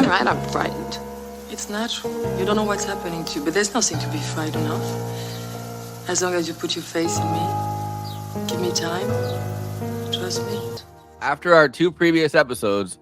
right, I'm frightened. It's natural. You don't know what's happening to you, but there's nothing to be frightened of. As long as you put your faith in me, give me time, trust me. After our 2 previous episodes,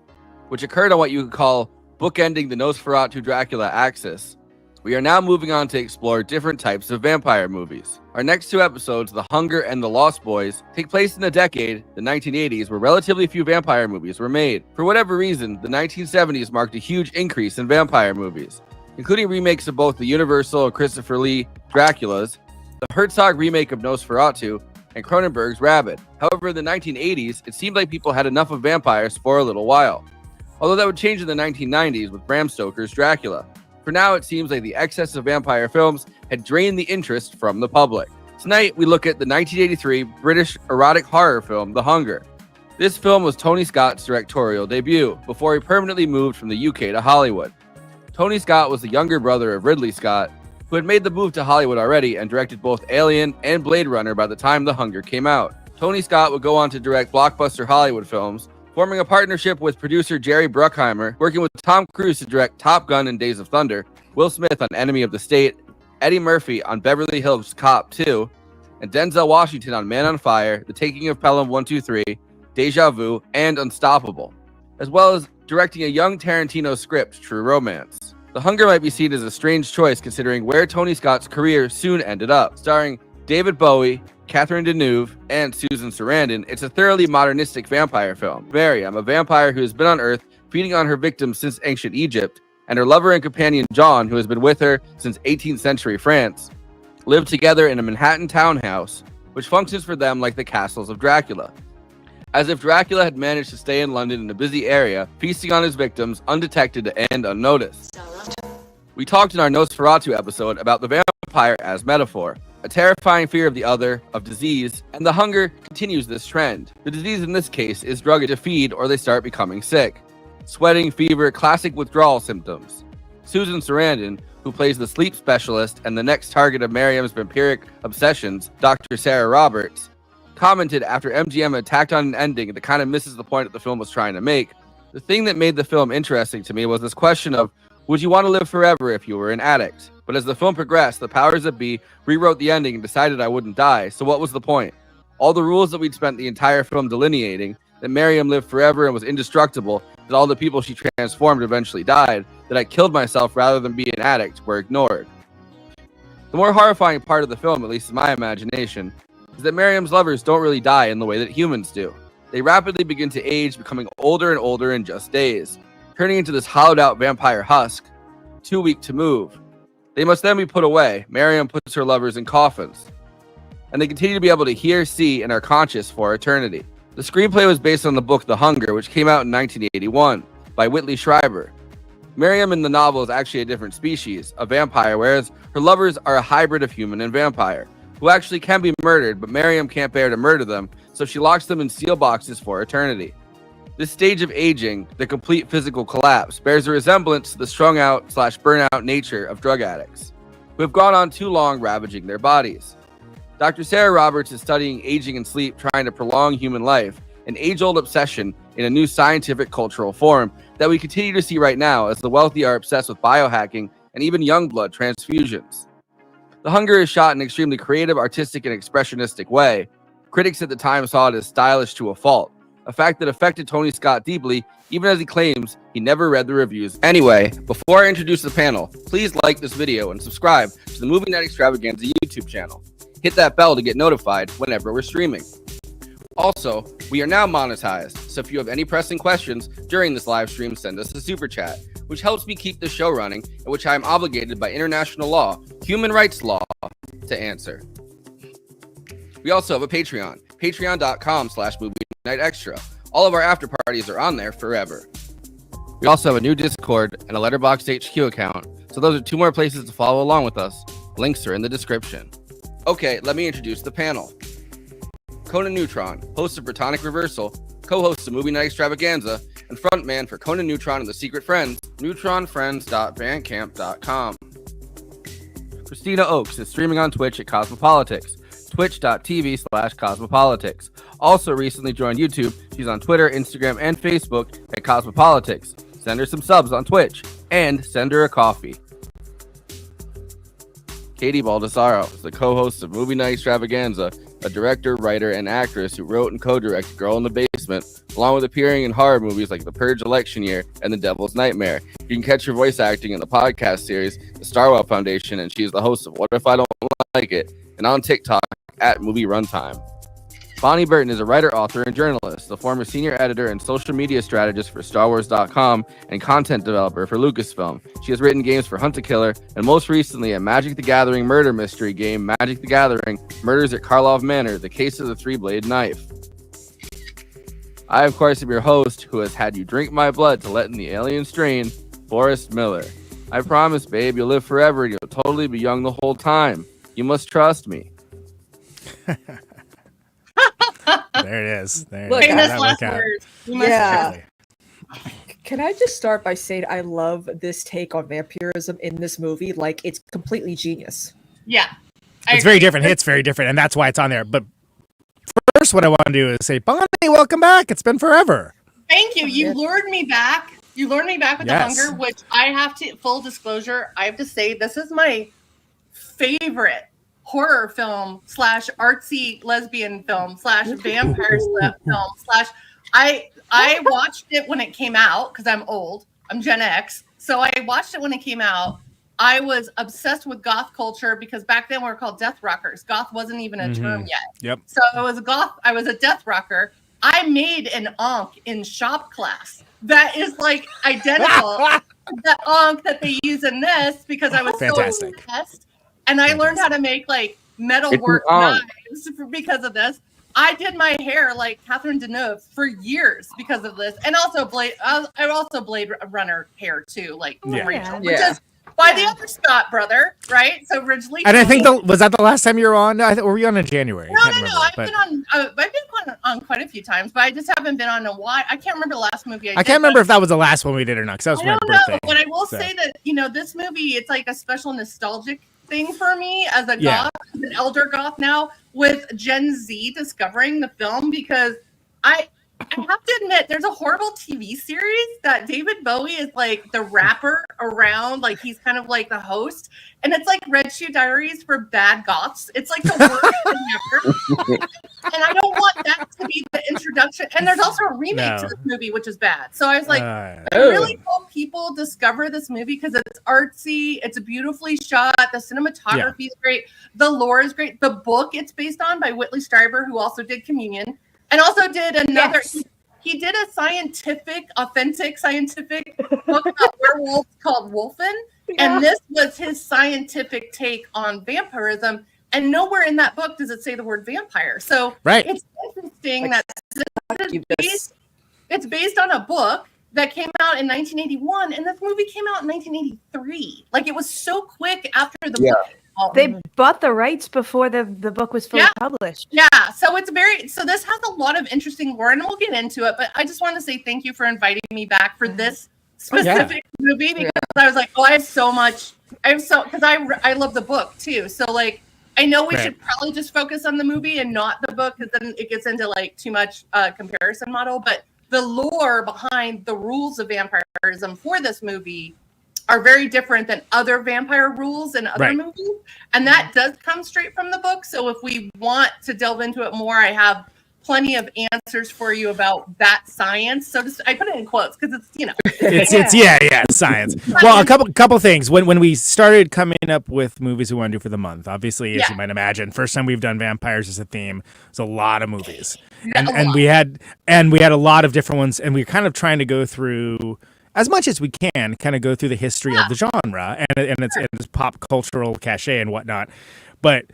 which occurred on what you could call bookending the Nosferatu Dracula axis, we are now moving on to explore different types of vampire movies. Our next 2 episodes, The Hunger and The Lost Boys, take place in a decade, the 1980s, where relatively few vampire movies were made. For whatever reason, the 1970s marked a huge increase in vampire movies, including remakes of both the Universal and Christopher Lee Draculas, the Herzog remake of Nosferatu, and Cronenberg's Rabid. However, in the 1980s, it seemed like people had enough of vampires for a little while. Although that would change in the 1990s with Bram Stoker's Dracula. For now, it seems like the excess of vampire films had drained the interest from the public. Tonight, we look at the 1983 British erotic horror film, The Hunger. This film was Tony Scott's directorial debut, before he permanently moved from the UK to Hollywood. Tony Scott was the younger brother of Ridley Scott, who had made the move to Hollywood already and directed both Alien and Blade Runner by the time The Hunger came out. Tony Scott would go on to direct blockbuster Hollywood films, forming a partnership with producer Jerry Bruckheimer, working with Tom Cruise to direct Top Gun and Days of Thunder, Will Smith on Enemy of the State, Eddie Murphy on Beverly Hills Cop II, and Denzel Washington on Man on Fire, The Taking of Pelham 123, Deja Vu, and Unstoppable, as well as directing a young Tarantino script, True Romance. The Hunger might be seen as a strange choice considering where Tony Scott's career soon ended up. Starring David Bowie, Catherine Deneuve, and Susan Sarandon, it's a thoroughly modernistic vampire film. Miriam, a vampire who has been on Earth feeding on her victims since ancient Egypt, and her lover and companion John, who has been with her since 18th century France, live together in a Manhattan townhouse, which functions for them like the castles of Dracula. As if Dracula had managed to stay in London in a busy area, feasting on his victims undetected and unnoticed. We talked in our Nosferatu episode about the vampire as metaphor, a terrifying fear of the other, of disease, and The Hunger continues this trend. The disease in this case is drug to feed or they start becoming sick. Sweating, fever, classic withdrawal symptoms. Susan Sarandon, who plays the sleep specialist and the next target of Miriam's vampiric obsessions, Dr. Sarah Roberts, commented after MGM attacked on an ending that kind of misses the point that the film was trying to make. The thing that made the film interesting to me was this question of, would you want to live forever if you were an addict? But as the film progressed, the powers that be rewrote the ending and decided I wouldn't die, so what was the point? All the rules that we'd spent the entire film delineating, that Miriam lived forever and was indestructible, that all the people she transformed eventually died, that I killed myself rather than be an addict, were ignored. The more horrifying part of the film, at least in my imagination, is that Miriam's lovers don't really die in the way that humans do. They rapidly begin to age, becoming older and older in just days, turning into this hollowed-out vampire husk, too weak to move. They must then be put away. Miriam puts her lovers in coffins, and they continue to be able to hear, see, and are conscious for eternity. The screenplay was based on the book The Hunger, which came out in 1981 by Whitley Schreiber. Miriam in the novel is actually a different species, a vampire, whereas her lovers are a hybrid of human and vampire, who actually can be murdered, but Miriam can't bear to murder them, so she locks them in steel boxes for eternity. This stage of aging, the complete physical collapse, bears a resemblance to the strung-out/burnout nature of drug addicts, who have gone on too long ravaging their bodies. Dr. Sarah Roberts is studying aging and sleep, trying to prolong human life, an age-old obsession in a new scientific cultural form that we continue to see right now as the wealthy are obsessed with biohacking and even young blood transfusions. The Hunger is shot in an extremely creative, artistic, and expressionistic way. Critics at the time saw it as stylish to a fault, a fact that affected Tony Scott deeply, even as he claims he never read the reviews. Anyway, before I introduce the panel, please like this video and subscribe to the Movie Night Extravaganza YouTube channel. Hit that bell to get notified whenever we're streaming. Also, we are now monetized, so if you have any pressing questions during this live stream, send us a super chat, which helps me keep the show running, and which I am obligated by international law, human rights law, to answer. We also have a Patreon, patreon.com/movienightextra. All of our after parties are on there forever. We also have a new Discord and a Letterboxd HQ account, so those are 2 more places to follow along with us. Links are in the description. Okay, let me introduce the panel. Conan Neutron, host of Britannic Reversal, co-host of Movie Night Extravaganza, and frontman for Conan Neutron and the Secret Friends, neutronfriends.bandcamp.com. Kristina Oakes is streaming on Twitch at Cosmopolitics, twitch.tv/Cosmopolitics. Also recently joined YouTube, she's on Twitter, Instagram, and Facebook at Cosmopolitics. send her some subs on Twitch, and send her a coffee. Katie Baldassaro is the co-host of Movie Night Extravaganza, a director, writer, and actress who wrote and co-directed Girl in the Basement, along with appearing in horror movies like The Purge Election Year and The Devil's Nightmare. You can catch her voice acting in the podcast series, The Starwell Foundation, and she is the host of What If I Don't Like It, and on TikTok at Movie Runtime. Bonnie Burton is a writer, author, and journalist, the former senior editor and social media strategist for StarWars.com and content developer for Lucasfilm. She has written games for Hunt a Killer, and most recently a Magic the Gathering murder mystery game, Magic the Gathering Murders at Karlov Manor, The Case of the Three-Blade Knife. I, of course, am your host, who has had you drink my blood to let in the alien strain, Forrest Miller. I promise, babe, you'll live forever and you'll totally be young the whole time. You must trust me. There it is. There Look, famous last words. Yeah. Can I just start by saying I love this take on vampirism in this movie? Like, it's completely genius. Yeah. It's very different. It's very different, and that's why it's on there. But first, what I want to do is say, Bonnie, welcome back. It's been forever. Thank you. You lured me back. You lured me back with Yes. the hunger, which I have to, full disclosure, I have to say, this is my favorite horror film / artsy lesbian film / vampire film / I watched it when it came out because I'm old. I'm Gen X. So I watched it when it came out. I was obsessed with goth culture because back then we were called death rockers. Goth wasn't even a term yet. Yep. So I was a goth. I was a death rocker. I made an onk in shop class that is like identical to the onk that they use in this because I was Fantastic. so obsessed. And I learned how to make like metalwork knives because of this. I did my hair like Catherine Deneuve for years because of this, and also Blade Runner hair too, like Rachel, which is by the other Scott brother, right? So originally, and I think was that the last time you were on? Were we on in January? No. I've been on quite a few times, but I just haven't been on a while. I can't remember the last movie I did. I can't remember if that was the last one we did or not, because that was my birthday. But I will say that this movie, it's like a special nostalgic thing for me as a goth, as an elder goth now, with Gen Z discovering the film, because I have to admit there's a horrible TV series that David Bowie is like the rapper around, like he's kind of like the host, and it's like Red Shoe Diaries for bad goths. It's like the worst thing ever. And I don't want that to be the introduction. And there's also a remake to this movie, which is bad. So I was like, I really hope people discover this movie because it's artsy, it's beautifully shot, the cinematography is great, the lore is great. The book it's based on by Whitley Strieber, who also did Communion, and also did another. Yes. He did a authentic scientific book about werewolves called Wolfen, and this was his scientific take on vampirism. And nowhere in that book does it say the word vampire. So it's interesting that it's based on a book that came out in 1981, and this movie came out in 1983. Like, it was so quick after the book. They bought the rights before the book was fully published. Yeah, so this has a lot of interesting lore, and we'll get into it. But I just want to say thank you for inviting me back for this specific movie, because I was like, because I love the book too. So like, I know we should probably just focus on the movie and not the book, because then it gets into like too much comparison model. But the lore behind the rules of vampirism for this movie are very different than other vampire rules in other movies. And that does come straight from the book. So if we want to delve into it more, I have plenty of answers for you about that science. So I put it in quotes because it's science. Well, a couple things. When we started coming up with movies we want to do for the month, obviously, as you might imagine, first time we've done vampires as a theme, it's a lot of movies. And we had a lot of different ones, and we were kind of trying to go through as much as we can, kind of go through the history of the genre and its pop cultural cachet and whatnot. But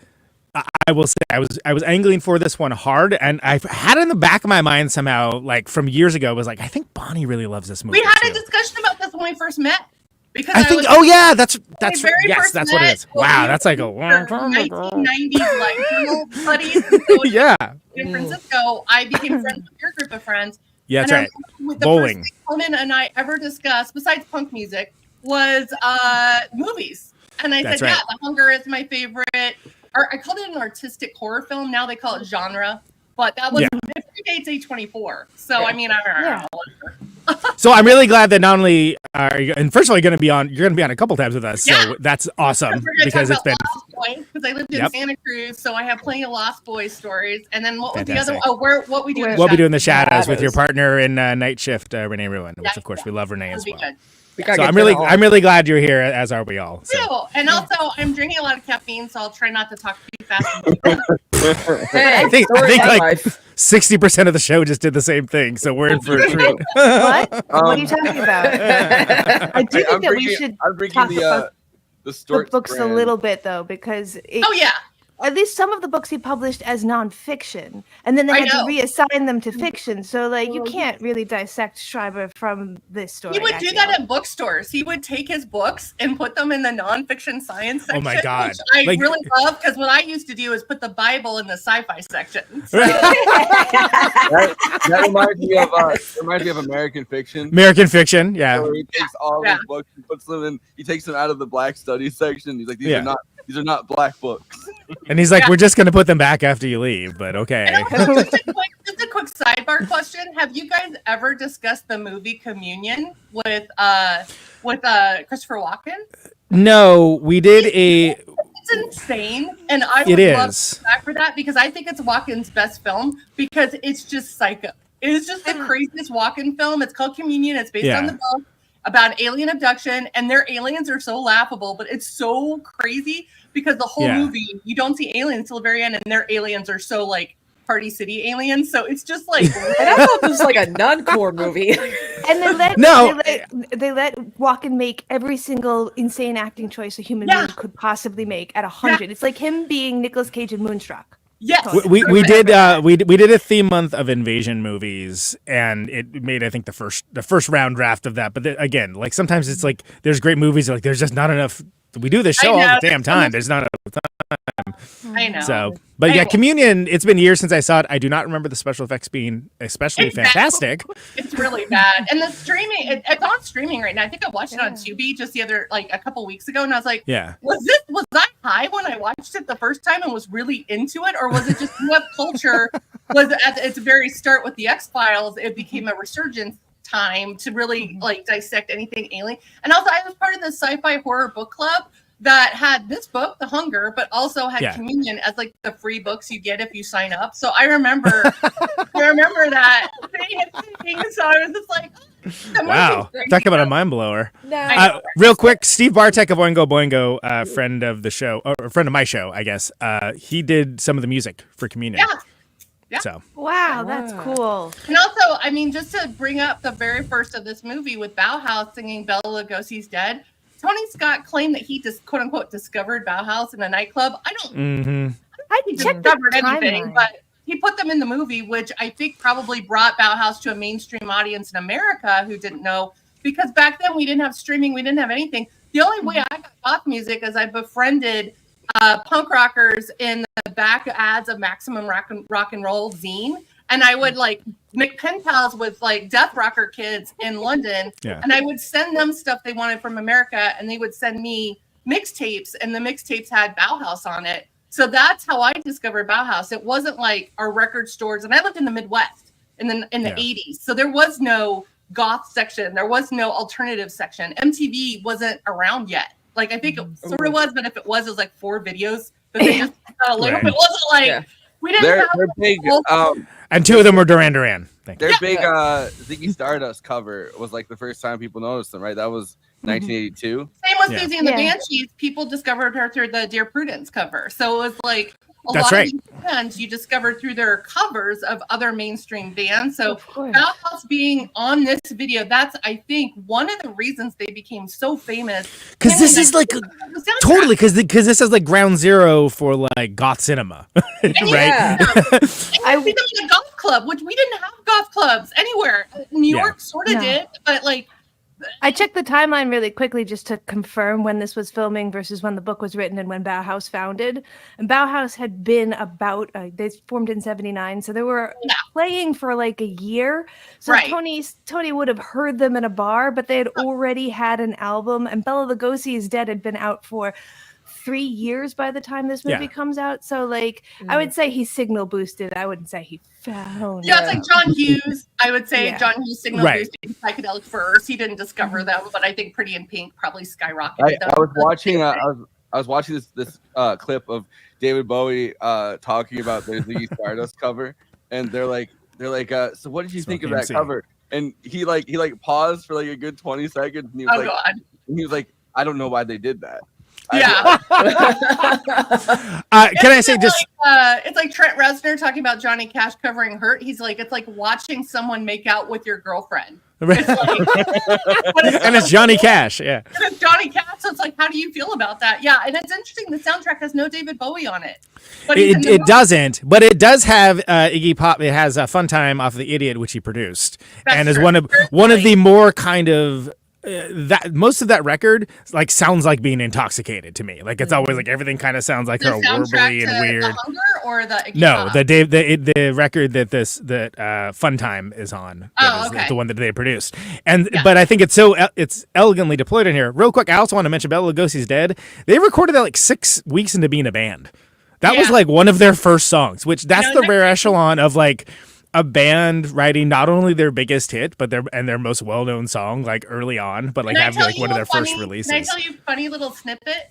I will say I was angling for this one hard, and I had it in the back of my mind somehow, like from years ago, was like, I think Bonnie really loves this movie. We had a discussion about this when we first met. Because that's what it is. Wow, that's like a long time ago. 1990s like buddies. In Francisco, I became friends with your group of friends. Yeah, that's right. The Bowling. first thing Conan and I ever discussed, besides punk music, was movies. And I said, The Hunger is my favorite. I called it an artistic horror film. Now they call it genre. But that was it predates A24. So I mean, I don't know. So I'm really glad that not only are you, and first of all, you're going to be on a couple times with us. So that's awesome because it's been Lost Boys, because I lived in Santa Cruz, so I have plenty of Lost Boys stories. And then what was Fantastic. the other? Oh, what we do? What we do in the shadows with your partner in Night Shift, Renee Ruin, which of course we love Renee as well. So I'm really glad you're here, as are we all. So. And also, I'm drinking a lot of caffeine, so I'll try not to talk too fast. I think like 60% of the show just did the same thing, so we're in for a treat. What? What are you talking about? I do think that we should talk about the books a little bit, though, because at least some of the books he published as nonfiction, and then they had to reassign them to fiction. So, like, you can't really dissect Schreiber from this story. He would do that at bookstores. He would take his books and put them in the nonfiction science section. Oh my God! Which I really love, because what I used to do is put the Bible in the sci-fi section. So. that reminds me of American Fiction. American Fiction, yeah. So he takes all his books and puts them in. He takes them out of the Black Studies section. He's like, these are not black books. And he's like, we're just going to put them back after you leave, but okay. Just a quick sidebar question. Have you guys ever discussed the movie Communion with Christopher Walken? No, we did It's insane. And I would love to go back for that, because I think it's Walken's best film, because it's just psycho. It is just the craziest Walken film. It's called Communion. It's based on the book about alien abduction, and their aliens are so laughable, but it's so crazy because the whole movie you don't see aliens till the very end, and their aliens are so like Party City aliens. So it's just like and I thought this was like a non-core movie. And they let Walken make every single insane acting choice a human being could possibly make at 100. It's like him being Nicolas Cage in Moonstruck. Yes, we did a theme month of invasion movies, and it made, I think, the first round draft of that. But again, like sometimes it's like there's great movies, like there's just not enough. We do this show all the damn time. There's not enough time. I know. So, but Communion. It's been years since I saw it. I do not remember the special effects being especially fantastic. It's really bad, and the streaming. It's on streaming right now. I think I watched it on Tubi just a couple weeks ago, and I was like, was I high when I watched it the first time and was really into it, or was it just what culture was at its very start with the X-Files? It became a resurgence time to really like dissect anything alien. And also, I was part of the sci-fi horror book club that had this book, The Hunger, but also had Communion as like the free books you get if you sign up. So I remember that thing. So I was just like, wow, talk about a mind blower. Real quick, Steve Bartek of Oingo Boingo, friend of the show, or friend of my show, I guess. He did some of the music for Communion. Yeah. So wow, that's cool. And also, I mean, just to bring up the very first of this movie with Bauhaus singing Bela Lugosi's Dead, Tony Scott claimed that he just quote unquote discovered Bauhaus in a nightclub. I didn't discover anything, but he put them in the movie, which I think probably brought Bauhaus to a mainstream audience in America who didn't know, because back then we didn't have streaming, we didn't have anything. The only way I got goth music is I befriended punk rockers in the back ads of Maximum Rock and Roll zine, and I would like make pen pals with like death rocker kids in London, and I would send them stuff they wanted from America, and they would send me mixtapes, and the mixtapes had Bauhaus on it. So that's how I discovered Bauhaus. It wasn't like our record stores, and I lived in the Midwest in the 80s, so there was no goth section, there was no alternative section. MTV wasn't around yet. Like, I think it sort of was, but if it was like 4 videos. But they just it wasn't like we didn't have. They're big. And 2 of them were Duran Duran. Their big Ziggy Stardust cover was like the first time people noticed them, right? That was 1982. Same with Susie and the Banshees. People discovered her through the Dear Prudence cover. So it was like a lot of these bands you discovered through their covers of other mainstream bands. So Bauhaus being on this video, that's, I think, one of the reasons they became so famous. Because this is like totally because this is like ground zero for like goth cinema, right? I see them in a goth club, which we didn't have goth clubs anywhere. New York sort of did, but like. I checked the timeline really quickly just to confirm when this was filming versus when the book was written and when Bauhaus founded. And Bauhaus had been about, they formed in 79, so they were playing for like a year. So Tony would have heard them in a bar, but they had already had an album, and Bela Lugosi's Dead had been out for 3 years by the time this movie comes out. So like, I would say he's signal boosted. I wouldn't say he found. Yeah, it's like John Hughes. I would say John Hughes signal boosted psychedelic first. He didn't discover them, but I think Pretty in Pink probably skyrocketed them. I was watching this clip of David Bowie talking about the Ziggy Stardust cover, and they're like, so what did you think of that cover? And he paused for like a good 20 seconds, and he was like, I don't know why they did that. Yeah. Can I say just? It's like Trent Reznor talking about Johnny Cash covering "Hurt." He's like, it's like watching someone make out with your girlfriend. It's like, and it's Johnny Cash, yeah. And it's Johnny Cash, so it's like, how do you feel about that? Yeah, and it's interesting. The soundtrack has no David Bowie on it. But it doesn't, but it does have Iggy Pop. It has a Fun Time off of The Idiot, which he produced, and is one of the more kind of. That most of that record like sounds like being intoxicated to me. Like it's always like everything kind of sounds like her warbly and weird. The Hunger or the no, the record that Fun Time is on. Is the one that they produced. And but I think it's elegantly deployed in here. Real quick, I also want to mention Bela Lugosi's Dead. They recorded that like 6 weeks into being a band. That was like one of their first songs, which that's the rare echelon of like a band writing not only their biggest hit, but their most well-known song, like early on, but like having like one of their first releases. Can I tell you a funny little snippet?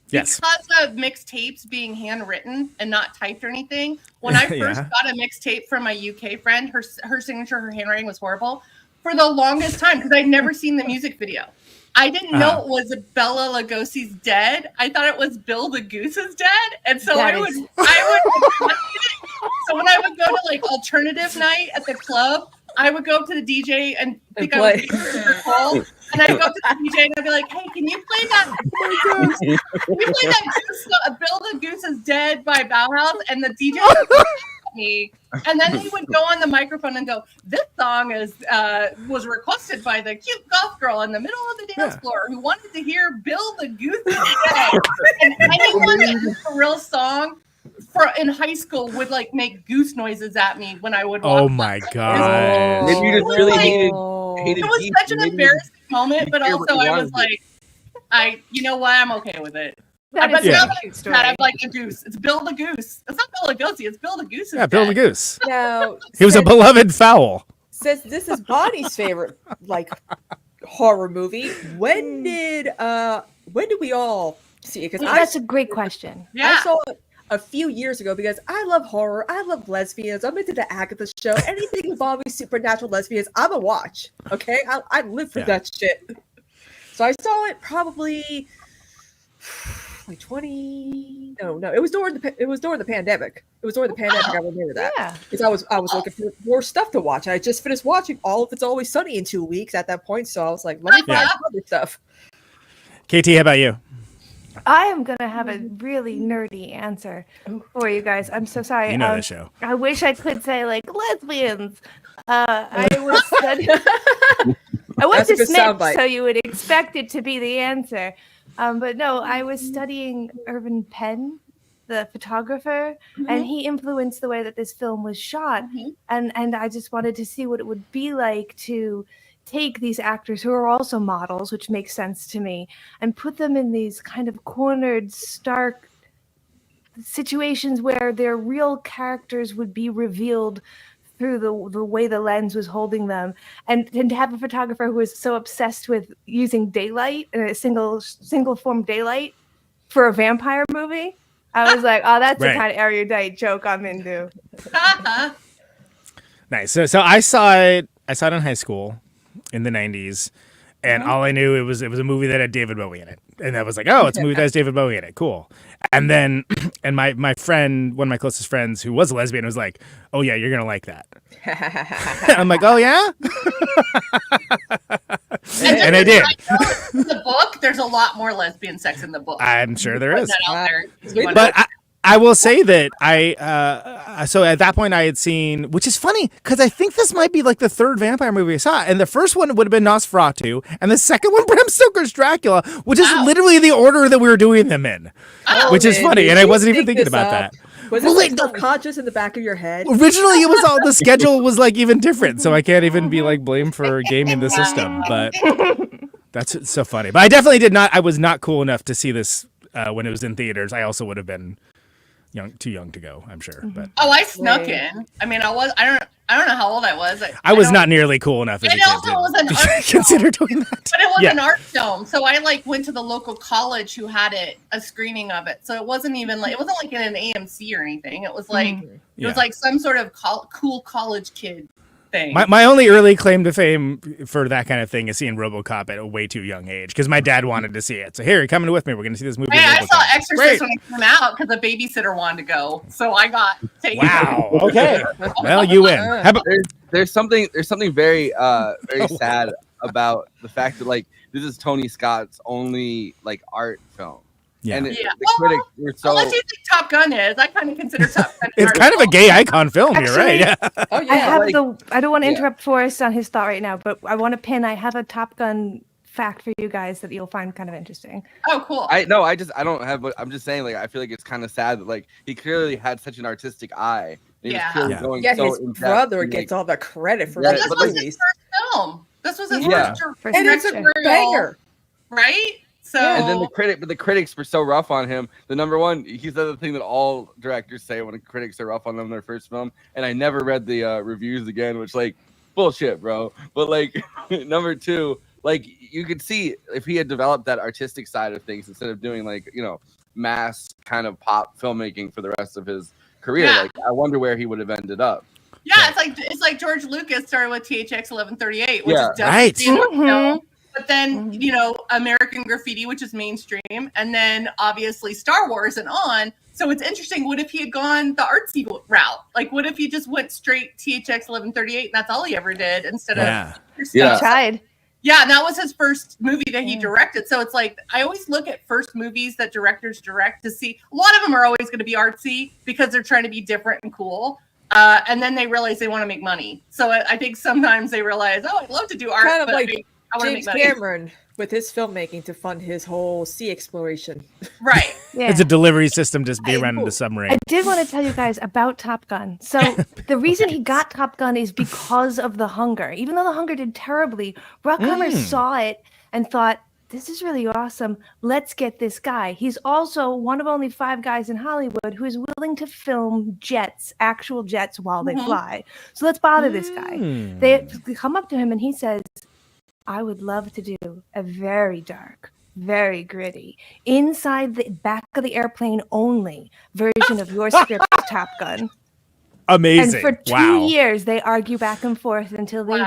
Yes. Because of mixtapes being handwritten and not typed or anything, when I first got a mixtape from my UK friend, her signature, her handwriting was horrible. For the longest time, because I'd never seen the music video. I didn't know it was Bela Lugosi's Dead. I thought it was Bill the Goose's Dead. And so I would so when I would go to like alternative night at the club, I would go up to the DJ and think I was super cool. And I'd go up to the DJ and I'd be like, hey, can you play that? Can you play that Bill the Goose is Dead by Bauhaus? And the DJ would me. And then he would go on the microphone and go, this song was requested by the cute goth girl in the middle of the dance floor who wanted to hear Bill the Goose is Dead. And anyone that knew the real song in high school would like make goose noises at me when I would walk. Oh my god! Maybe you just really hated it was such an embarrassing moment, but also I was like, you know what? I'm okay with it. But now that I'm like a goose. It's Bill the Goose. It's not Bill Lugosi. It's Bill the Goose. Yeah, Bill the Goose. Now he was a beloved fowl. Since this is Bonnie's favorite like horror movie, when did we all see it? Because that's a great question. Yeah. I saw it a few years ago because I love horror. I love lesbians. I'm into the Agatha show. Anything involving supernatural lesbians, I'm a watch. Okay, I live for that shit. So I saw it probably like 20. No, it was during the pandemic. It was during the pandemic. I remember that because I was looking for more stuff to watch. I just finished watching all of It's Always Sunny in 2 weeks at that point. So I was like, let me find other stuff. KT, how about you? I am going to have a really nerdy answer for you guys. I'm so sorry. You know the show. I wish I could say like lesbians. I was studying. I went to Smith, so you would expect it to be the answer. But no, I was studying Irvin Penn, the photographer, and he influenced the way that this film was shot. And I just wanted to see what it would be like to take these actors who are also models, which makes sense to me, and put them in these kind of cornered, stark situations where their real characters would be revealed through the way the lens was holding them, and to have a photographer who was so obsessed with using daylight and a single form daylight for a vampire movie. I was like, oh, that's the kind of erudite joke I'm into. Nice. So I saw it in high school in the 90s, and all I knew it was a movie that had David Bowie in it, and I was like, oh, it's a movie that has David Bowie in it, cool. And then my friend, one of my closest friends who was a lesbian, was like, oh yeah, you're gonna like that. I'm like, oh yeah. And I did. In the book, there's a lot more lesbian sex in the book. I'm sure there is. But I will say that so at that point I had seen, which is funny because I think this might be like the third vampire movie I saw, and the first one would have been Nosferatu, and the second one Bram Stoker's Dracula, which is literally the order that we were doing them in, which is funny, and I wasn't even thinking about that. Was it like subconscious in the back of your head? Originally, it was all the schedule was like even different, so I can't even be like blamed for gaming the system. But that's so funny. But I definitely did not. I was not cool enough to see this when it was in theaters, I also would have been too young to go, I'm sure. But I snuck in. I mean, I don't know how old I was. I was not nearly cool enough as a kid. It also was an art film. Consider doing that. But it was an art film. So I went to the local college who had a screening of it. So it wasn't even like in an AMC or anything. It was like it was like some sort of cool college kid thing. My only early claim to fame for that kind of thing is seeing RoboCop at a way too young age because my dad wanted to see it. So here, you're coming with me. We're going to see this movie. I saw Exorcist when it came out because a babysitter wanted to go, so I got taken. Wow. Okay. Well, you win. There's something very very sad about the fact that this is Tony Scott's only art film. Yeah. And the critics were so. Unless you think Top Gun is, I kind of consider Top Gun. It's kind of a gay icon film. You're right. Yeah. Oh yeah. I don't want to interrupt Forrest on his thought right now, but I want to pin. I have a Top Gun fact for you guys that you'll find kind of interesting. Oh, cool. I don't have. I'm just saying. I feel like it's kind of sad that he clearly had such an artistic eye. He was clearly going his brother gets all the credit for his movies. This was his first film. This was his first and it's a banger, right? So and then the critics were so rough on him. The number one, he said the thing that all directors say when critics are rough on them in their first film. And I never read the reviews again, which bullshit, bro. But number two, you could see if he had developed that artistic side of things instead of doing mass kind of pop filmmaking for the rest of his career. I wonder where he would have ended up. Yeah, it's like George Lucas started with THX 1138, which is definitely but then American Graffiti, which is mainstream, and then obviously Star Wars and on. So it's interesting. What if he had gone the artsy route? What if he just went straight THX 1138 and that's all he ever did instead of he tried. Yeah, and that was his first movie that he directed. So it's I always look at first movies that directors direct to see. A lot of them are always going to be artsy because they're trying to be different and cool. And then they realize they want to make money. So I think sometimes they realize, I'd love to do art. Kind of I James Cameron with his filmmaking to fund his whole sea exploration. Right. Yeah. It's a delivery system to be around in the submarine. I did want to tell you guys about Top Gun. So the reason he got Top Gun is because of The Hunger. Even though The Hunger did terribly, Bruckheimer saw it and thought, this is really awesome. Let's get this guy. He's also one of only 5 guys in Hollywood who is willing to film jets, actual jets, while they fly. So let's bother this guy. They come up to him and he says, I would love to do a very dark, very gritty, inside the back of the airplane only version of your script, Top Gun. Amazing. And for 2 years, they argue back and forth until they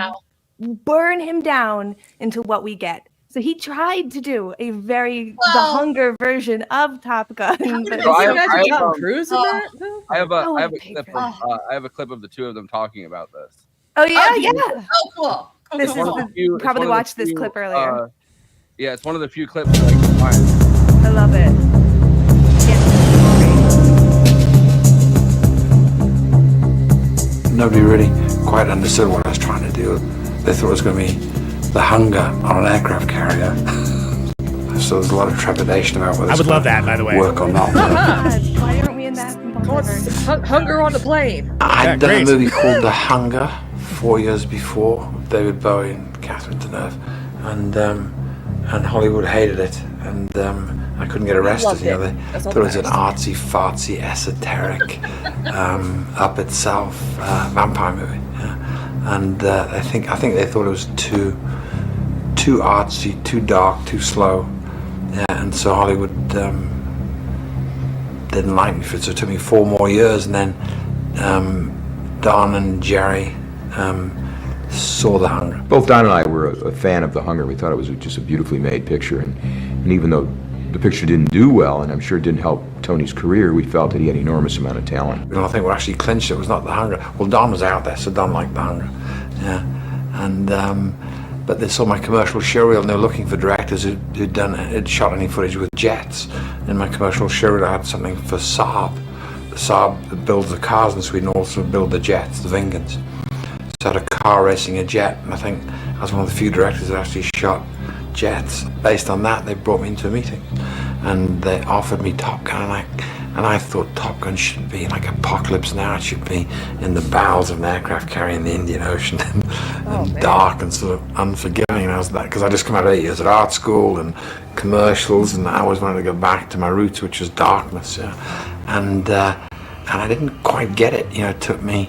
burn him down into what we get. So he tried to do a The Hunger version of Top Gun. But I have a clip of the two of them talking about this. Oh yeah. Oh cool. This is you probably watched this clip earlier. Yeah, it's one of the few clips that I can I find. love it. Nobody really quite understood what I was trying to do. They thought it was going to be The Hunger on an aircraft carrier. So there's a lot of trepidation about whether I would love that, by the way. Work or not. Why aren't we in that? Hunger on the plane. I'd done a movie called The Hunger 4 years before, David Bowie and Catherine Deneuve, and Hollywood hated it, and I couldn't get arrested. They thought it was an artsy, fartsy, esoteric, up itself vampire movie, and I think they thought it was too artsy, too dark, too slow, and so Hollywood didn't like me for it. So it took me 4 more years, and then Don and Jerry saw The Hunger. Both Don and I were a fan of The Hunger. We thought it was just a beautifully made picture, and even though the picture didn't do well, and I'm sure it didn't help Tony's career, we felt that he had an enormous amount of talent. And I think we actually clinched it was not The Hunger. Well, Don was out there, so Don liked The Hunger. Yeah, and but they saw my commercial showreel, and they were looking for directors who'd shot any footage with jets. In my commercial showreel, I had something for Saab. Saab that builds the cars in Sweden also build the jets, the Vingens. So I had a car racing a jet, and I think I was one of the few directors that actually shot jets. Based on that, they brought me into a meeting, and they offered me Top Gun, and I thought Top Gun should be like Apocalypse Now. It should be in the bowels of an aircraft carrier in the Indian Ocean, and dark and sort of unforgiving. And I was that because I just come out of 8 years at art school and commercials, and I always wanted to go back to my roots, which was darkness. And I didn't quite get it. It took me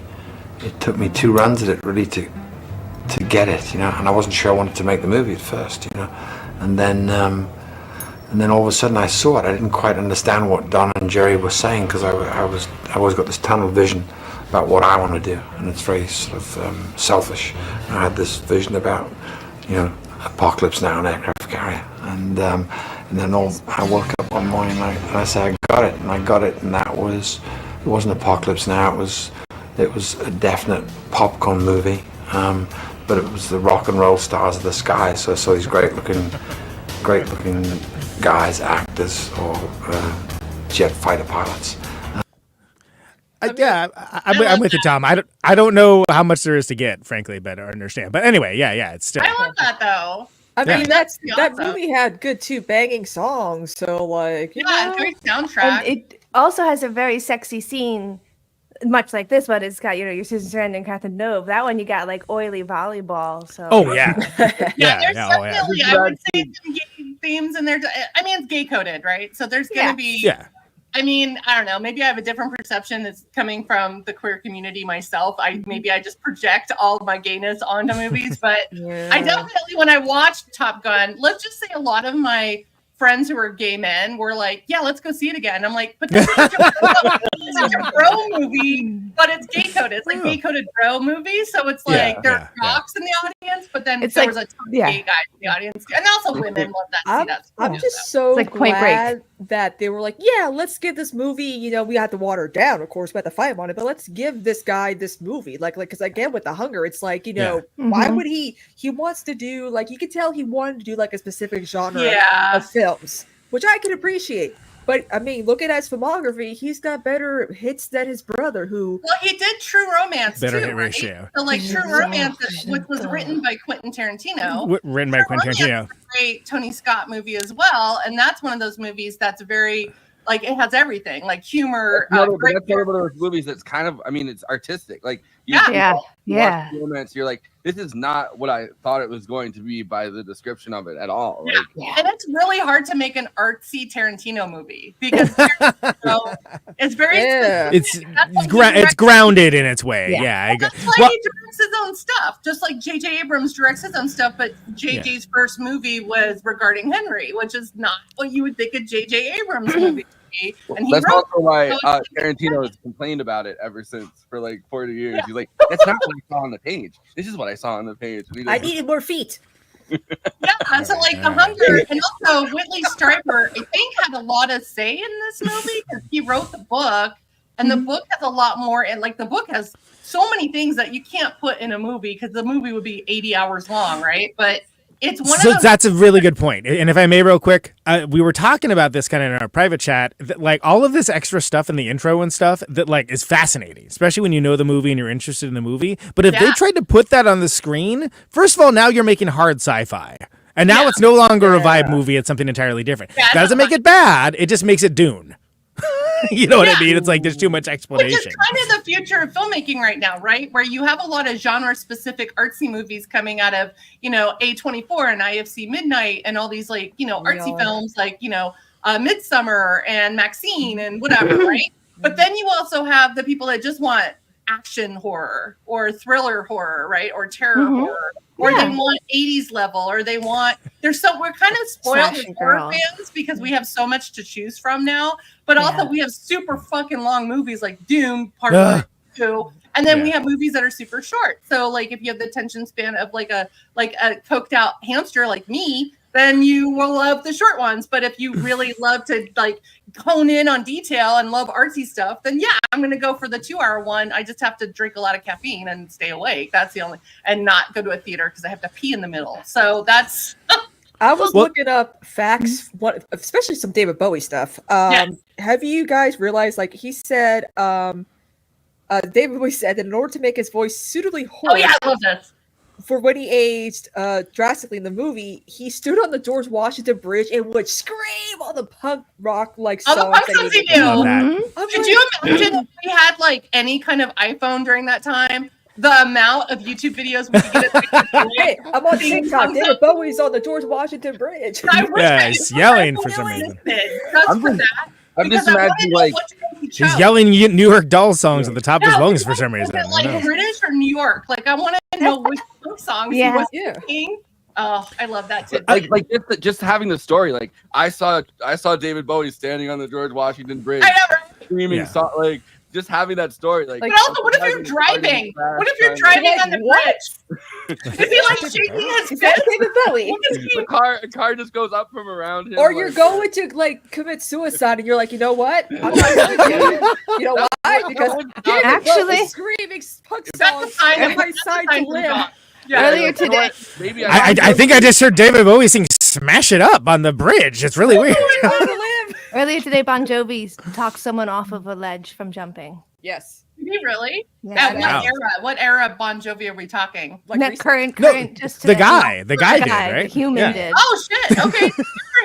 2 runs at it really to get it. And I wasn't sure I wanted to make the movie at first. And then all of a sudden I saw it. I didn't quite understand what Don and Jerry were saying because I always got this tunnel vision about what I want to do, and it's very sort of selfish. I had this vision about, Apocalypse Now and aircraft carrier, and then I woke up one morning and I said I got it, and it wasn't Apocalypse Now. It was a definite popcorn movie, but it was the rock and roll stars of the sky. So I saw these great looking guys, actors, or jet fighter pilots. I'm with you, Tom. I don't know how much there is to get, frankly, but I understand. But anyway, it's still. I love that though. I mean, that movie had good 2 banging songs, so like great soundtrack. And it also has a very sexy scene, much like this one. It's got your Susan Sarandon and Catherine Deneuve. That one you got like oily volleyball. So there's definitely I would say some gay themes in there. I mean, it's gay coded, right? So there's gonna be I mean, I don't know. Maybe I have a different perception that's coming from the queer community myself. Maybe I just project all of my gayness onto movies, but I definitely, when I watched Top Gun, let's just say a lot of my friends who are gay men were like, yeah, let's go see it again. I'm like, but this is such a bro movie, but it's gay coded. It's like gay coded bro movie. So it's like there are jocks in the audience, but then there was a ton of gay guys in the audience. And also women love that. I'm just so glad that they were like, yeah, let's give this movie, we had to water it down, of course, we had to fight on it, but let's give this guy this movie. Like, because again, with The Hunger, it's like, why would he wants to do, like, you could tell he wanted to do like a specific genre of films, which I can appreciate. But I mean, look at his filmography. He's got better hits than his brother, who. Well, he did True Romance better too, hit ratio. So, like True Romance, which was written by Quentin Tarantino. Written by Quentin Tarantino. A great Tony Scott movie as well, and that's one of those movies that's very like it has everything, like humor. That's one of those movies that's kind of, I mean, it's artistic. Like you watch Romance, you're like, this is not what I thought it was going to be by the description of it at all. Like, and it's really hard to make an artsy Tarantino movie because it's very it's grounded in its way. That's why he directs his own stuff, just like J.J. Abrams directs his own stuff. But J.J.'s first movie was regarding Henry, which is not what you would think a J.J. Abrams movie. And that's also why Tarantino has complained about it ever since for like 40 years. He's like, that's not what I saw on the page. This is what I saw on the page. I needed more feet. So like The Hunger, and also Whitley Strieber, I think, had a lot of say in this movie because he wrote the book, and the book has a lot more. And like the book has so many things that you can't put in a movie because the movie would be 80 hours long, right? But it's one of those. That's a really good point. And if I may, real quick, we were talking about this kind of in our private chat, that, like all of this extra stuff in the intro and stuff that like is fascinating, especially when you know the movie and you're interested in the movie. But if they tried to put that on the screen, first of all, now you're making hard sci-fi. And now it's no longer a vibe movie. It's something entirely different. That doesn't make it bad. It just makes it Dune. You know what I mean? It's like there's too much explanation. Which is kind of the future of filmmaking right now, right? Where you have a lot of genre-specific artsy movies coming out of, A24 and IFC Midnight and all these like, artsy films like, Midsummer and Maxine and whatever, right? But then you also have the people that just want action horror or thriller horror, right? Or terror horror. Or they want 80s level, or they want we're kind of spoiled as horror fans because we have so much to choose from now. But also we have super fucking long movies like Doom Part 1 and 2. And then we have movies that are super short. So like if you have the attention span of like a coked out hamster like me, then you will love the short ones. But if you really love to like hone in on detail and love artsy stuff, then I'm going to go for the 2-hour one. I just have to drink a lot of caffeine and stay awake. That's the only, and not go to a theater because I have to pee in the middle. So that's. I was looking up facts, especially some David Bowie stuff. Have you guys realized, like he said, David Bowie said that in order to make his voice suitably hoarse. Oh yeah, I love this. For when he aged drastically in the movie, he stood on the George Washington Bridge and would scream all the punk rock like songs. Oh, the punk songs he do. Could you imagine if we had like any kind of iPhone during that time? the amount of YouTube videos we can get. Hey, I'm on TikTok. David Bowie's on the George Washington Bridge. Yeah, he's yelling for some reason. I'm just imagining like he's yelling New York Dolls songs at the top of his lungs for some reason. Like British or New York? Like I want to know which songs he was singing. Oh, I love that too. Like just having the story. Like I saw David Bowie standing on the George Washington Bridge, screaming, like just having that story. Like, but also, what if you're driving? What if you're driving on the bridge? Is he like shaking his fist? David Bowie. A car just goes up from around him. Or you're going to like commit suicide, and you're like, you know what? I'm not going to. You know why? Because actually screaming punk songs on my side to live. Yeah, earlier today, maybe I think I just heard David Bowie sing "Smash It Up" on the bridge. It's really weird. Earlier today, Bon Jovi talked someone off of a ledge from jumping. Yes. Did he really? Yeah. At what era? What era of Bon Jovi are we talking? Like current. Just the guy did, right? The human did. Oh shit! Okay.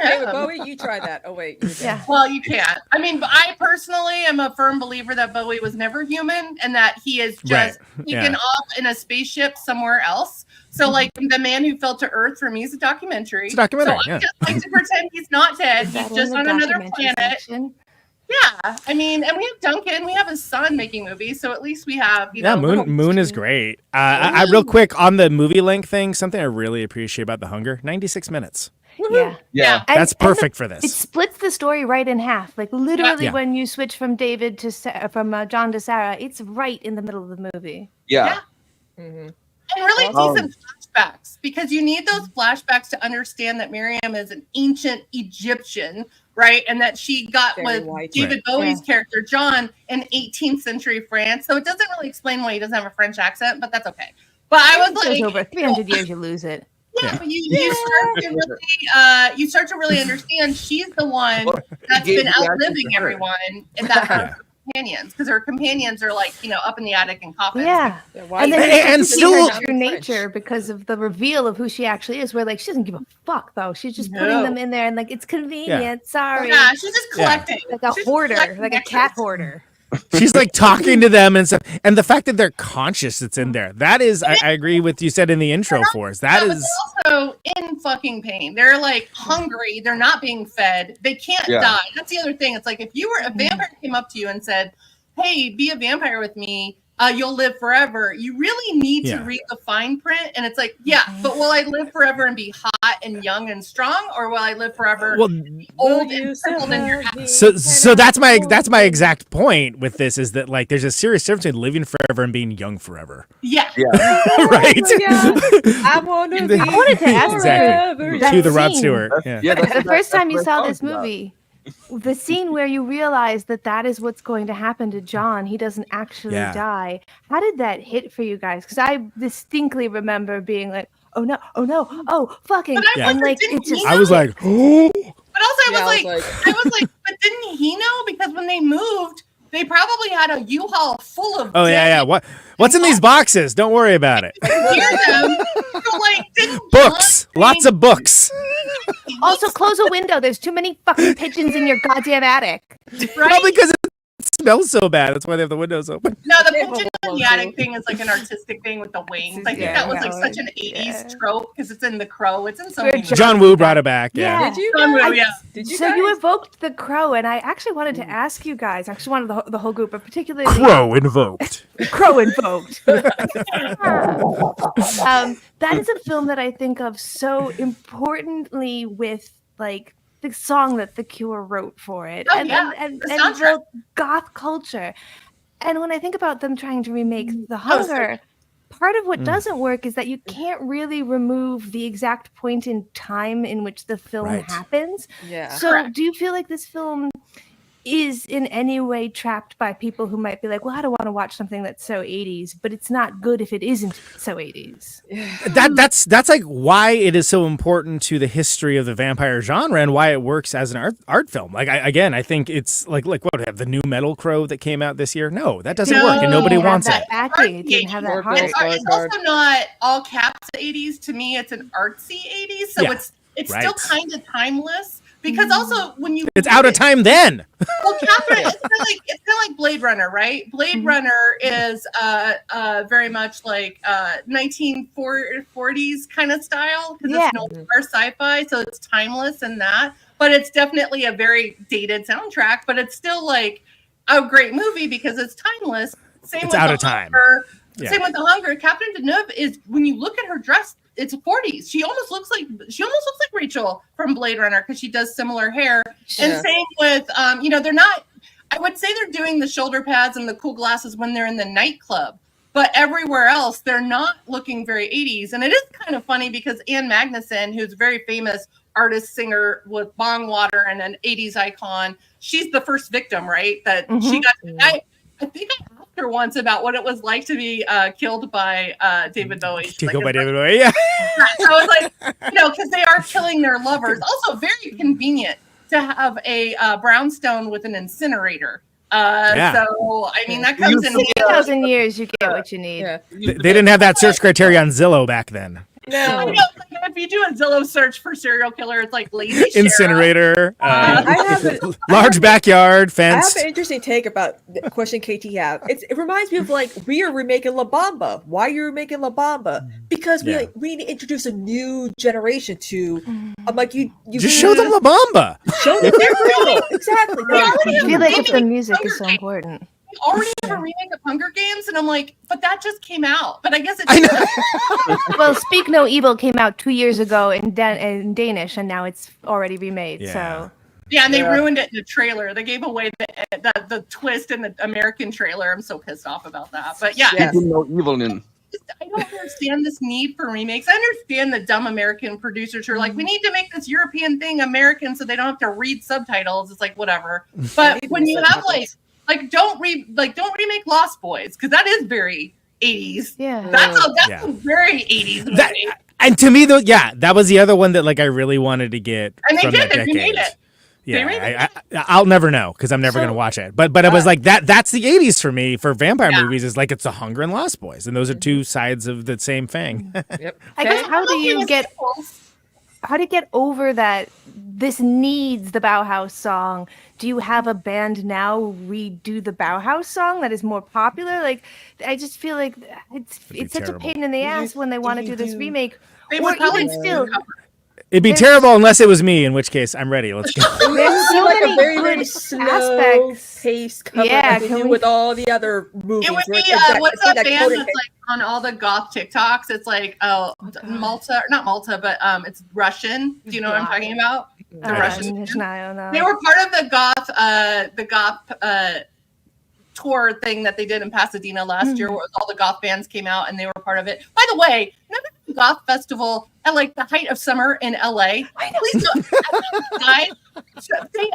David Bowie, you try that. Oh wait. Yeah. Well, you can't. I mean, I personally am a firm believer that Bowie was never human, and that he is just taken off in a spaceship somewhere else. So, like the man who fell to Earth for me is a documentary. It's a documentary. So I just like to pretend he's not dead. He's just on another planet. Section? Yeah, I mean, and we have Duncan. We have his son making movies, so at least we have. Moon is great. I real quick on the movie length thing. Something I really appreciate about The Hunger: 96 minutes. Yeah. That's perfect for this. It splits the story right in half. Like literally, when you switch from David to from John to Sarah, it's right in the middle of the movie. Yeah. Mm-hmm. And really decent flashbacks, because you need those flashbacks to understand that Miriam is an ancient Egyptian, right? And that she got with David Bowie's character, John, in 18th century France. So it doesn't really explain why he doesn't have a French accent, but that's okay. But I was like, over 300 years, you lose it. Yeah, but you start to really understand she's the one that's been outliving everyone, and that her companions, because her companions are like up in the attic and coffins. Yeah, and then still her true nature because of the reveal of who she actually is. Where like she doesn't give a fuck though. She's just putting them in there, and like it's convenient. Yeah. Sorry. Yeah, she's just collecting, like a hoarder, like a cat hoarder. She's like talking to them and stuff, and the fact that they're conscious it's in there. That is, I agree with you said in the intro for us. That is also in fucking pain. They're like hungry. They're not being fed. They can't die. That's the other thing. It's like if you were a vampire came up to you and said, "Hey, be a vampire with me. You'll live forever." You really need to read the fine print, and it's like, but will I live forever and be hot and young and strong, or will I live forever and be old and crippled in your house? So that's my exact point with this is that like there's a serious difference between living forever and being young forever. Yeah. Right. I wanted to ask exactly to the Rod Stewart. The first time you saw this movie. The scene where you realize that is what's going to happen to John. He doesn't actually die. How did that hit for you guys? Because I distinctly remember being like, oh no, oh fucking. And like, it's just. I was like, oh. But also, I was like, but didn't he know? Because when they moved, they probably had a U-Haul full of. Oh yeah. What's in these boxes? Don't worry about it. So, like, books. Lots of books. Also, close a window. There's too many fucking pigeons in your goddamn attic. Right? Probably because it smells so bad. That's why they have the windows open. No, the pigeon in the attic thing is like an artistic thing with the wings. I think that was like such an 80s trope because it's in The Crow. It's in so many. John Woo brought it back. Yeah. Did you? Did you? So you evoked The Crow, and I actually wanted to ask you guys. Actually, wanted the whole group, but particularly Crow invoked. Crow invoked. That is a film that I think of so importantly with like the song that The Cure wrote for it, and the goth culture. And when I think about them trying to remake The Hunger, part of what doesn't work is that you can't really remove the exact point in time in which the film happens. Yeah. So do you feel like this film is in any way trapped by people who might be like, well, I don't want to watch something that's so 80s, but it's not good if it isn't so 80s. That's like why it is so important to the history of the vampire genre and why it works as an art film. Like I think it's like what have the new Metal Crow that came out this year? No, that doesn't work, and nobody wants it. Backing. It didn't have that heart. It's also not all caps 80s. To me, it's an artsy 80s, so it's still kind of timeless. Because also when you it's out of time then. Well, Catherine, it's kind of like Blade Runner, right? Blade Runner is very much like 1940s kind of style because it's noir sci-fi, so it's timeless in that. But it's definitely a very dated soundtrack, but it's still like a great movie because it's timeless. It's out of time. Same with The Hunger. Catherine Deneuve is, when you look at her dress, it's 40s. She almost looks like Rachel from Blade Runner because she does similar hair. Yeah. And same with they're not. I would say they're doing the shoulder pads and the cool glasses when they're in the nightclub, but everywhere else they're not looking very 80s. And it is kind of funny because Ann Magnuson, who's a very famous artist singer with Bong Water and an 80s icon, she's the first victim, right? That she got. I think I asked her once about what it was like to be killed by David Bowie. Killed by David Bowie, yeah. So I was like, because they are killing their lovers. Also, very convenient to have a brownstone with an incinerator. So I mean, that comes in 1,000 years. You get what you need. Yeah. They didn't have that search criteria on Zillow back then. No, I know, if you do a Zillow search for serial killer, it's like lazy incinerator, large backyard, fenced. I have an interesting take about the question KT have. It reminds me of like we are remaking La Bamba. Why are you remaking La Bamba? Because we need to introduce a new generation to. I'm like you just show them La Bamba. Show them their real. Exactly. I feel like the music is so important. Already have a remake of Hunger Games, and I'm like, but that just came out. But I guess it. Well, Speak No Evil came out 2 years ago in Danish, and now it's already remade. Yeah. So and they ruined it in the trailer. They gave away the twist in the American trailer. I'm so pissed off about that. But No Evil in. I don't understand this need for remakes. I understand the dumb American producers who are like, we need to make this European thing American so they don't have to read subtitles. It's like whatever. But when you have like don't remake Lost Boys because that is very 80s. Yeah, that's a very 80s movie. And to me, though, that was the other one that like I really wanted to get. And they from did. That They remade it. Yeah, I'll never know because I'm never gonna watch it. But it was like that's the 80s for me for vampire movies. Is like it's The Hunger and Lost Boys, and those are two sides of the same thing. Yep. I guess how do you get over that? This needs the Bauhaus song. Do you have a band now redo the Bauhaus song that is more popular? Like, I just feel like it's such terrible. a pain in the ass when they want to do this remake. They would probably still. It'd be terrible unless it was me, in which case I'm ready. Let's go. There's so like many a very, good very slow aspects. pace cover like they do with all the other movies. It would be what's that band that's like on all the goth TikToks? It's like Malta, not Malta, but it's Russian. Do you know what I'm talking about? The Russian. They were part of the goth tour thing that they did in Pasadena last year, where all the goth bands came out and they were part of it. By the way, remember the goth festival at like the height of summer in LA? Please don't. I don't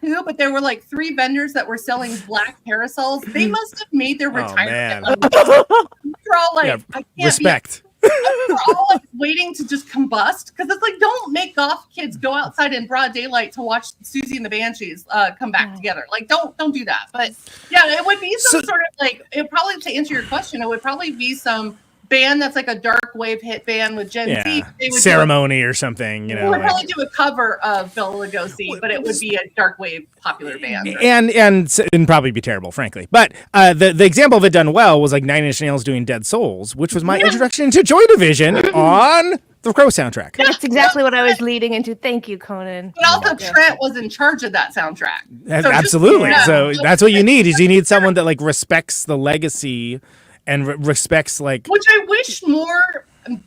know who, but there were like 3 vendors that were selling black parasols. They must have made their retirement. They're all like, I can't respect. We're all like waiting to just combust because it's like, don't make goth kids go outside in broad daylight to watch Susie and the Banshees come back together. Like, don't do that. But yeah, it would be some sort of like, it probably, to answer your question, it would probably be some band that's like a dark wave hit band with Gen Z. They would Ceremony or something, They would probably do a cover of Bela Lugosi, but it would be a dark wave popular band. Right? And probably be terrible, frankly. But the example of it done well was like 9 Inch Nails doing Dead Souls, which was my introduction to Joy Division on the Crow soundtrack. That's exactly what I was leading into. Thank you, Conan. But also Trent was in charge of that soundtrack. So absolutely. So that's what you need, is you need someone that like respects the legacy and respects like, which I wish more, and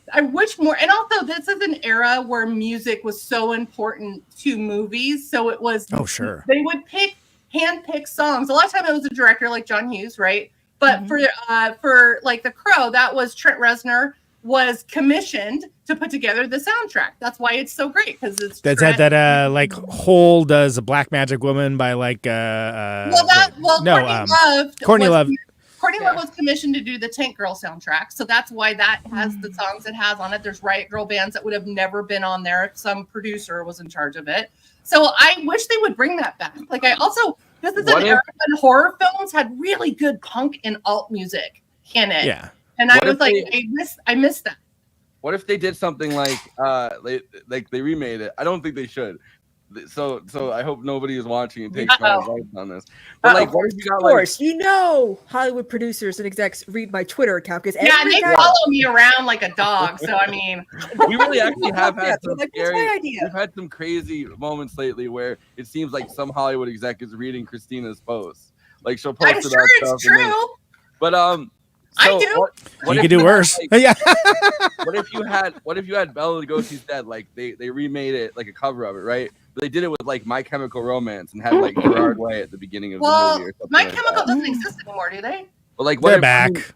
also this is an era where music was so important to movies, so it was they would handpick songs. A lot of time it was a director like John Hughes, right? But for like The Crow, that was Trent Reznor was commissioned to put together the soundtrack. That's why it's so great, because it's like Hole does a Black Magic Woman by like Courtney Love. Courtney Love was commissioned to do the Tank Girl soundtrack, so that's why that has the songs it has on it. There's Riot Girl bands that would have never been on there if some producer was in charge of it. So I wish they would bring that back. Like this is an era when horror films had really good punk and alt music in it. Yeah. And I was like, I miss that. What if they did something like they remade it? I don't think they should. So I hope nobody is watching and takes my advice on this. But like, what if you got of course, Hollywood producers and execs read my Twitter account because they follow me around like a dog. So I mean, we really actually have had some we've had some crazy moments lately where it seems like some Hollywood exec is reading Kristina's posts. Like she'll post I'm sure it's true. But I do. What you could do worse. Yeah. What if you had Bela Lugosi's Dead? Like they remade it like a cover of it, right? But they did it with like My Chemical Romance and had like Gerard Way at the beginning of the movie. Or My Chemical doesn't exist anymore, do they? But like, they're back.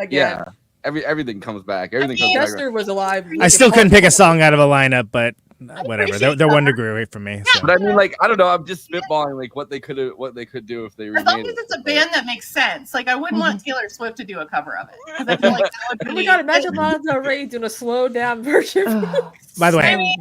Yeah. Everything comes back. Everything comes back. Chester was alive. I still couldn't pick a song out of a lineup, but whatever. They're one degree away from me. So. But I mean, like, I don't know. I'm just spitballing like what they could do if they remade it. As long as it's a band that makes sense. Like, I wouldn't want Taylor Swift to do a cover of it because I feel like that would be. Imagine Lana Del Rey doing a slow down version. By the way,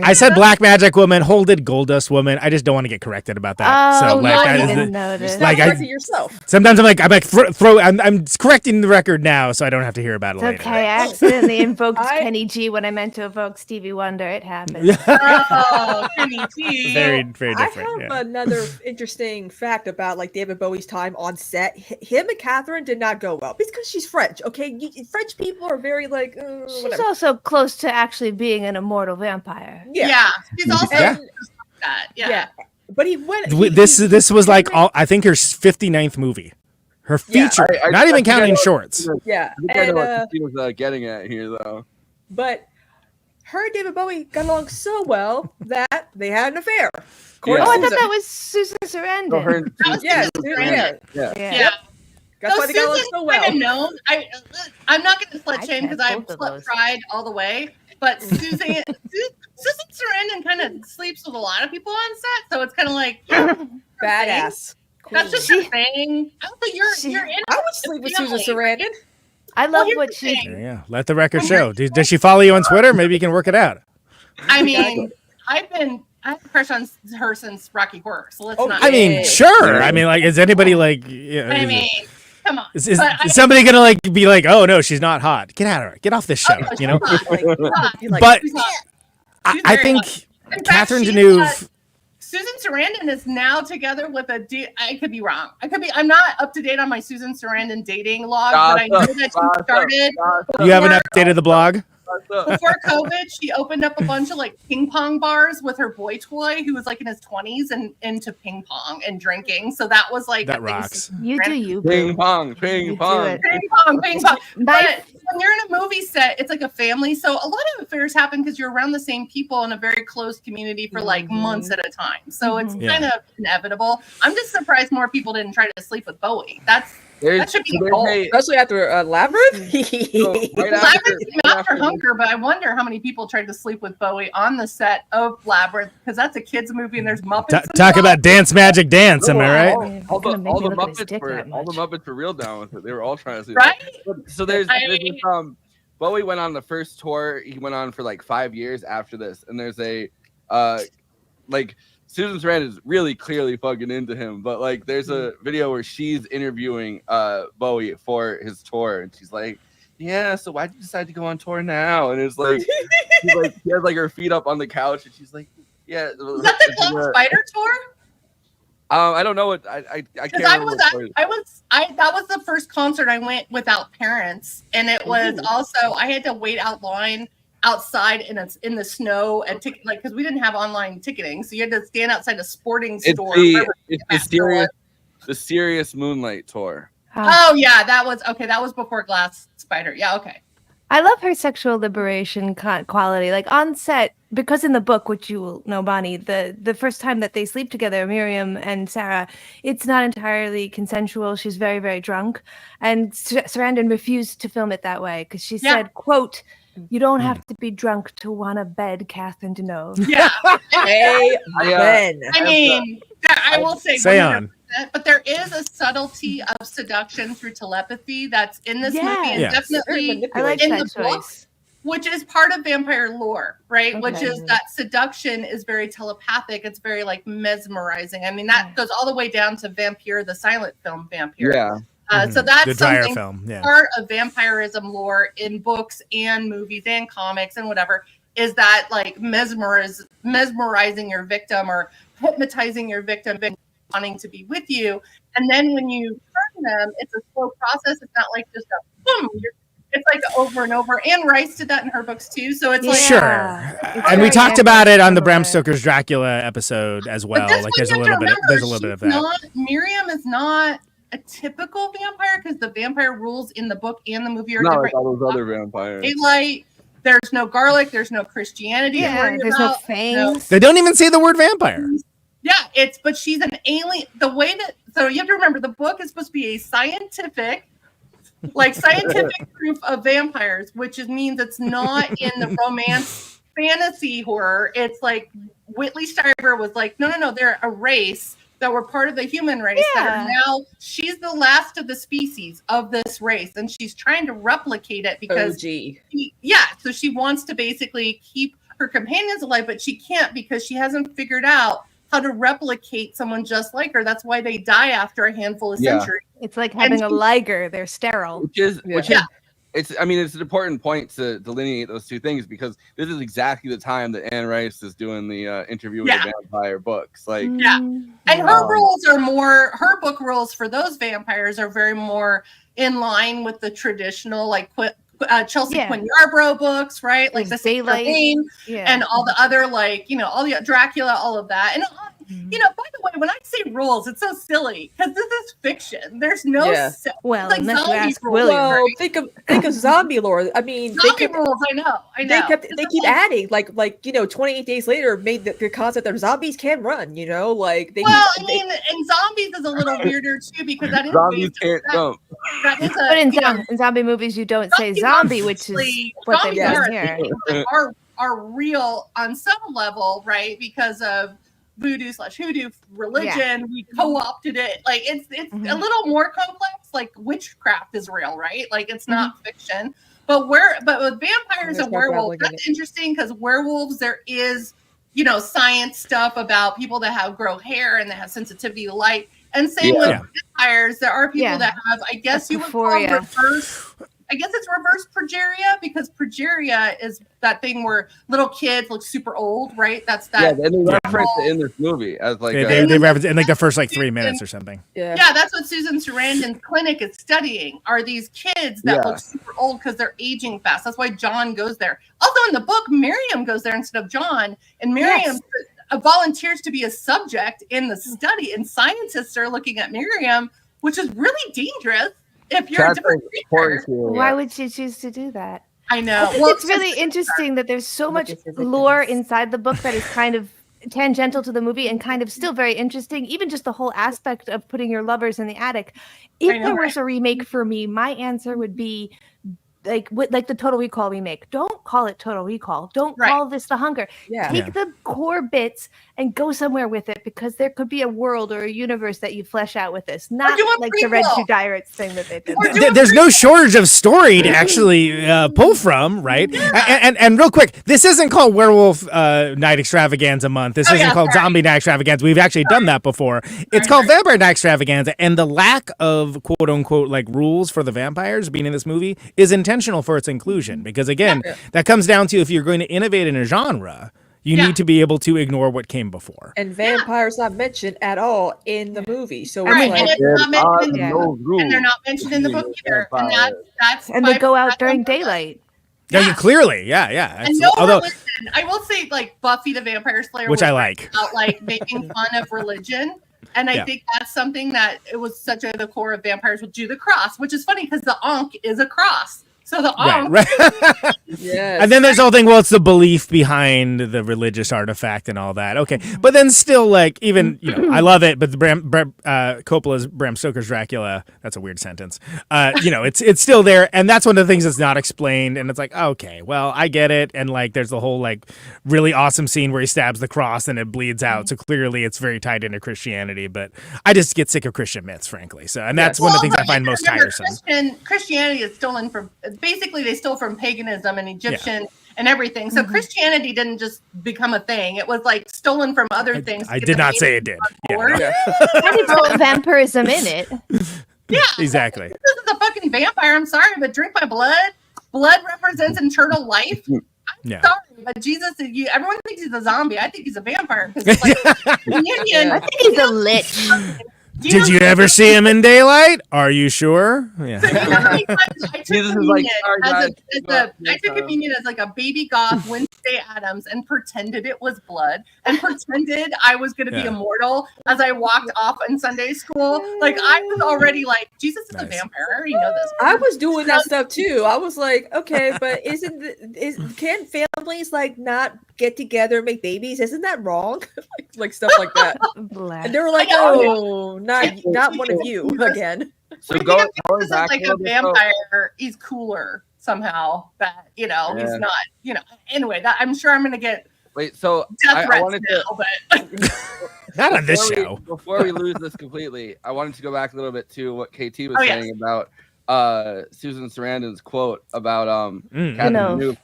I said Black Magic Woman, Holded Goldust Woman. I just don't want to get corrected about that. So like that is like yourself. Sometimes I'm like I'm correcting the record now, so I don't have to hear about it later. Okay, I accidentally invoked Kenny G when I meant to evoke Stevie Wonder. It happened. Oh, Kenny G. Very different. I have another interesting fact about like David Bowie's time on set. Him and Catherine did not go well because she's French. Okay, French people are very like. She's whatever. also close to actually being an immortal vampire. Yeah. She's also that. Yeah. But he went. This was like I think her 59th movie. Her feature, not even counting shorts. Yeah. I know what she was getting at here, though. But her and David Bowie got along so well that they had an affair. Oh, I thought that was Susan Sarandon. Yeah. That's why they got along so well. Kind of known. I'm not going to slut shame because I've slut fried all the way. But Susan Sarandon kind of sleeps with a lot of people on set, so it's kind of like badass. That's just her thing. I don't think you're in. I would sleep with Susan Sarandon. I love what she. Yeah, let the record show. Does she follow you on Twitter? Maybe you can work it out. I mean, I have a crush on her since Rocky Horror, so let's not. I mean, sure. I mean, like, is anybody like? I mean, come on. Is somebody gonna like be like, oh no, she's not hot. Get out of her. Get off this show. You know. But I think Catherine Deneuve. Susan Sarandon is now together with I could be wrong. I'm not up to date on my Susan Sarandon dating log, but I know that she started. You haven't updated the blog? Before COVID, she opened up a bunch of like ping pong bars with her boy toy, who was like in his 20s and into ping pong and drinking. So that was like that rocks. You do you. Ping pong. But when you're in a movie set, it's like a family. So a lot of affairs happen because you're around the same people in a very close community for like months at a time. So it's kind of inevitable. I'm just surprised more people didn't try to sleep with Bowie. That should be the goal. Especially after Labyrinth. Labyrinth came after Hunker, but I wonder how many people tried to sleep with Bowie on the set of Labyrinth because that's a kids movie and there's Muppets. Talk about Dance Magic Dance, am I right? All the Muppets were real down with it. They were all trying to sleep. Right? So there's Bowie went on the first tour. He went on for like 5 years after this, and there's a like. Susan Sarandon is really clearly fucking into him, but like there's a video where she's interviewing Bowie for his tour, and she's like, "Yeah, so why'd you decide to go on tour now?" And it's like, she has like her feet up on the couch, and she's like, "Yeah." Is that the Club Spider tour? I don't know what I can't remember. That was the first concert I went without parents, and it was also I had to wait outside in the snow and because we didn't have online ticketing, so you had to stand outside a sporting store. It's the Serious Moonlight tour. Oh yeah, that was before Glass Spider. Yeah, okay. I love her sexual liberation quality, like on set, because in the book, which you will know, Bonnie, the first time that they sleep together, Miriam and Sarah, it's not entirely consensual. She's very, very drunk, and Sarandon refused to film it that way because she said, quote, "You don't have to be drunk to want to bed Catherine Deneuve." Yeah. I mean, I will say, say on. But there is a subtlety of seduction through telepathy that's in this movie, and definitely in the book, which is part of vampire lore, right? Okay. Which is that seduction is very telepathic. It's very like mesmerizing. I mean, that goes all the way down to Vampire, the silent film Vampire. Yeah. So that's the Dreyer something film, part of vampirism lore in books and movies and comics and whatever is that like mesmerizing your victim or hypnotizing your victim and wanting to be with you. And then when you turn them, it's a slow process. It's not like just a boom. It's like over and over. Anne Rice did that in her books too. So it's like sure. And we talked about it on the Bram Stoker's Dracula episode as well. Like there's a little bit of that. Miriam is not a typical vampire because the vampire rules in the book and the movie are not different. Like all those other vampires. Daylight. There's no garlic. There's no Christianity. Yeah, there's no fangs. They don't even say the word vampire. Yeah, but she's an alien. The way that, so you have to remember, the book is supposed to be a scientific proof of vampires, which means it's not in the romance fantasy horror. It's like Whitley Strieber was like, no, they're a race that were part of the human race that are now, she's the last of the species of this race, and she's trying to replicate it because so she wants to basically keep her companions alive, but she can't because she hasn't figured out how to replicate someone just like her. That's why they die after a handful of centuries. It's like having a liger. They're sterile. Which is it's an important point to delineate those two things, because this is exactly the time that Anne Rice is doing the interview with the vampire books. Like, and her rules are more, her book rules for those vampires are very more in line with the traditional, like Chelsea Quinn Yarbrough books, right? Like the Daylight, and all the other, like, all the Dracula, all of that. And by the way, when I say rules, it's so silly because this is fiction. There's no well, like unless you ask rules. William. Well, think of zombie lore. I mean, rules. I know. They keep adding, like 28 days later, made the concept that zombies can run. Like they. Well, and zombies is a little weirder too because that is zombies can't jump. But in zombie movies, you don't say zombie, which is what they've done here. Are real on some level, right? Because of voodoo/hoodoo religion, we co-opted it. Like it's a little more complex. Like witchcraft is real, right? Like it's not fiction. But with vampires and werewolves, that's interesting because werewolves, there is science stuff about people that grow hair and that have sensitivity to light. And same with vampires, there are people that have, I guess you would call reverse. I guess it's reverse progeria because progeria is that thing where little kids look super old, right? That's that. Yeah, and they reference it in this movie as like they reference it in like the first 3 minutes or something. Yeah, that's what Susan Sarandon's clinic is studying. Are these kids that look super old because they're aging fast? That's why John goes there. Also in the book, Miriam goes there instead of John, and Miriam volunteers to be a subject in the study, and scientists are looking at Miriam, which is really dangerous. If you're a different creature. Why would she choose to do that? I know. It's really interesting that there's so much lore inside the book that is kind of tangential to the movie and kind of still very interesting. Even just the whole aspect of putting your lovers in the attic. If there was a remake for me, my answer would be like the Total Recall remake. Don't call it Total Recall. Don't call this The Hunger. Take the core bits and go somewhere with it, because there could be a world or a universe that you flesh out with this. Not like the Red Shoe Diaries thing that they did. There's no shortage of story to actually pull from, right? And real quick, this isn't called Werewolf Night Extravaganza month. This isn't called Zombie Night Extravaganza. We've actually done that before. It's called Vampire Night Extravaganza, and the lack of quote unquote like rules for the vampires being in this movie is intentional for its inclusion, because again, that comes down to, if you're going to innovate in a genre, you need to be able to ignore what came before. And vampires not mentioned at all in the movie. So and it's not mentioned and they're not mentioned in the book either. And that's they go out during daylight. Yeah, clearly, And no religion. I will say, like Buffy the Vampire Slayer, which I like, about like making fun of religion. And I think that's something that it was such at the core of vampires would do the cross, which is funny because the Ankh is a cross. So the Ankh. And then there's the whole thing, well, it's the belief behind the religious artifact and all that. Okay. But then still, like, even, I love it, but the Coppola's Bram Stoker's Dracula, that's a weird sentence. It's still there. And that's one of the things that's not explained. And it's like, okay, well, I get it. And like, there's the whole like really awesome scene where he stabs the cross and it bleeds out. So clearly it's very tied into Christianity, but I just get sick of Christian myths, frankly. So, and that's one of the things I find most tiresome. Christianity is stolen from, basically they stole from paganism and Egyptian and everything. So Christianity didn't just become a thing. It was like stolen from other things. I did not say it did. And it's got vampirism in it. Yeah. Exactly. This is a fucking vampire. I'm sorry, but drink my blood. Blood represents eternal life. Yeah. Sorry, but Jesus, everyone thinks he's a zombie. I think he's a vampire because like, communion. I think he's a lich. Did you ever see him in daylight? Are you sure? Yeah. So you know how many times I took communion as like a baby goth Wednesday Addams and pretended it was blood and pretended I was going to be immortal as I walked off in Sunday school. Like I was already like, Jesus is a vampire. I already know this. I was doing that stuff too. I was like, okay, but can't families like not get together and make babies? Isn't that wrong? like stuff like that. And they were like, oh, not one of you again. So going back like a vampire, he's cooler somehow. That he's not. Anyway, that I'm sure I'm gonna get. Wait, so I wanted to. Not on this show. Before we lose this completely, I wanted to go back a little bit to what KT was saying about Susan Sarandon's quote about Catherine Deneuve.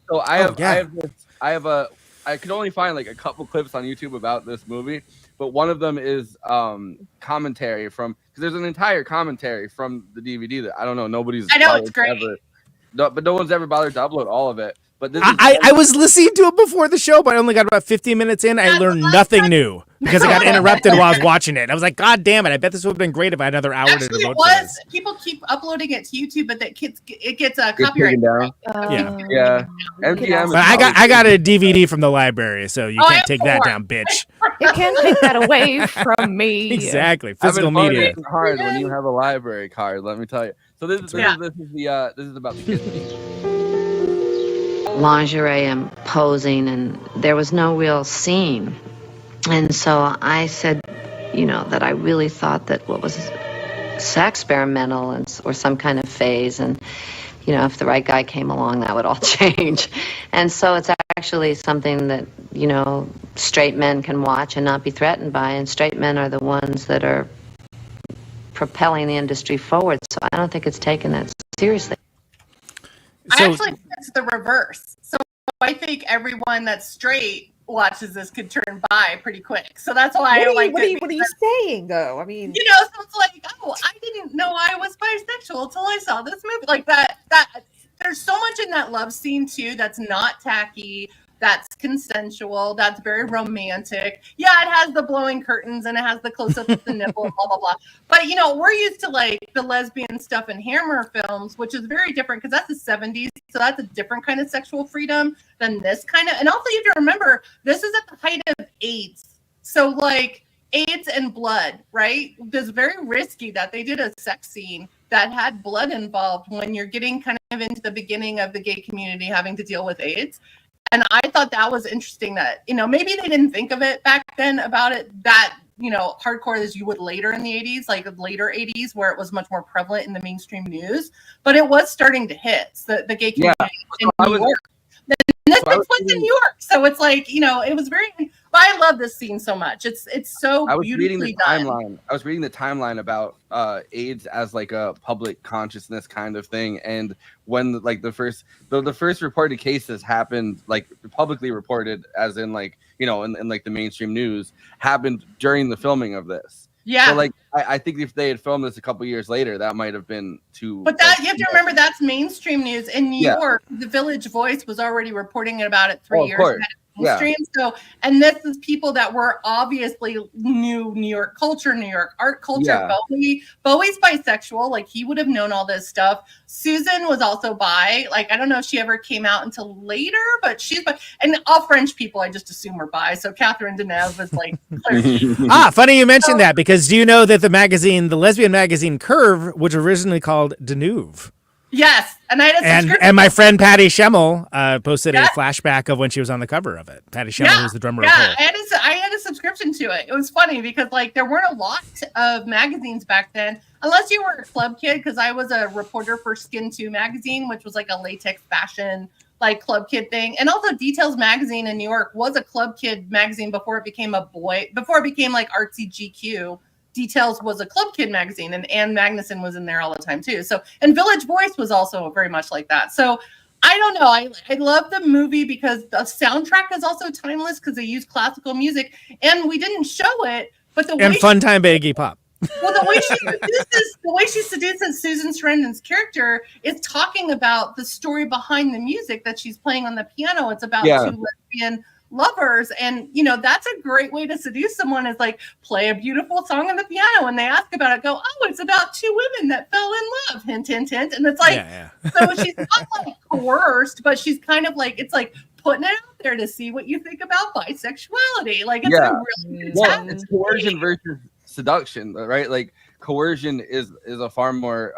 So I could only find like a couple clips on YouTube about this movie, but one of them is commentary from, because there's an entire commentary from the DVD that I don't know, I know it's great. But no one's ever bothered to upload all of it. But this I was listening to it before the show, but I only got about 15 minutes in. I learned nothing new because I got interrupted while I was watching it. I was like, God damn it! I bet this would have been great if I had another hour to devote to this. People keep uploading it to YouTube, but it gets a copyright. Yeah. MGM. But I got a DVD from the library, so you can't take that down, bitch. You can't take that away from me. Exactly, physical media. It's hard when you have a library card. Let me tell you. So this is about the kids. Lingerie and posing, and there was no real scene. And so I said, that I really thought that what was sex experimental or some kind of phase, and if the right guy came along, that would all change. And so it's actually something that straight men can watch and not be threatened by, and straight men are the ones that are propelling the industry forward. So I don't think it's taken that seriously. I actually think it's the reverse. So I think everyone that's straight watches this could turn bi pretty quick. So that's why what are you saying though? I mean, so it's like, I didn't know I was bisexual until I saw this movie. Like that there's so much in that love scene too that's not tacky, that's consensual, that's very romantic. Yeah, it has the blowing curtains and it has the close-up of the nipple, blah, blah, blah. But, we're used to, like, the lesbian stuff in Hammer films, which is very different because that's the 70s, so that's a different kind of sexual freedom than this kind of. And also, you have to remember, this is at the height of AIDS. So, like, AIDS and blood, right? It's very risky that they did a sex scene that had blood involved when you're getting kind of into the beginning of the gay community having to deal with AIDS. And I thought that was interesting that, maybe they didn't think of it back then about it that, hardcore as you would later in the 80s, like later 80s, where it was much more prevalent in the mainstream news. But it was starting to hit the gay community in New York. And this was in New York. So it's like, it was very, but I love this scene so much. It's so beautifully done. I was reading the timeline about AIDS as like a public consciousness kind of thing. And when like the first reported cases happened, like publicly reported as in like, in like the mainstream news, happened during the filming of this. Yeah. So like I think if they had filmed this a couple years later, that might have been too. But that you have to remember that's mainstream news. In New York, the Village Voice was already reporting about it 3 years ago. Mainstream. So, and this is people that were obviously knew New York culture, New York art culture. Bowie's bisexual, like he would have known all this stuff. Susan was also bi. Like I don't know if she ever came out until later, but she's bi. And all French people, I just assume are bi. So Catherine Deneuve was like. Funny you mentioned that because do you know that the lesbian magazine Curve, was originally called Deneuve? Yes, and I had a subscription. And my friend Patty Schemmel posted a flashback of when she was on the cover of it. Patty Schemmel, who's the drummer of Hole. I had a subscription to it. It was funny because like there weren't a lot of magazines back then, unless you were a club kid. Because I was a reporter for Skin 2 magazine, which was like a latex fashion like club kid thing. And also Details magazine in New York was a club kid magazine before it became like artsy GQ. Details was a club kid magazine, and Ann Magnuson was in there all the time too. So, and Village Voice was also very much like that. So I don't know. I love the movie because the soundtrack is also timeless because they use classical music, and we didn't show it, but Fun Time by Iggy Pop. Well, the way she seduces Susan Sarandon's character is talking about the story behind the music that she's playing on the piano. It's about two lesbian lovers, and that's a great way to seduce someone, is like play a beautiful song on the piano, and they ask about it, go, oh, it's about two women that fell in love, hint hint hint, and it's like so she's not like coerced, but she's kind of like, it's like putting it out there to see what you think about bisexuality. Like it's a really it's coercion versus seduction, right? Like coercion is a far more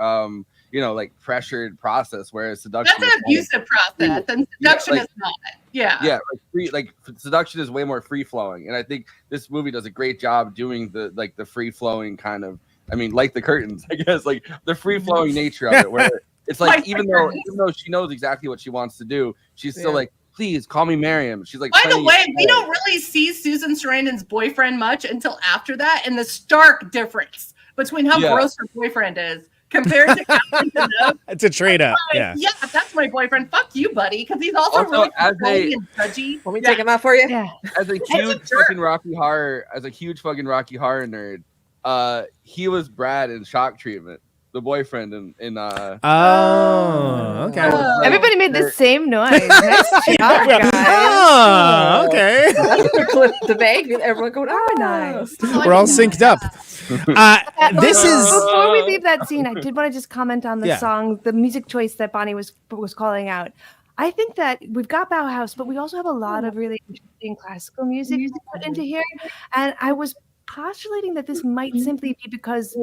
like pressured process, whereas seduction that's an abusive process, and seduction is not. Like seduction is way more free flowing, and I think this movie does a great job doing the free flowing kind of, I mean, like the curtains, I guess, like the free flowing nature of it, where it's like even though she knows exactly what she wants to do, she's still like, please call me Miriam. She's like, by the way, we don't really see Susan Sarandon's boyfriend much until after that, and the stark difference between how gross her boyfriend is compared to Catherine Deneuve. It's a trade up. Yeah, that's my boyfriend. Fuck you, buddy, because he's also really controlling and judgy. Want me to take him out for you? Yeah. As a huge fucking Rocky Horror nerd, he was Brad in Shock Treatment, the boyfriend in okay. Everybody made the same noise. Nice job, guys. Oh, okay. The bag, everyone going, oh, nice. We're all synced up. This is before we leave that scene, I did want to just comment on the song, the music choice that Bonnie was calling out. I think that we've got Bauhaus, but we also have a lot of really interesting classical music to put into here. And I was postulating that this might simply be because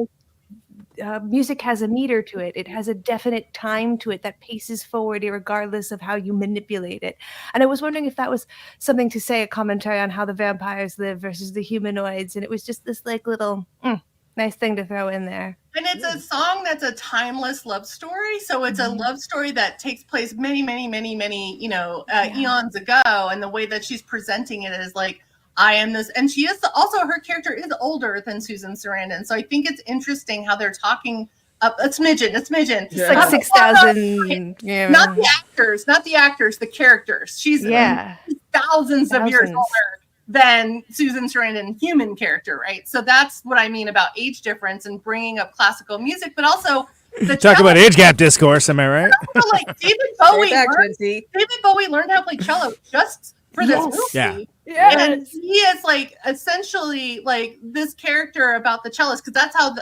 music has a meter to it. It has a definite time to it that paces forward regardless of how you manipulate it. And I was wondering if that was something to say, a commentary on how the vampires live versus the humanoids. And it was just this like little nice thing to throw in there. And it's a song that's a timeless love story. So it's a love story that takes place many, many, many, many, eons ago. And the way that she's presenting it is like, I am this, and she is also, her character is older than Susan Sarandon. So I think it's interesting how they're talking up a smidgen. It's like 6,000. Not the actors, the characters. She's thousands of years older than Susan Sarandon, human character, right? So that's what I mean about age difference and bringing up classical music, but also talk about age gap discourse. Am I right? Like David Bowie learned how to play cello just for this movie. Yeah. And he is like essentially like this character about the cellist, because that's how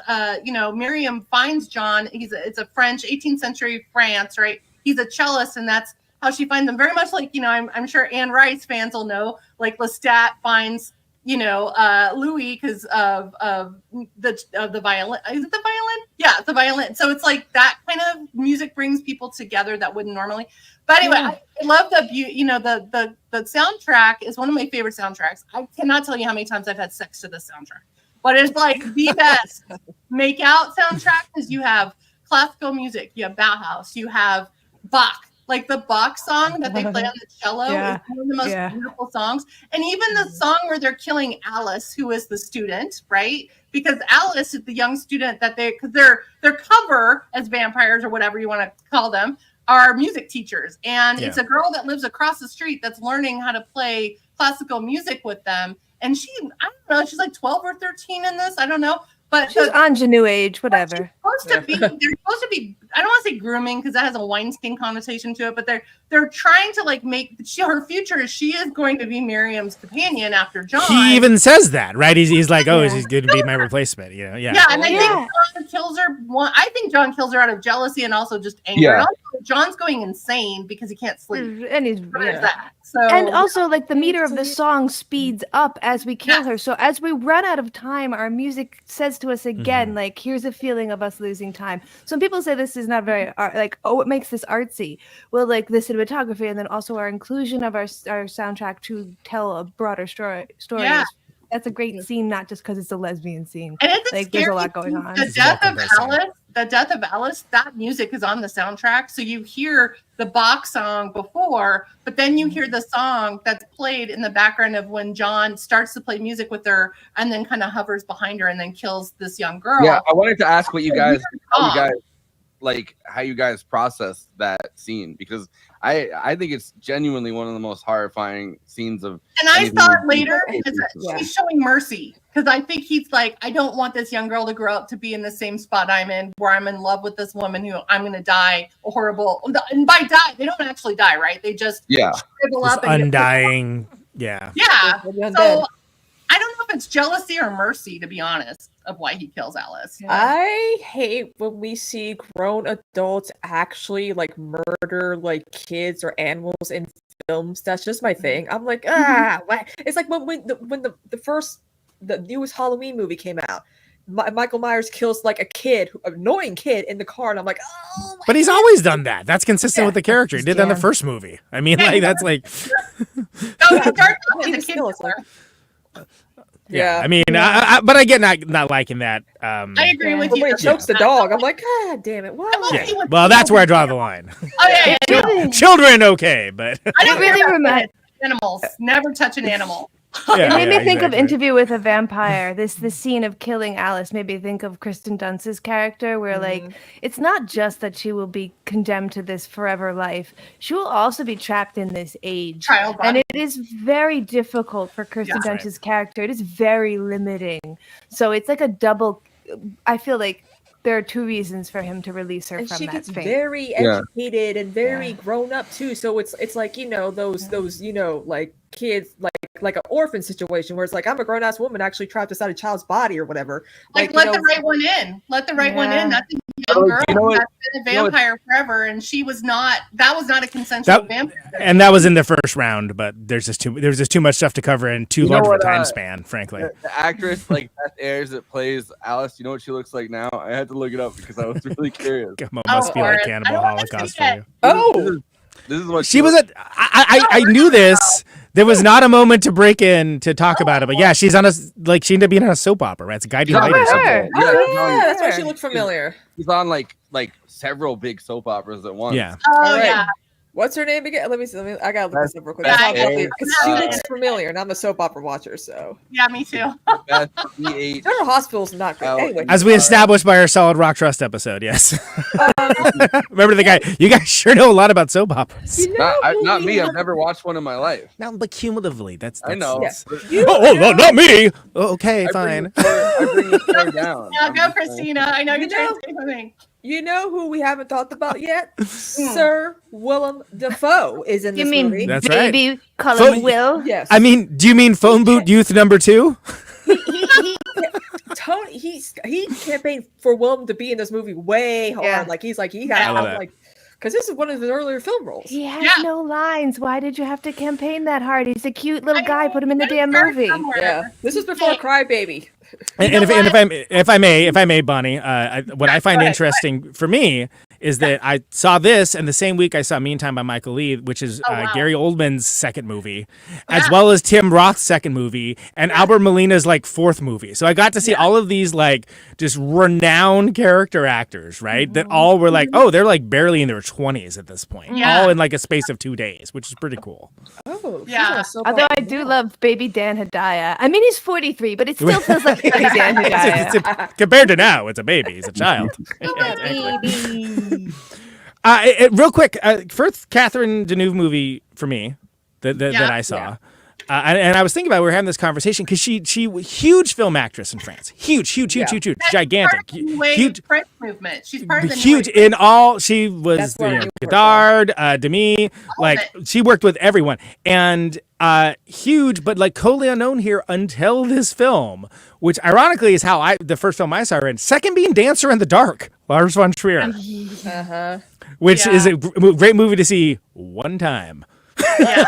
Miriam finds John. It's a French 18th century France, right? He's a cellist, and that's how she finds him. Very much like I'm sure Anne Rice fans will know, like Lestat finds Louis because of the violin. Is it the violin? Yeah, the violin. So it's like that kind of music brings people together that wouldn't normally. But anyway, I love the soundtrack is one of my favorite soundtracks. I cannot tell you how many times I've had sex to this soundtrack, but it's like the best make out soundtrack, because you have classical music, you have Bauhaus, you have Bach. Like the Bach song that they play on the cello is one of the most beautiful songs. And even the song where they're killing Alice, who is the student, right? Because Alice is the young student that because their cover as vampires or whatever you want to call them are music teachers. And it's a girl that lives across the street that's learning how to play classical music with them. And I don't know, she's like 12 or 13 in this. I don't know. But she's ingenue age, whatever. They're supposed to be, I don't want to say grooming because that has a Weinstein connotation to it, but they're trying to like make her future. She is going to be Miriam's companion after John. He even says that, right? He's like, oh, he's going to be my replacement. Yeah. And I think John kills her. I think John kills her out of jealousy and also just anger. Yeah. John's going insane because he can't sleep. And he's that. So, and also, like, the meter of the song speeds up as we kill her. So as we run out of time, our music says to us again, like, here's a feeling of us losing time. Some people say this is not very it makes this artsy. Well, like the cinematography, and then also our inclusion of our soundtrack to tell a broader story. Yeah. That's a great scene, not just because it's a lesbian scene. And it's like there's a lot going on. The death of Alice, that music is on the soundtrack. So you hear the Bach song before, but then you hear the song that's played in the background of when John starts to play music with her and then kind of hovers behind her and then kills this young girl. Yeah, I wanted to ask what you guys like how you guys process that scene, because I think it's genuinely one of the most horrifying scenes of. And I thought later she's showing mercy, because I think he's like, I don't want this young girl to grow up to be in the same spot I'm in, where I'm in love with this woman who I'm going to die a horrible. And by die, they don't actually die, right? They just shrivel up and undying. Yeah. So I don't know if it's jealousy or mercy, to be honest, of why he kills Alice. I hate when we see grown adults actually like murder like kids or animals in films. That's just my thing. I'm like, why? It's like when the newest Halloween movie came out. Michael Myers kills like an annoying kid in the car, and I'm like, oh. But he's always done that. That's consistent with the character. He did that in the first movie. I mean, like that's like. No, he starts off as a kid killer. Yeah, I mean, but I get not liking that. I agree with you. When he chokes the dog, I'm like, God damn it! Why? Yeah. Well, that's where I draw the line. Oh yeah. Children, okay, but I don't really remember animals. Never touch an animal. It made me think of Interview with a Vampire. This scene of killing Alice made me think of Kristen Dunst's character, where like it's not just that she will be condemned to this forever life; she will also be trapped in this age, and it is very difficult for Kristen Dunst's character. It is very limiting, so it's like a double. I feel like there are two reasons for him to release her and from she that gets fate. very educated and very grown up too. So it's like those like kids like an orphan situation where it's like I'm a grown ass woman actually trapped inside a child's body or whatever. Like let the right one in. Let the right one in. That's a young girl that's been a vampire forever, and she was not. That was not a consensual vampire. And that was in the first round, but there's just too much stuff to cover in too large of a time span, frankly. The actress like Beth Ayres that plays Alice, you know what she looks like now? I had to look it up because I was really curious. Must be like Cannibal Holocaust for you. Oh. This is what she was. I knew this. There was not a moment to break in to talk about it, but yeah, she's on she ended up being on a soap opera, right? It's a Guiding Light or something. That's why she looked familiar. She's on like several big soap operas at once. Yeah. Oh yeah. What's her name again? Let me see. I gotta look this up real quick. Because she looks familiar, and I'm a soap opera watcher, so. Yeah, me too. General Hospital's not good. Anyway. As we established by our Solid Rock Trust episode, yes. Remember the guy? You guys sure know a lot about soap operas. Not me. I've never watched one in my life. No, but cumulatively, that's I know. No, not me. Okay, fine. I bring the story down. Yeah, go, Kristina. I know you're trying to say something. You know who we haven't talked about yet? Sir Willem Dafoe is in this movie. That's baby right. Cullen Will? Yes. I mean, do you mean Phone Boot Youth number 2? He campaigned for Willem to be in this movie way hard. Yeah. Like he's like he got because this is one of his earlier film roles. He has no lines. Why did you have to campaign that hard? He's a cute little guy. Put him in the damn movie. Yeah, this is before Crybaby. And if I may, Bonnie, what I find interesting for me is that I saw this, and the same week I saw Meantime by Michael Lee, which is Gary Oldman's second movie, as well as Tim Roth's second movie, and Albert Molina's like fourth movie. So I got to see all of these like just renowned character actors, right? That all were like, they're like barely in their 20s at this point, all in like a space of 2 days, which is pretty cool. Oh, yeah. Although I do love Baby Dan Hedaya. I mean, he's 43, but it still feels like Baby Dan Hedaya. Compared to now, it's a baby. He's a child. Baby. Real quick, first Catherine Deneuve movie for me that I saw. Yeah. And I was thinking about we were having this conversation because she huge film actress in France, huge, gigantic, huge French movement. She's part of the huge in all. She was Godard, Demi, she worked with everyone, and huge, but like totally unknown here until this film, which ironically is how the first film I saw her in. Second being Dancer in the Dark, Lars von Trier, which is a great movie to see one time. Yeah.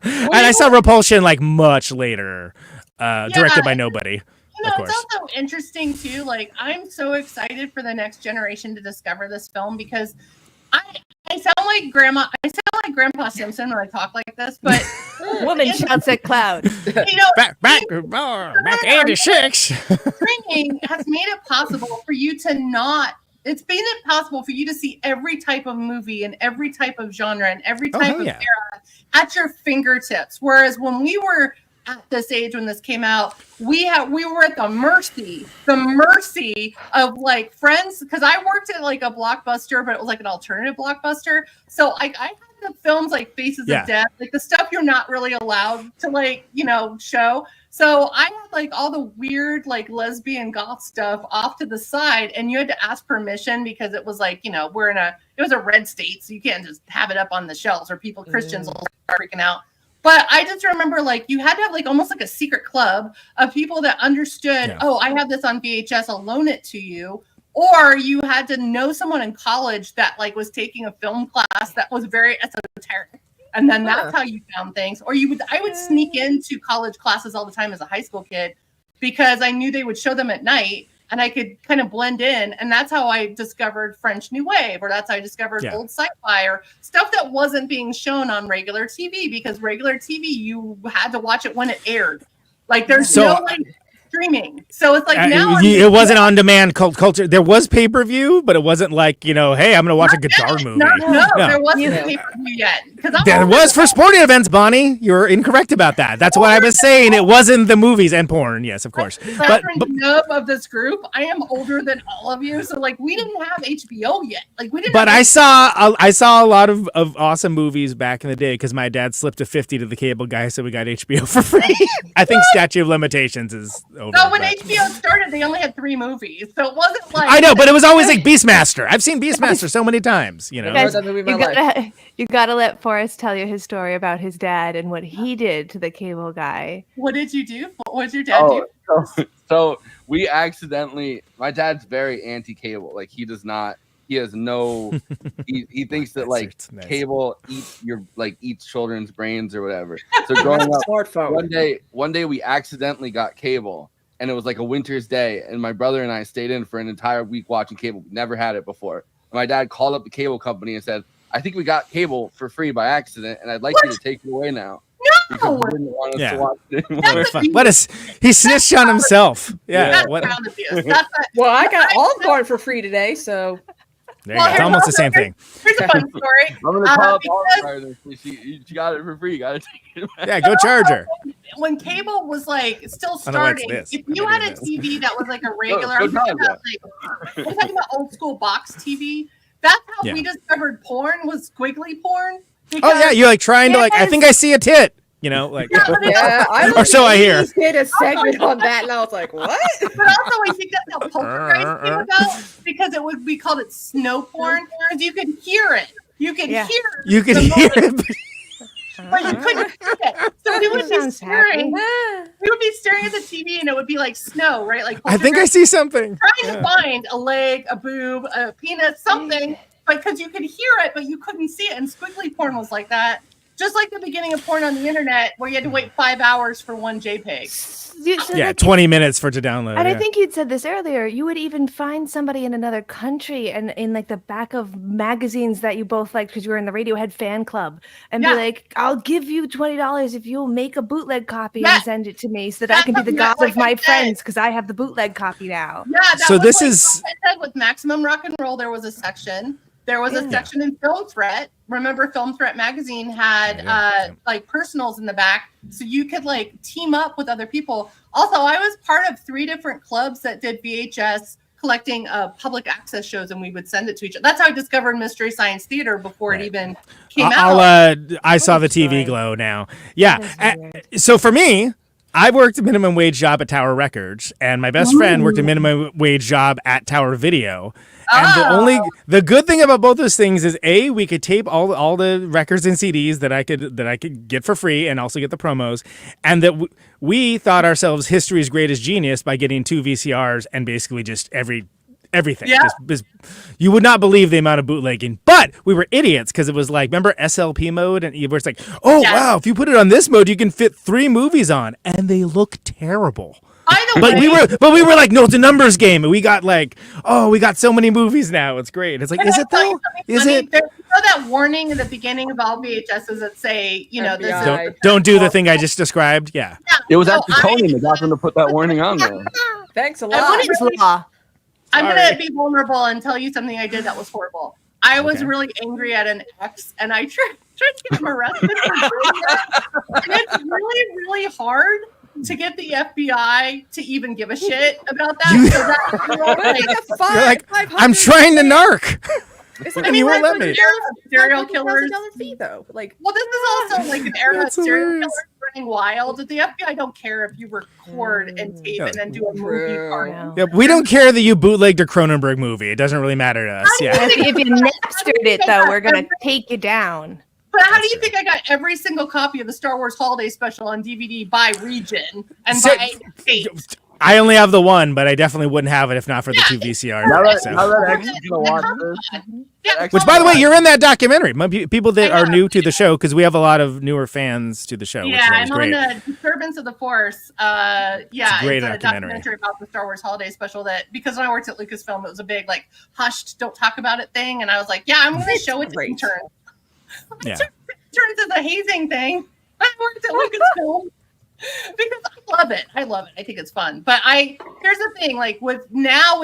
And I saw Repulsion like much later, directed by nobody. You know, it's also interesting too. Like, I'm so excited for the next generation to discover this film because I sound like Grandma. I sound like Grandpa Simpson when I talk like this, but woman shouts at cloud. You know, back 86. Streaming has made it possible for you to not. It's made it possible for you to see every type of movie and every type of genre and every type of era at your fingertips. Whereas when we were at this age when this came out, we were at the mercy of like friends, because I worked at like a Blockbuster, but it was like an alternative Blockbuster. So I had the films like Faces of Death, like the stuff you're not really allowed to like, show. So I had like all the weird like lesbian goth stuff off to the side, and you had to ask permission because it was like, it was a red state, so you can't just have it up on the shelves or Christians will start freaking out. But I just remember like you had to have like almost like a secret club of people that understood, oh, I have this on VHS, I'll loan it to you. Or you had to know someone in college that like was taking a film class that was very esoteric. And then that's how you found things. Or I would sneak into college classes all the time as a high school kid because I knew they would show them at night and I could kind of blend in. And that's how I discovered French New Wave, or that's how I discovered old sci-fi or stuff that wasn't being shown on regular TV, because regular TV, you had to watch it when it aired. Like there's no like streaming. So it's like now it wasn't on demand culture. There was pay-per-view, but it wasn't like, hey, I'm going to watch a guitar movie. No, there wasn't pay-per-view yet. There was for sporting events, Bonnie. You're incorrect about that. That's what I was saying. It wasn't the movies and porn. Yes, of course. Catherine Deneuve of this group, I am older than all of you. So like we didn't have HBO yet. Like we didn't. But I saw a lot of awesome movies back in the day because my dad slipped a $50 to the cable guy, so we got HBO for free. I think statute of limitations is over. No, when HBO started, they only had 3 movies, so it wasn't like I know, but it was always like Beastmaster. I've seen Beastmaster so many times. You gotta let Forrest tell you his story about his dad and what he did to the cable guy. What did you do? What did your dad do? So we accidentally. My dad's very anti-cable. Like he does not. He has no. he thinks that like cable eats children's brains or whatever. So growing up, one day we accidentally got cable. And it was like a winter's day, and my brother and I stayed in for an entire week watching cable. We never had it before. And my dad called up the cable company and said, I think we got cable for free by accident, and I'd like you to take it away now. No! Because we didn't want us to watch it anymore. He snitched on himself. Yeah. Well, I got all porn for free today, so... It's almost the same thing. Here's a fun story. I'm going to call up she got it for free. You got to take it back. Yeah, go charge her. When cable was like still starting, if you had a TV that was like a regular, I'm talking about old school box TV. That's how we discovered porn was squiggly porn. Oh yeah, you're like trying to I think I see a tit. Or so I hear. Did a segment on that, and I was like, "What?" But also, I think that's how Poltergeist came about, because we called it snow porn, because you could hear it. You could hear it. You could hear it. But you couldn't see it. So we would be staring. We would be staring at the TV, and it would be like snow, right? Like I think I see something. Trying to find a leg, a boob, a penis, something, because you could hear it, but you couldn't see it. And squiggly porn was like that. Just like the beginning of porn on the internet, where you had to wait 5 hours for one JPEG. 20 minutes for it to download. And I think you'd said this earlier. You would even find somebody in another country and in like the back of magazines that you both liked because you were in the Radiohead fan club, and be like, "I'll give you $20 if you'll make a bootleg copy and send it to me, so that I can be the god of my friends because I have the bootleg copy now." Yeah. So this is with Maximum Rock and Roll. There was a section. There was a section in Film Threat. Remember, Film Threat magazine had like personals in the back, so you could like team up with other people. Also, I was part of 3 different clubs that did VHS collecting public access shows, and we would send it to each other. That's how I discovered Mystery Science Theater before it even came out. I saw the TV glow now. Yeah. So for me, I worked a minimum wage job at Tower Records, and my best friend worked a minimum wage job at Tower Video. And the good thing about both those things is we could tape all the records and CDs that I could get for free and also get the promos, and that we thought ourselves history's greatest genius by getting 2 VCRs and basically just everything. Yeah. You would not believe the amount of bootlegging, but we were idiots because it was like, remember SLP mode, and where it's like, wow, if you put it on this mode, you can fit 3 movies on, and they look terrible. But we were like, no, it's a numbers game, and we got like, we got so many movies now. It's great. It's like, is it though? Is it? There's that warning in the beginning of all VHSs that say, this is don't do the thing I just described. Yeah. It was actually Conan that got them to put that warning on there. Thanks a lot. I'm going to be vulnerable and tell you something I did that was horrible. I was really angry at an ex, and I tried to get him arrested for doing that. And it's really, really hard to get the FBI to even give a shit about that. You're like, I'm trying to narc. I mean, won't let me. Serial killers. Fee, though. Like, well, this is also like an era of serial killers running wild. The FBI don't care if you record and tape and then do a movie part. Yeah, we don't care that you bootlegged a Cronenberg movie. It doesn't really matter to us. If you Napstered it, though, we're gonna take you down. But how do you think I got every single copy of the Star Wars Holiday Special on DVD by region and by state? I only have the one, but I definitely wouldn't have it if not for the 2 VCRs. Which, by the way, you're in that documentary. People that are new to the show, because we have a lot of newer fans to the show. Yeah, which I'm great. on the Disturbance of the Force. It's a great documentary about the Star Wars Holiday Special. That because when I worked at Lucasfilm, it was a big like hushed, don't talk about it thing, and I was like, yeah, I'm going to show it to interns. Yeah. Interns is a hazing thing. I worked at Lucasfilm. Because I love it. I think it's fun. But here's the thing, like with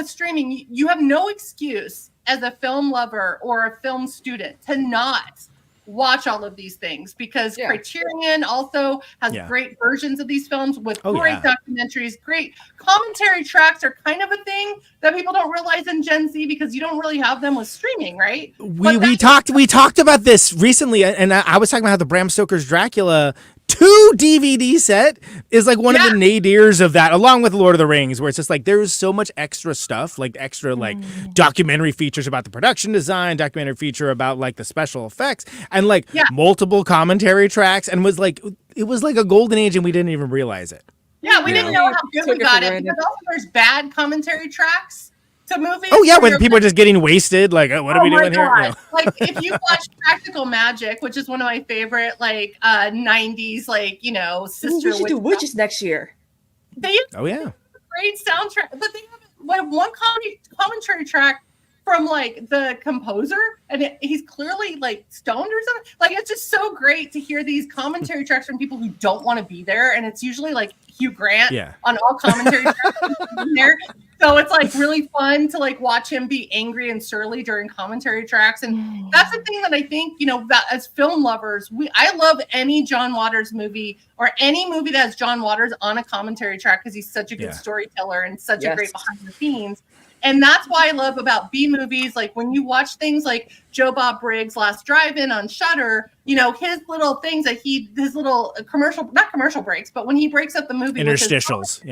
streaming, you have no excuse as a film lover or a film student to not watch all of these things, because Criterion also has great versions of these films with great documentaries. Great commentary tracks are kind of a thing that people don't realize in Gen Z, because you don't really have them with streaming, right? We talked about this recently, and I was talking about how the Bram Stoker's Dracula 2 DVD set is like one of the nadirs of that, along with Lord of the Rings, where it's just like there's so much extra stuff, like extra like documentary features about the production design, documentary feature about like the special effects, and like multiple commentary tracks, and it was like a golden age, and we didn't even realize it. Yeah, we didn't know how good we got it, because also there's bad commentary tracks to movies. Oh yeah, when people are just getting wasted, like what are we doing here? You know? Like if you watch Practical Magic, which is one of my favorite like 90s like sister. We should do Witches next year. They great soundtrack, but they have one commentary track from like the composer, and he's clearly like stoned or something. Like it's just so great to hear these commentary tracks from people who don't want to be there, and it's usually like Hugh Grant on all commentary tracks in there. So it's like really fun to like watch him be angry and surly during commentary tracks. And that's the thing that I think, that as film lovers, I love any John Waters movie or any movie that has John Waters on a commentary track, because he's such a good storyteller and such a great behind the scenes. And that's why I love about B movies. Like when you watch things like Joe Bob Briggs' Last Drive-In on Shudder, his little things that his little not commercial breaks, but when he breaks up the movie, interstitials,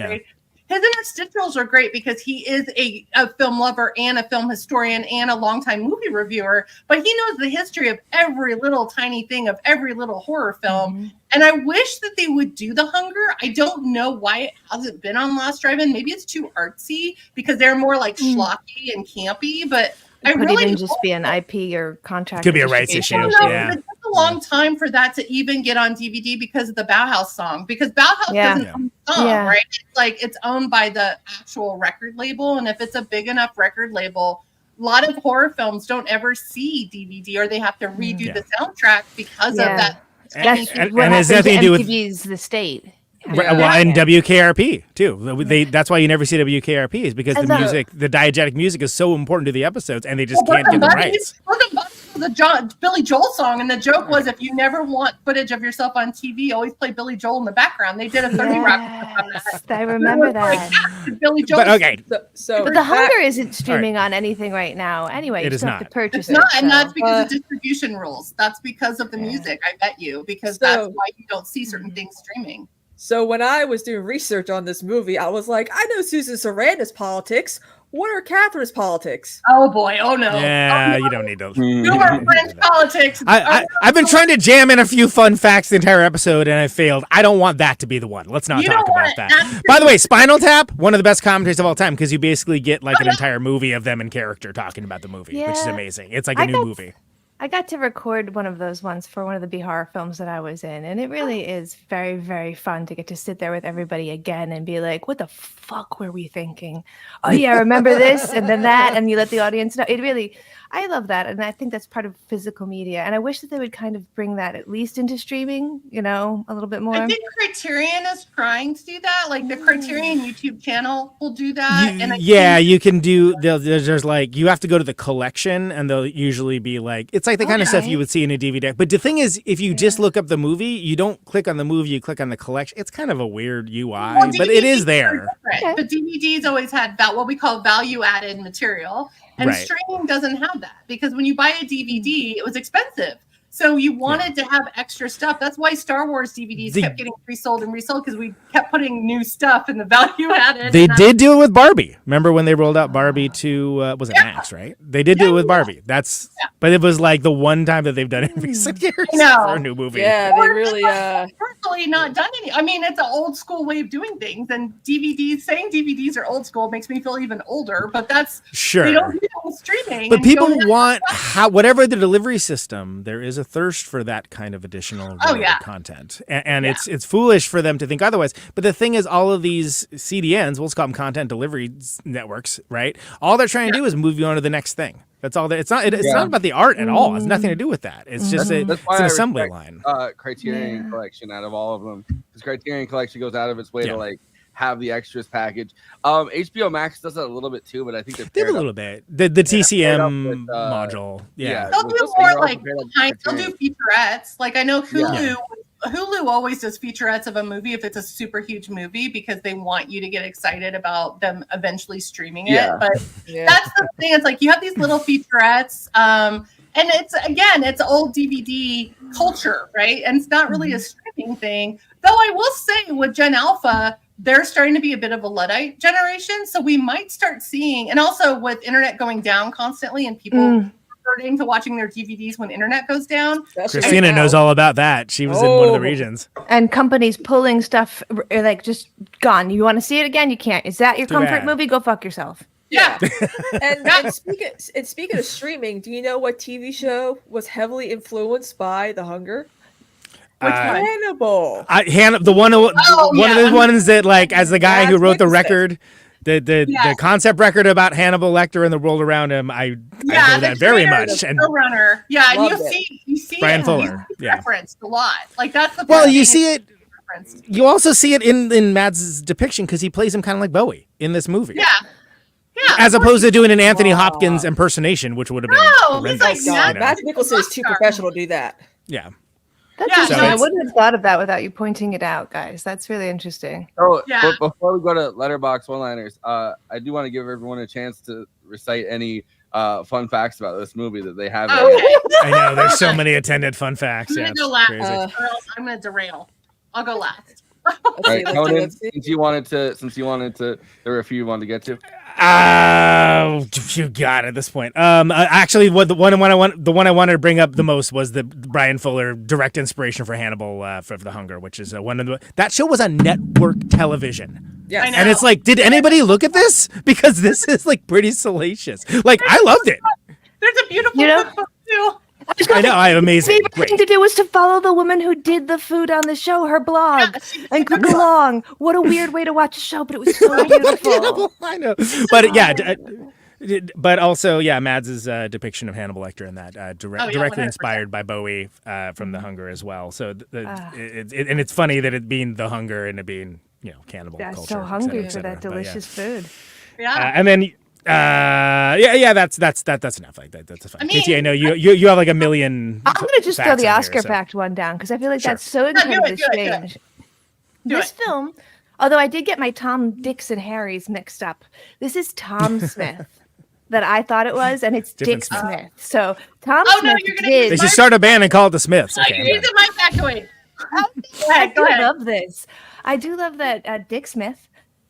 his interstitials are great, because he is a film lover and a film historian and a longtime movie reviewer, but he knows the history of every little tiny thing of every little horror film. And I wish that they would do The Hunger. I don't know why it hasn't been on Last Drive-In. Maybe it's too artsy, because they're more like schlocky and campy, but it could even just be an IP or contract. Could be a rights issue. It took a long time for that to even get on DVD because of the Bauhaus song. Because Bauhaus doesn't own the song, right? It's like it's owned by the actual record label, and if it's a big enough record label, a lot of horror films don't ever see DVD, or they have to redo the soundtrack because of that. That's what has nothing to do with MTV's The State. Well, and WKRP too. That's why you never see WKRP, is because the diegetic music is so important to the episodes, and they just can't get the rights. The Billy Joel song, and the joke was, if you never want footage of yourself on TV, always play Billy Joel in the background. They did a 30 Rock. I remember that. Billy Joel. But okay, but The Hunger isn't streaming on anything right now. Anyway, it is not. Have to purchase it. And that's because of distribution rules. That's because of the music. I bet you, because that's why you don't see certain things streaming. So when I was doing research on this movie, I was like, I know Susan Sarandon's politics. What are Catherine's politics? Oh boy! Oh no! Yeah, you don't need those. You are French politics. I've been trying to jam in a few fun facts the entire episode, and I failed. I don't want that to be the one. Let's not talk about that. By the way, Spinal Tap, one of the best commentaries of all time, because you basically get like an entire movie of them in character talking about the movie, which is amazing. It's like a new movie. I got to record one of those ones for one of the Bihar films that I was in, and it really is very, very fun to get to sit there with everybody again and be like, what the fuck were we thinking? Oh yeah, remember this and then that, and you let the audience know. It really, I love that, and I think that's part of physical media. And I wish that they would kind of bring that at least into streaming, a little bit more. I think Criterion is trying to do that. Like the Criterion YouTube channel will do that. You can do. There's like you have to go to the collection, and they'll usually be like it's like the kind of stuff you would see in a DVD. But the thing is, if you just look up the movie, you don't click on the movie, you click on the collection. It's kind of a weird UI, but it is there. Okay. But DVDs always had what we call value-added material. And streaming doesn't have that because when you buy a DVD, it was expensive. So you wanted to have extra stuff. That's why Star Wars DVDs kept getting resold and resold because we kept putting new stuff in the value added. They did do it with Barbie. Remember when they rolled out Barbie to was it Max, right? They did do it with Barbie. But it was like the one time that they've done it in recent years for a new movie. Yeah, they really personally not done any. I mean, it's an old school way of doing things, and DVDs. Saying DVDs are old school makes me feel even older. But that's they don't do it on streaming. But people want whatever the delivery system. There is a thirst for that kind of additional content, and it's foolish for them to think otherwise. But the thing is, all of these CDNs, we'll call them content delivery networks, right? All they're trying to do is move you on to the next thing. That's all. It's not about the art at all. It's nothing to do with that. It's just it's an assembly line. Criterion Collection out of all of them, because Criterion Collection goes out of its way to like have the extras package. HBO Max does that a little bit too, but I think they have a little bit. The TCM module. They'll do more like they'll do featurettes. Like I know Hulu. Hulu always does featurettes of a movie if it's a super huge movie because they want you to get excited about them eventually streaming it. But that's the thing. It's like you have these little featurettes. And it's old DVD culture, right? And it's not really a streaming thing. Though I will say with Gen Alpha, they're starting to be a bit of a Luddite generation. So we might start seeing, and also with internet going down constantly and people reverting to watching their DVDs when internet goes down. Kristina knows all about that. She was in one of the regions. And companies pulling stuff like just gone. You want to see it again? You can't. Is that your comfort movie? Go fuck yourself. Yeah. and speaking of streaming, do you know what TV show was heavily influenced by The Hunger? Hannibal. The one of the ones that, like, as the guy who wrote the record, the concept record about Hannibal Lecter and the world around him, I know that very much. And showrunner, and you see Brian Fuller, referenced a lot. Like that's the you see it. You also see it in Mads' depiction because he plays him kind of like Bowie in this movie. Yeah. As opposed to doing an Anthony Hopkins impersonation, which would have been horrendous. Mads Mikkelsen is too professional to do that. Yeah. That's interesting. I wouldn't have thought of that without you pointing it out, guys. That's really interesting. So, before we go to Letterboxd one-liners, I do want to give everyone a chance to recite any fun facts about this movie that they have. I know there's so many attendant fun facts. I'm gonna go last, or else I'm gonna derail. I'll go last. All right, Conan, since you wanted to, there were a few you wanted to get to. You got it at this point. Actually, the one I wanted to bring up the most was the Brian Fuller direct inspiration for Hannibal for The Hunger, which is that show was on network television. Yeah, and it's like, did anybody look at this? Because this is like pretty salacious. Like I loved it. There's a beautiful cookbook too. I know, amazing. My favorite thing to do was to follow the woman who did the food on the show, her blog, and cook along. What a weird way to watch a show, but it was so beautiful. I know, but but also, Mads' depiction of Hannibal Lecter in that directly inspired by Bowie from The Hunger as well. So and it's funny that it being The Hunger and it being cannibal culture. So hungry for that delicious food. Yeah, and then. That's enough. Like that's fine. Katie, I know you have like a million. I'm gonna just throw the Oscar fact one down because I feel like that's so incredibly strange. This film, although I did get my Tom, Dicks, and Harrys mixed up. This is Tom Smith that I thought it was, and it's Dick Smith. So Tom Smith They should start a band and call it the Smiths. Okay, you're using my factoid. I love this. I do love that Dick Smith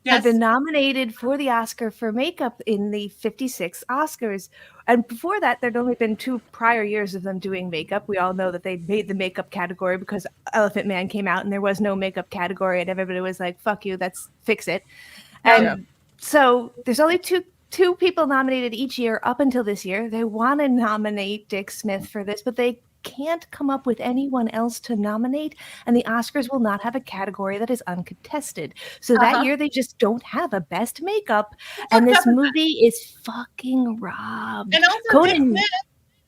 had been nominated for the Oscar for makeup in the 56 Oscars. And before that, there'd only been 2 prior years of them doing makeup. We all know that they made the makeup category because Elephant Man came out and there was no makeup category and everybody was like, fuck you, fix it. And so there's only two people nominated each year up until this year. They want to nominate Dick Smith for this, but they can't come up with anyone else to nominate, and the Oscars will not have a category that is uncontested. So that year they just don't have a best makeup, and this movie is fucking robbed. And also Conan,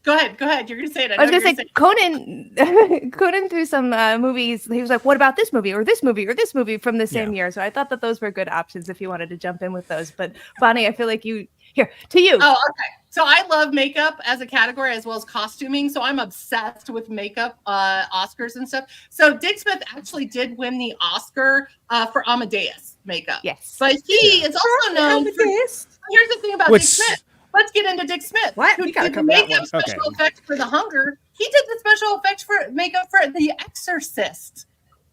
Go ahead. You're gonna say it. I was gonna say Conan through some movies. He was like, "What about this movie or this movie or this movie from the same year?" So I thought that those were good options if you wanted to jump in with those. But Bonnie, I feel like to you. Oh, okay. So I love makeup as a category as well as costuming. So I'm obsessed with makeup, Oscars and stuff. So Dick Smith actually did win the Oscar for Amadeus makeup. Yes, but he is also known for. Here's the thing about Dick Smith. Let's get into Dick Smith. What? Who did the makeup special effects for The Hunger? He did the special effects for makeup for The Exorcist.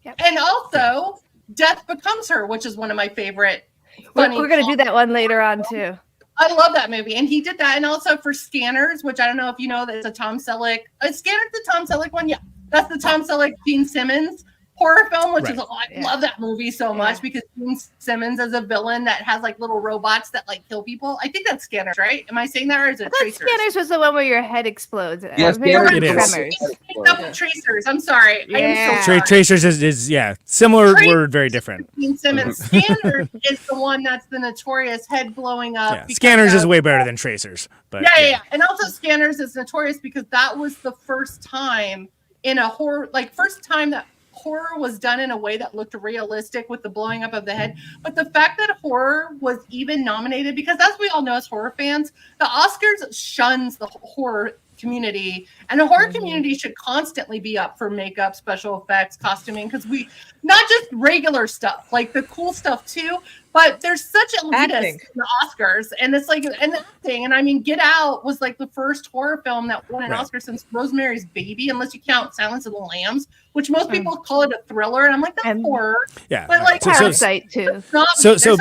Yep. And also Death Becomes Her, which is one of my favorite. We're going to do that one later on too. I love that movie. And he did that. And also for Scanners, which I don't know if you know, that's a Tom Selleck. Scanners, the Tom Selleck one? Yeah. That's the Tom Selleck, Gene Simmons horror film, which is I love that movie so much because Gene Simmons is a villain that has like little robots that like kill people. I think that's Scanners, right? Am I saying that, or is it Tracers? Scanners was the one where your head explodes. Yes, it is. Tracers. I'm sorry. Yeah. I am so sorry. Tracers is similar word, very different. Gene Simmons. Scanners is the one that's the notorious head blowing up. Yeah. Scanners is way better than Tracers. But yeah. And also Scanners is notorious because that was the first time in a horror, first time that horror was done in a way that looked realistic with the blowing up of the head. But the fact that horror was even nominated, because as we all know as horror fans, the Oscars shuns the horror community, and the horror community should constantly be up for makeup, special effects, costuming, because we not just regular stuff, like the cool stuff too, but there's such elitists in the Oscars, and it's like an acting. And I mean, Get Out was like the first horror film that won an Oscar since Rosemary's Baby, unless you count Silence of the Lambs, which most people call it a thriller, and I'm like, that's horror. Yeah, but like Parasite too. So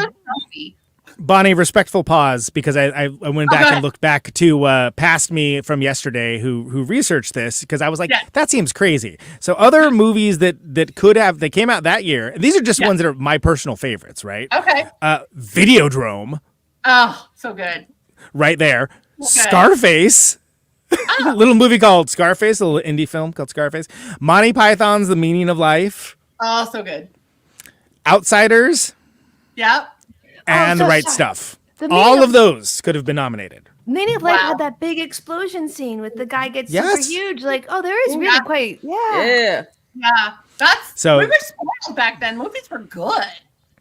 Bonnie, respectful pause, because I went back and looked back to past me from yesterday who researched this, because I was like, that seems crazy. So other movies that came out that year, these are just ones that are my personal favorites, right? Okay. Videodrome. Oh, so good. Right there. Okay. Scarface. A little movie called Scarface, a little indie film called Scarface. Monty Python's The Meaning of Life. Oh, so good. Outsiders. Yep. And The Right Stuff. All of those could have been nominated. Meaning of Life had that big explosion scene with the guy gets super huge. Like, there is really quite, Yeah. That's we were spoiled back then. Movies were good.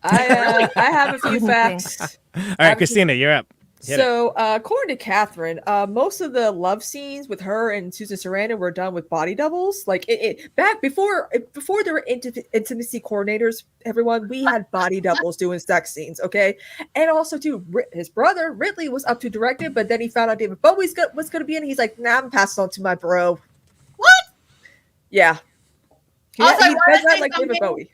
I have a few facts. All right, Kristina, you're up. So, according to Catherine, most of the love scenes with her and Susan Sarandon were done with body doubles. Like back before there were intimacy coordinators, everyone, we had body doubles doing sex scenes. Okay, and also too, his brother Ridley was up to direct it, but then he found out David Bowie was going to be in. He's like, nah, I'm passing on to my bro. What? Yeah, he does not like David Bowie.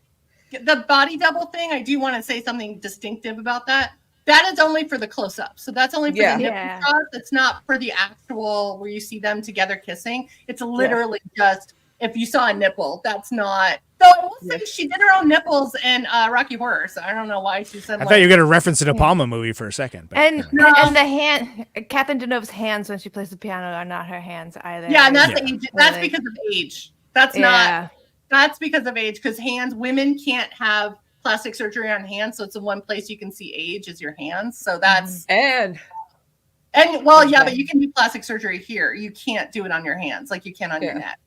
The body double thing, I do want to say something distinctive about that. That is only for the close-up. So that's only for the nipple shots. It's not for the actual where you see them together kissing. It's literally just if you saw a nipple. That's not. So I will say she did her own nipples in Rocky Horror. So I don't know why she said. I thought you were going to reference a De Palma movie for a second. But, and the hand, Catherine Deneuve's hands when she plays the piano are not her hands either. Yeah, and that's because of age. That's not. That's because of age. Because women can't have plastic surgery on hands, so it's the one place you can see age is your hands. So that's and but you can do plastic surgery here. You can't do it on your hands like you can on your neck.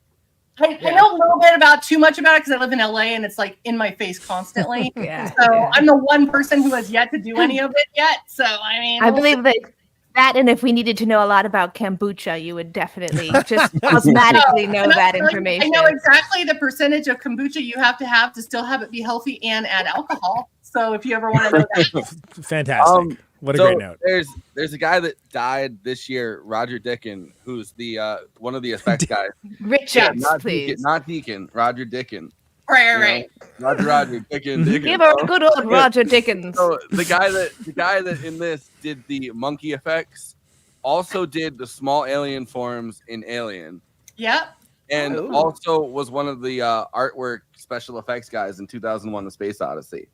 I know a little bit too much about it because I live in LA and it's like in my face constantly. I'm the one person who has yet to do any of it yet. So I mean, I believe that, and if we needed to know a lot about kombucha, you would definitely just automatically know that information. I know exactly the percentage of kombucha you have to still have it be healthy and add alcohol. So if you ever want to know that. Fantastic. What a great note. There's a guy that died this year, Roger Deakin, who's the one of the effects guys. Richards, please. Not Deakin, Roger Deakin. Right. Roger Dickens. Give her a good old Roger Dickens. So the guy that in this did the monkey effects, also did the small alien forms in Alien. Yep. And also was one of the artwork special effects guys in 2001: The Space Odyssey.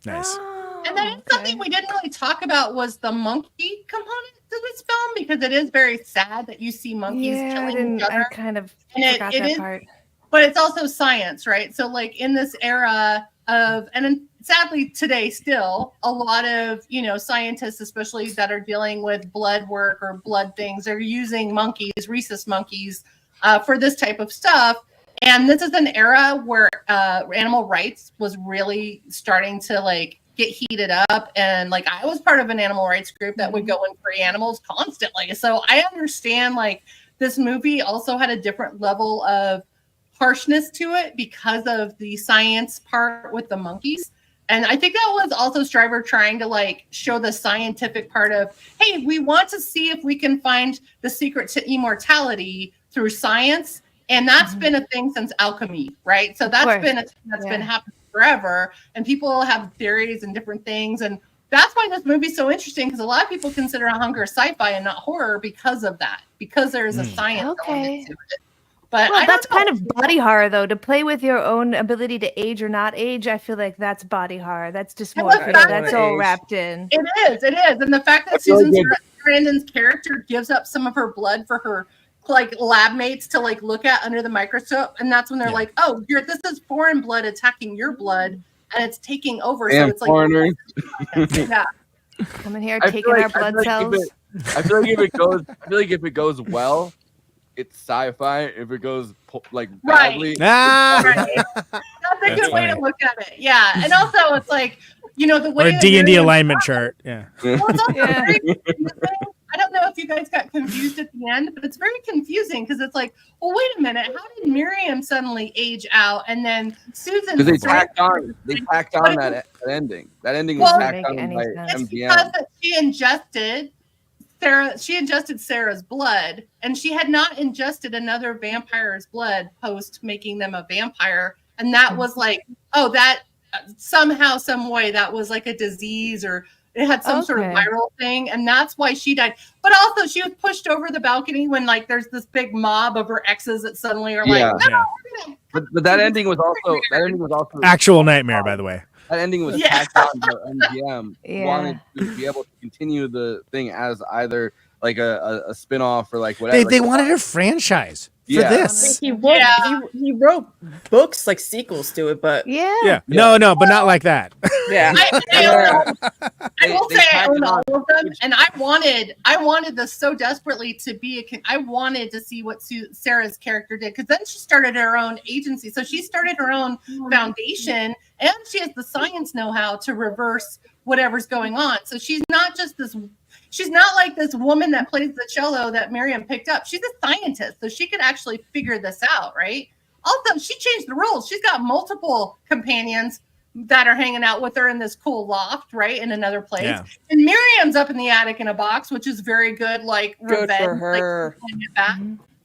Nice. And then something we didn't really talk about was the monkey component to this film, because it is very sad that you see monkeys killing each other. I kind of forgot that part. But it's also science, right? So like in this era of, and sadly today still, a lot of, scientists, especially that are dealing with blood work or blood things, are using monkeys, rhesus monkeys, for this type of stuff. And this is an era where animal rights was really starting to like get heated up. And like I was part of an animal rights group that would go and free animals constantly. So I understand like this movie also had a different level of harshness to it because of the science part with the monkeys. And I think that was also Stryver trying to like show the scientific part of, hey, we want to see if we can find the secret to immortality through science. And that's been a thing since alchemy, right? So that's been been happening forever. And people have theories and different things. And that's why this movie's so interesting, because a lot of people consider Hunger sci-fi and not horror because of that, because there's a science element to it. But that's kind of body horror, though. To play with your own ability to age or not age, I feel like that's body horror. That's dysmorphia. That's all wrapped in. It is. And the fact that Susan Sarandon's character gives up some of her blood for her like lab mates to like look at under the microscope, and that's when they're like, "Oh, this is foreign blood attacking your blood, and it's taking over." So it's foreigners. Coming here, taking our blood cells. I feel like if it goes well, it's sci-fi. If it goes like badly, that's a good way to look at it. Yeah, and also it's like the way or a D&D alignment chart. Yeah. Well, it's also very confusing. I don't know if you guys got confused at the end, but it's very confusing because it's like, well, wait a minute, how did Miriam suddenly age out, and then Susan? Because they tacked on that ending. That ending was tacked on by MGM. Because she ingested Sarah's blood, and she had not ingested another vampire's blood post making them a vampire, and that was like, that somehow, some way, that was like a disease or. It had some sort of viral thing, and that's why she died. But also, she was pushed over the balcony when, like, there's this big mob of her exes that suddenly are like, "No." But that ending was also actual nightmare, by the way. That ending was tacked on to MGM. Wanted to be able to continue the thing as either like a spin-off or like whatever. They wanted a franchise for this. He wrote books like sequels to it, but no, but not like that. Yeah, I will say I own all of them, and I wanted this so desperately to be I wanted to see what Sarah's character did, because then she started her own agency. So she started her own foundation, and she has the science know-how to reverse whatever's going on. So she's not just this. She's not like this woman that plays the cello that Miriam picked up. She's a scientist, so she could actually figure this out, right? Also, she changed the rules. She's got multiple companions that are hanging out with her in this cool loft, right, in another place. Yeah. And Miriam's up in the attic in a box, which is very good, like good revenge, for her. Like, back.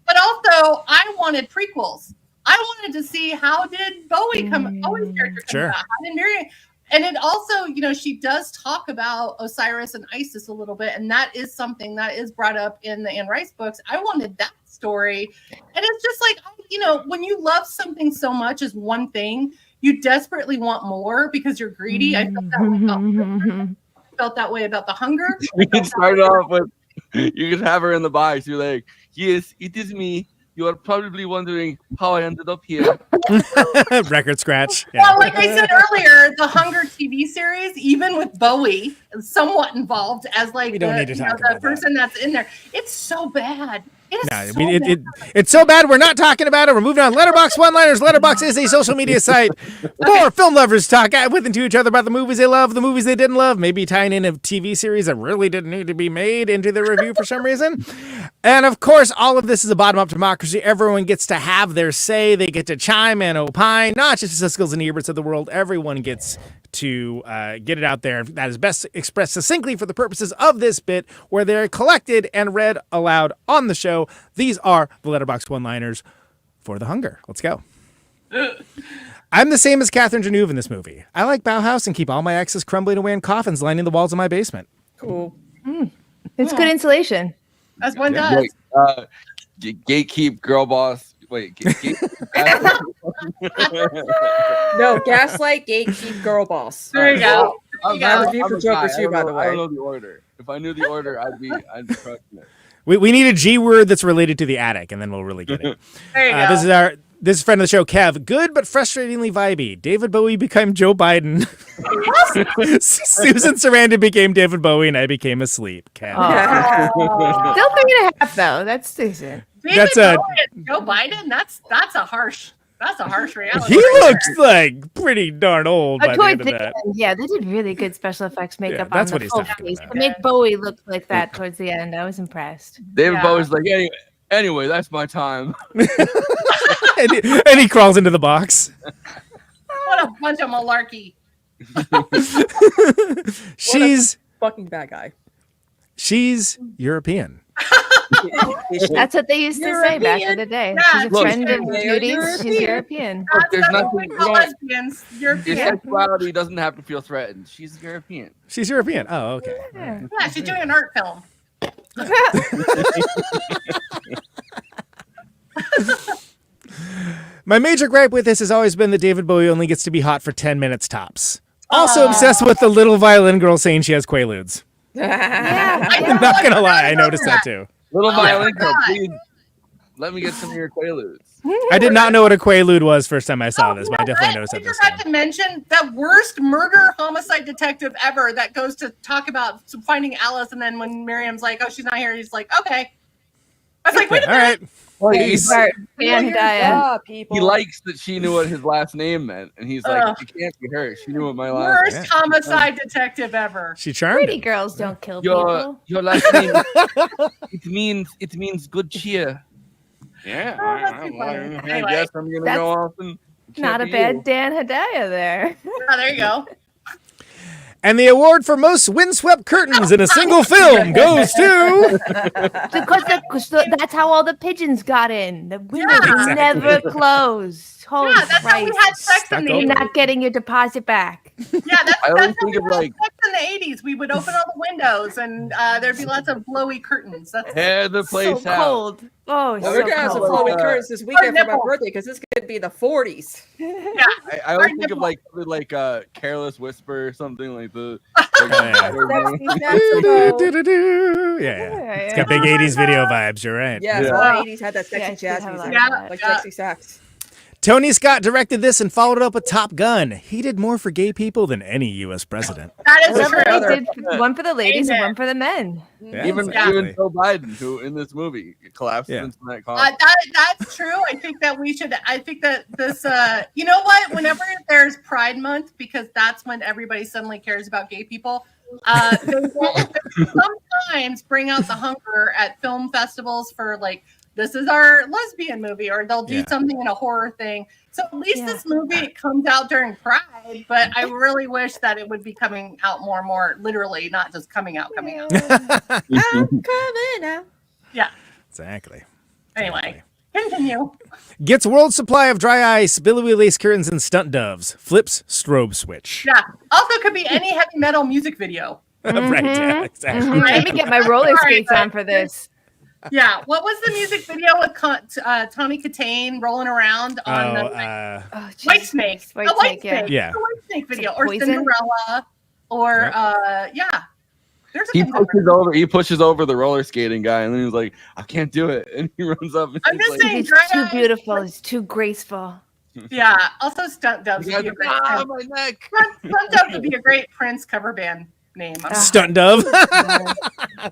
But also, I wanted prequels. I wanted to see how did Bowie's character come about? How did Miriam? And it also, she does talk about Osiris and Isis a little bit, and that is something that is brought up in the Anne Rice books. I wanted that story. And it's just like, when you love something so much as one thing, you desperately want more because you're greedy. I felt that way about Hunger. Felt that way about The Hunger. You can start off with, you can have her in the box. You're like, yes, it is me. You are probably wondering how I ended up here. Record scratch. Yeah. Well, like I said earlier, the Hunger TV series, even with Bowie, is somewhat involved as like the person that's in there. It's so bad. It's so bad we're not talking about it. We're moving on. Letterboxd One-Liners. Letterboxd is a social media site for film lovers to talk with and to each other about the movies they love, the movies they didn't love, maybe tying in a TV series that really didn't need to be made into the review for some reason. And of course, all of this is a bottom-up democracy. Everyone gets to have their say. They get to chime and opine, not just the Siskel's and Eberts of the world. Everyone gets to get it out there. That is best expressed succinctly for the purposes of this bit, where they're collected and read aloud on the show. These are the Letterboxd One-Liners for The Hunger. Let's go. I'm the same as Catherine Deneuve in this movie. I like Bauhaus and keep all my exes crumbling away in coffins lining the walls of my basement. Cool. It's good insulation. As one does. Gatekeep, girl boss. Wait, no, gaslight, gatekeep, girl boss. There you go. I'm review for Joker 2, by the way. I don't know the order. If I knew the order, I'd be crushing it. We need a G word that's related to the attic, and then we'll really get it. There you go. This is friend of the show, Kev. Good but frustratingly vibey. David Bowie became Joe Biden. Susan Sarandon became David Bowie, and I became asleep. Kev. Still 3.5 though. That's decent. That's Joe Biden. That's a harsh reality. He looks like pretty darn old by the end of that. Yeah, they did really good special effects makeup on that's the what he's full talking face. about. To make Bowie look like that towards the end, I was impressed. David Bowie's like, anyway, that's my time. and he crawls into the box. What a bunch of malarkey. She's fucking bad guy. She's European. That's what they used to say back in the day. Yeah, she's a friend of Judy's. She's European. Look, there's nothing lesbians. European. Your sexuality doesn't have to feel threatened. She's European. She's European. Oh, okay. Yeah, she's doing an art film. My major gripe with this has always been that David Bowie only gets to be hot for 10 minutes tops. Also obsessed with the little violin girl saying she has quaaludes. I'm not going to lie. I noticed that too. Little violin girl, please let me get some of your quaaludes. I did not know what a quaalude was first time I saw this, but I definitely noticed that I this forgot to mention that worst murder homicide detective ever that goes to talk about finding Alice, and then when Miriam's like, oh, she's not here, he's like, okay. I was like, wait a minute. All right. He likes that she knew what his last name meant, and he's like, "She can't be her. She knew what my last worst homicide detective ever." She charmed. Pretty girls don't kill people. Your last name. it means good cheer. Yeah, I guess I'm gonna go off and. Not a bad Dan Hedaya there. Oh, there you go. And the award for most windswept curtains in a single film goes to... Because that's how all the pigeons got in. The windows never closed. Holy that's Christ. how we had sex in the 80s. You're not getting your deposit back. Yeah, that's I how always we think of had sex in the 80s. We would open all the windows, and there'd be lots of blowy curtains. That's Tear the place so out. cold. Oh, We're so gonna have some cold. flowing curtains this weekend for my nipple. birthday because this could be the 40s. Yeah, I always think of like Careless Whisper or something like the. Yeah. It's got big 80s video vibes. You're right. Yeah, all 80s had that sexy jazz music. Like sexy sax. Tony Scott directed this and followed it up with Top Gun. He did more for gay people than any U.S. president. that is true. He did one for the ladies and one for the men. Yeah, Even exactly. Joe Biden, who in this movie collapses into that car. That's true. I think that we should. I think that this. You know what? Whenever there's Pride Month, because that's when everybody suddenly cares about gay people. They will sometimes bring out the hunger at film festivals for like, this is our lesbian movie, or they'll do something in a horror thing. So at least this movie comes out during Pride, but I really wish that it would be coming out more and more, literally, not just coming out. I'm coming out. Yeah. Exactly. Anyway, continue. Gets world supply of dry ice, billowy lace curtains, and stunt doves. Flips strobe switch. Yeah. Also could be any heavy metal music video. Right, yeah, exactly. Let me get my roller skates on for this. Yeah, what was the music video with Tommy Katane rolling around on White Snake? White Snake, yeah. Yeah. The White Snake video, or Poison? Cinderella, or There's a He pushes over the roller skating guy, and then he's like, "I can't do it," and he runs up. And I'm just saying, He's too beautiful. He's too graceful. Yeah. Also, Stunt Doves would be a great. My neck. Stunt Dove would be a great Prince cover band name. Stunt Dove.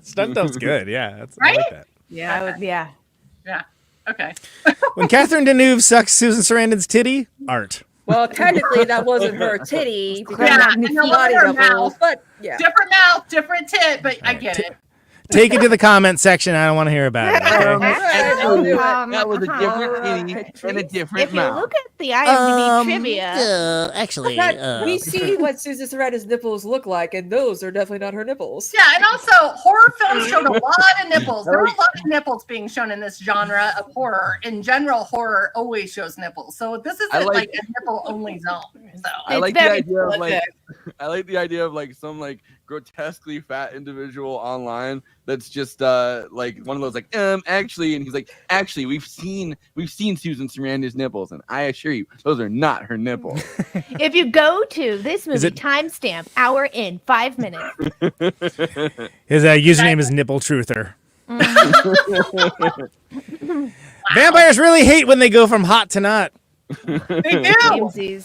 Stunt Dove's good. Yeah, I Right? like that. Yeah, I would. Yeah. Yeah. Okay. When Catherine Deneuve sucks Susan Sarandon's titty, art. Well, technically, that wasn't her titty because Yeah, of and that body wasn't her doubles, mouth. but yeah. Different mouth, different tit, but I get it. Take it to the comment section. I don't want to hear about it. Okay? That was a different titty and a different If you mouth. look at the IMDb trivia, Actually, We see what Susan Sarandon's nipples look like, and those are definitely not her nipples. Yeah, and also horror films showed a lot of nipples. There were a lot of nipples being shown in this genre of horror. In general, horror always shows nipples, so this isn't like a nipple-only zone. So I like the idea of like some like grotesquely fat individual online that's just like one of those like actually, and he's like, actually we've seen Susan Sarandon's nipples, and I assure you those are not her nipples. if you go to this movie it- timestamp hour in 5 minutes. His username is Nipple Truther. Vampires really hate when they go from hot to not. They do. They do.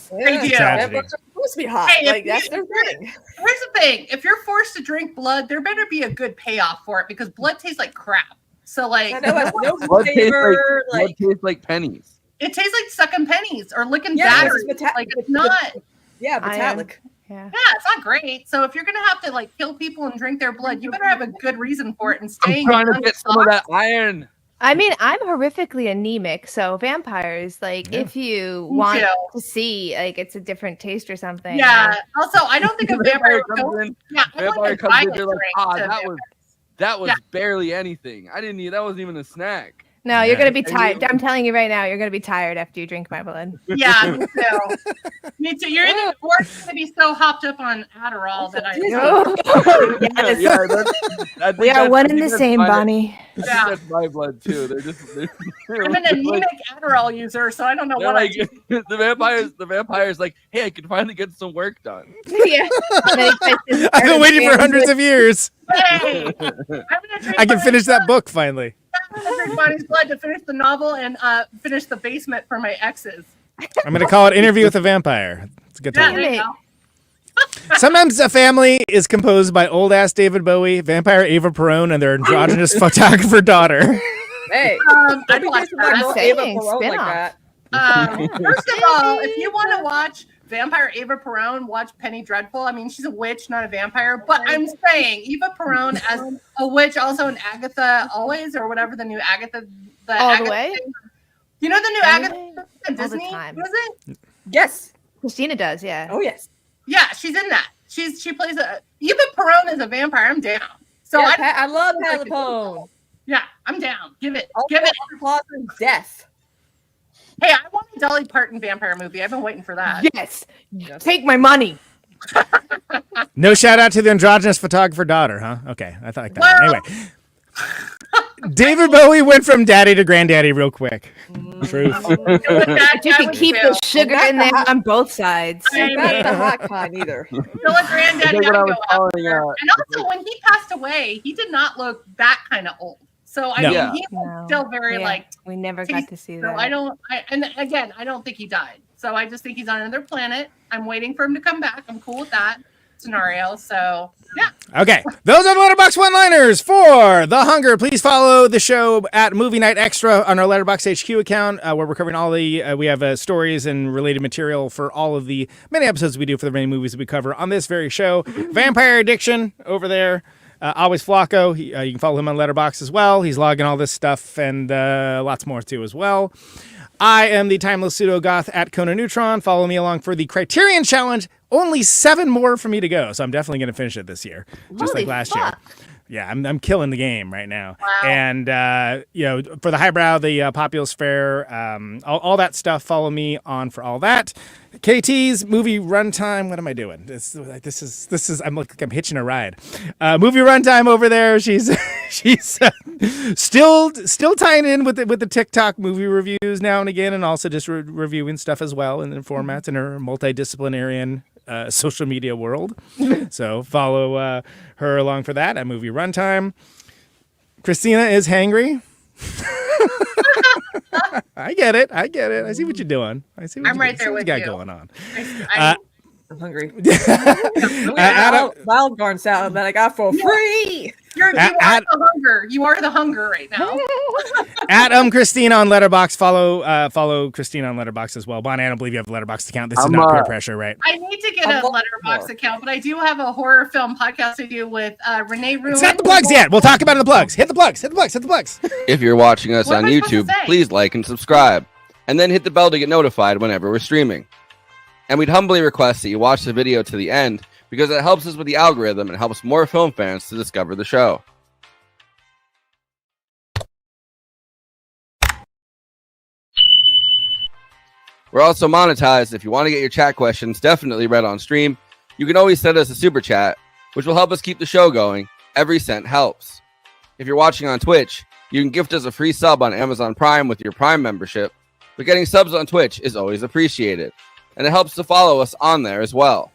Tragedy. Vampires are supposed to be hot. Hey, Like, that's their thing. Here's the thing: if you're forced to drink blood, there better be a good payoff for it because blood tastes like crap. So, like, I know, no Blood flavor. blood tastes like pennies. it tastes like sucking pennies or licking Yeah, batteries. Like, it's not. Yeah, metallic. Yeah. Yeah, it's not great. So if you're gonna have to like kill people and drink their blood, you better have a good reason for it and I'm staying. trying to get some of that iron. I mean, I'm horrifically anemic, so vampires, like, if you want to see, like, it's a different taste or something. Yeah. Also, I don't think a vampire comes in. Yeah, Vampire comes in. They're like, that was barely anything. I didn't need. That wasn't even a snack. No, you're gonna be tired. I'm telling you right now, you're gonna be tired after you drink my blood. Yeah, me too. Me too. You're either or gonna be so hopped up on Adderall that I. Yes. We are one and the same, Bonnie. Yeah, that's my blood too. I'm an anemic Adderall user, so I don't know what like, I do. The vampires, like, hey, I can finally get some work done. Yeah. I've been waiting for hundreds of years. Hey, I can finish that book finally. I'm gonna drink Bonnie's blood to finish the novel and finish the basement for my exes. I'm going to call it Interview with a Vampire. It's a good Yeah, title. there you go. Sometimes a family is composed by old-ass David Bowie, vampire Ava Perón, and their androgynous photographer daughter. Hey, I'd watch that. Ava Perón like that. First of all, if you want to watch Vampire Ava Perón, watch Penny Dreadful. I mean, she's a witch, not a vampire. But I'm saying Eva Perón as a witch, also in Agatha Always, or whatever the new Agatha. All the way? You know the new Agatha Disney? All the time. What is it? Yes. Christina does, yeah. Oh, yes. Yeah, she's in that. She plays a Eva Perón as a vampire. I'm down. So yeah, I love Pat LaPone. Yeah, I'm down. Give it. Also, Give it. Claws and Death. Hey, I want a Dolly Parton vampire movie. I've been waiting for that. Yes. Take my money. No shout out to the androgynous photographer daughter, huh? Okay, I thought like that. Well, Anyway, David Bowie went from daddy to granddaddy real quick. Truth. But you can keep the sugar in there on both sides. Not the hot kind either. Still a granddaddy. And also, when he passed away, he did not look that kind of old. So I mean, he was still very like. We never got to see that. So I don't think he died. So I just think he's on another planet. I'm waiting for him to come back. I'm cool with that scenario. So yeah. Okay, those are the Letterboxd one-liners for The Hunger. Please follow the show at Movie Night Extra on our Letterboxd HQ account, where we're covering all the. We have stories and related material for all of the many episodes we do for the many movies that we cover on this very show. Vampire Addiction over there. Always Flacco. You can follow him on Letterboxd as well. He's logging all this stuff and lots more too as well. I am the timeless pseudo-goth at Conan Neutron. Follow me along for the Criterion Challenge. Only 7 more for me to go, so I'm definitely going to finish it this year, just like last year. Yeah, I'm killing the game right now. Wow. And, for the highbrow, the Populous Fair, all that stuff, follow me on for all that. KT's movie runtime. What am I doing? This is. I'm hitching a ride. Movie runtime over there. She's still tying in with the TikTok movie reviews now and again, and also just reviewing stuff as well in the formats in her multidisciplinarian social media world. So follow her along for that at Movie Runtime. Christina is hangry. I get it. I see what you're doing. I'm right there with you. Got going on. I'm hungry. Wild Garden salad that I got for free. You are the hunger. You are the hunger right now. At Christina on Letterboxd. Follow Christina on Letterboxd as well. Bonnie, I don't believe you have a Letterboxd account. This is not peer pressure, right? I need to get a Letterboxd account, but I do have a horror film podcast I do with Renee Ruin. It's not the plugs yet. We'll talk about it in the plugs. Hit the plugs. If you're watching us on YouTube, please like and subscribe, and then hit the bell to get notified whenever we're streaming. And we'd humbly request that you watch the video to the end, because it helps us with the algorithm and helps more film fans to discover the show. We're also monetized. If you want to get your chat questions definitely read on stream, you can always send us a super chat, which will help us keep the show going. Every cent helps. If you're watching on Twitch, you can gift us a free sub on Amazon Prime with your Prime membership, but getting subs on Twitch is always appreciated, and it helps to follow us on there as well.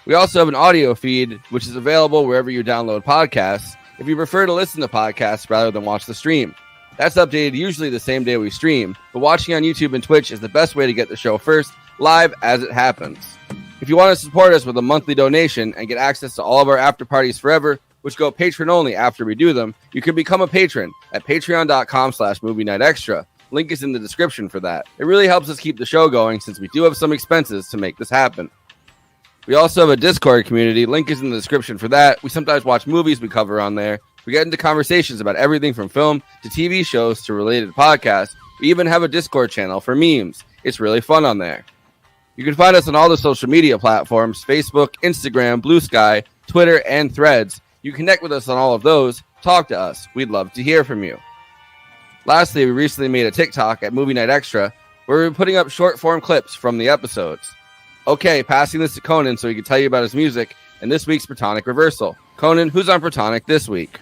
We also have an audio feed, which is available wherever you download podcasts, if you prefer to listen to podcasts rather than watch the stream. That's updated usually the same day we stream, but watching on YouTube and Twitch is the best way to get the show first, live as it happens. If you want to support us with a monthly donation and get access to all of our after parties forever, which go patron only after we do them, you can become a patron at patreon.com/movie night extra. Link is in the description for that. It really helps us keep the show going since we do have some expenses to make this happen. We also have a Discord community. Link is in the description for that. We sometimes watch movies we cover on there. We get into conversations about everything from film to TV shows to related podcasts. We even have a Discord channel for memes. It's really fun on there. You can find us on all the social media platforms: Facebook, Instagram, Blue Sky, Twitter, and Threads. You connect with us on all of those. Talk to us. We'd love to hear from you. Lastly, we recently made a TikTok at Movie Night Extra where we're putting up short form clips from the episodes. Okay, passing this to Conan so he can tell you about his music and this week's Protonic Reversal. Conan, who's on Protonic this week?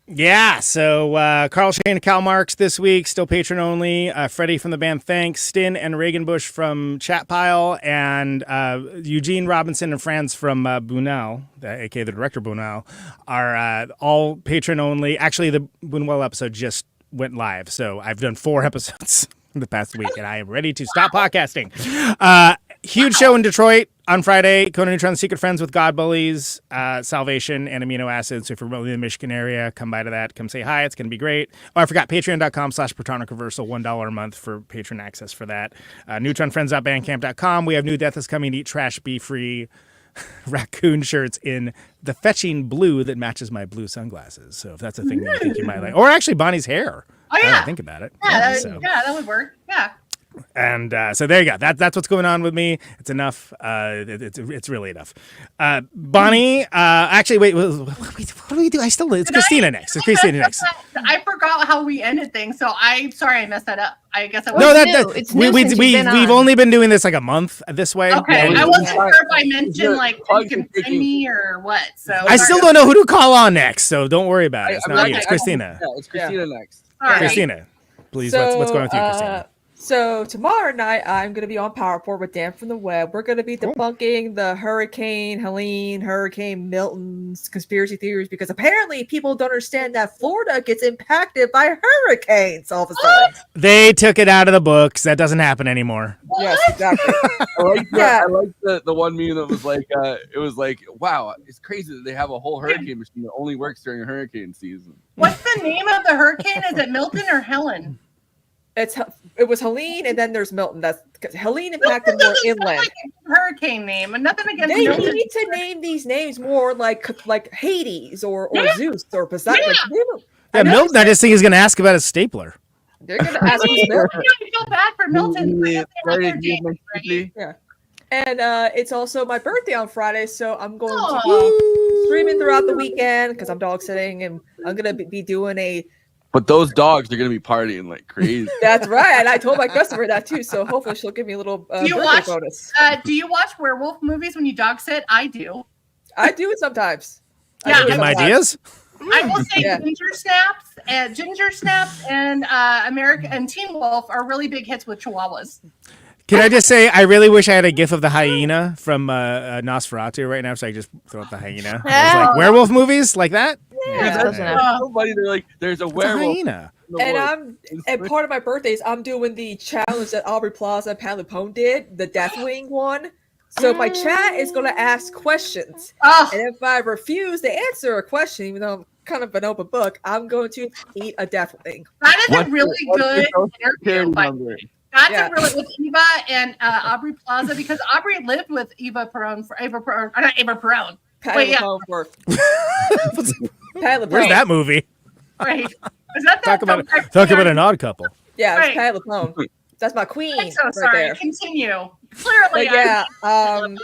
Yeah, so Carl Shane and Cal Marks this week, still patron only. Freddie from the band Thanks, Stin and Reagan Bush from Chat Pile, and Eugene Robinson and Franz from Bunel, aka the director Bunel, are all patron only. Actually, the Bunel episode just went live, so I've done 4 episodes in the past week, and I am ready to stop podcasting. Huge show in Detroit on Friday. Conan Neutron, Secret Friends with God Bullies, Salvation, and Amino Acids. So if you're really in the Michigan area, come by to that. Come say hi. It's going to be great. Oh, I forgot. Patreon.com/Protonic Reversal. $1 a month for patron access for that. NeutronFriends.bandcamp.com. We have New Death is Coming. Eat Trash, Be Free. Raccoon shirts in the fetching blue that matches my blue sunglasses. So if that's a thing that you think you might like. Or actually Bonnie's hair. Oh, yeah. Think about it. Yeah, that would work. Yeah. And so there you go. That's what's going on with me. It's enough. It's really enough. Bonnie, actually, wait. What do we do? It's Kristina next. It's Kristina next. I forgot how we ended things, so I'm sorry I messed that up. I guess I was. No, we've only been doing this like a month this way. Okay, I wasn't sure if I mentioned like you can find me or what. So I still don't know who to call on next. So don't worry about it. It's not you. It's Kristina. Yeah, it's Kristina next. All right. Kristina, please. What's going on with you, Kristina? So tomorrow night, I'm going to be on PowerPoint with Dan from the Web. We're going to be debunking the Hurricane Helene, Hurricane Milton's conspiracy theories, because apparently people don't understand that Florida gets impacted by hurricanes all of a sudden. They took it out of the books. That doesn't happen anymore. What? Yes, exactly. I like the one meme that was like, it was like, wow, it's crazy that they have a whole hurricane machine that only works during hurricane season. What's the name of the hurricane? Is it Milton or Helen? It was Helene, and then there's Milton. That's because Helene impacted more inland. Like a hurricane name, and nothing against They Milton. need to name these names more like Hades or Zeus or Poseidon. Yeah, Milton. I just think he's going to ask about his stapler. They're going to ask me. I feel bad for Milton. Yeah. And it's also my birthday on Friday, so I'm going to be streaming throughout the weekend because I'm dog sitting, and I'm going to be doing a. But those dogs are going to be partying like crazy. That's right. And I told my customer that too. So hopefully she'll give me a little bonus. Do you watch werewolf movies when you dog sit? I do. I do it sometimes. Yeah. Some ideas? I will say Ginger Snaps and America and Teen Wolf are really big hits with Chihuahuas. Can I just say, I really wish I had a gif of the hyena from Nosferatu right now, so I just throw up the hyena. It's like werewolf movies like that. Yeah. Somebody, they're like, there's a werewolf. And part of my birthday is I'm doing the challenge that Aubrey Plaza and Pat Lupone did, the Deathwing one. So my chat is going to ask questions, and if I refuse to answer a question, even though I'm kind of an open book, I'm going to eat a Deathwing. That is a really good interview. That's a really with Eva and Aubrey Plaza, because Aubrey lived with Eva Perón. Not Eva Perón. Where's that movie? Right. Is that talk about an odd couple. Yeah, it's Pat Lupone. That's my queen. I'm so sorry. There. Continue. Clearly, I'm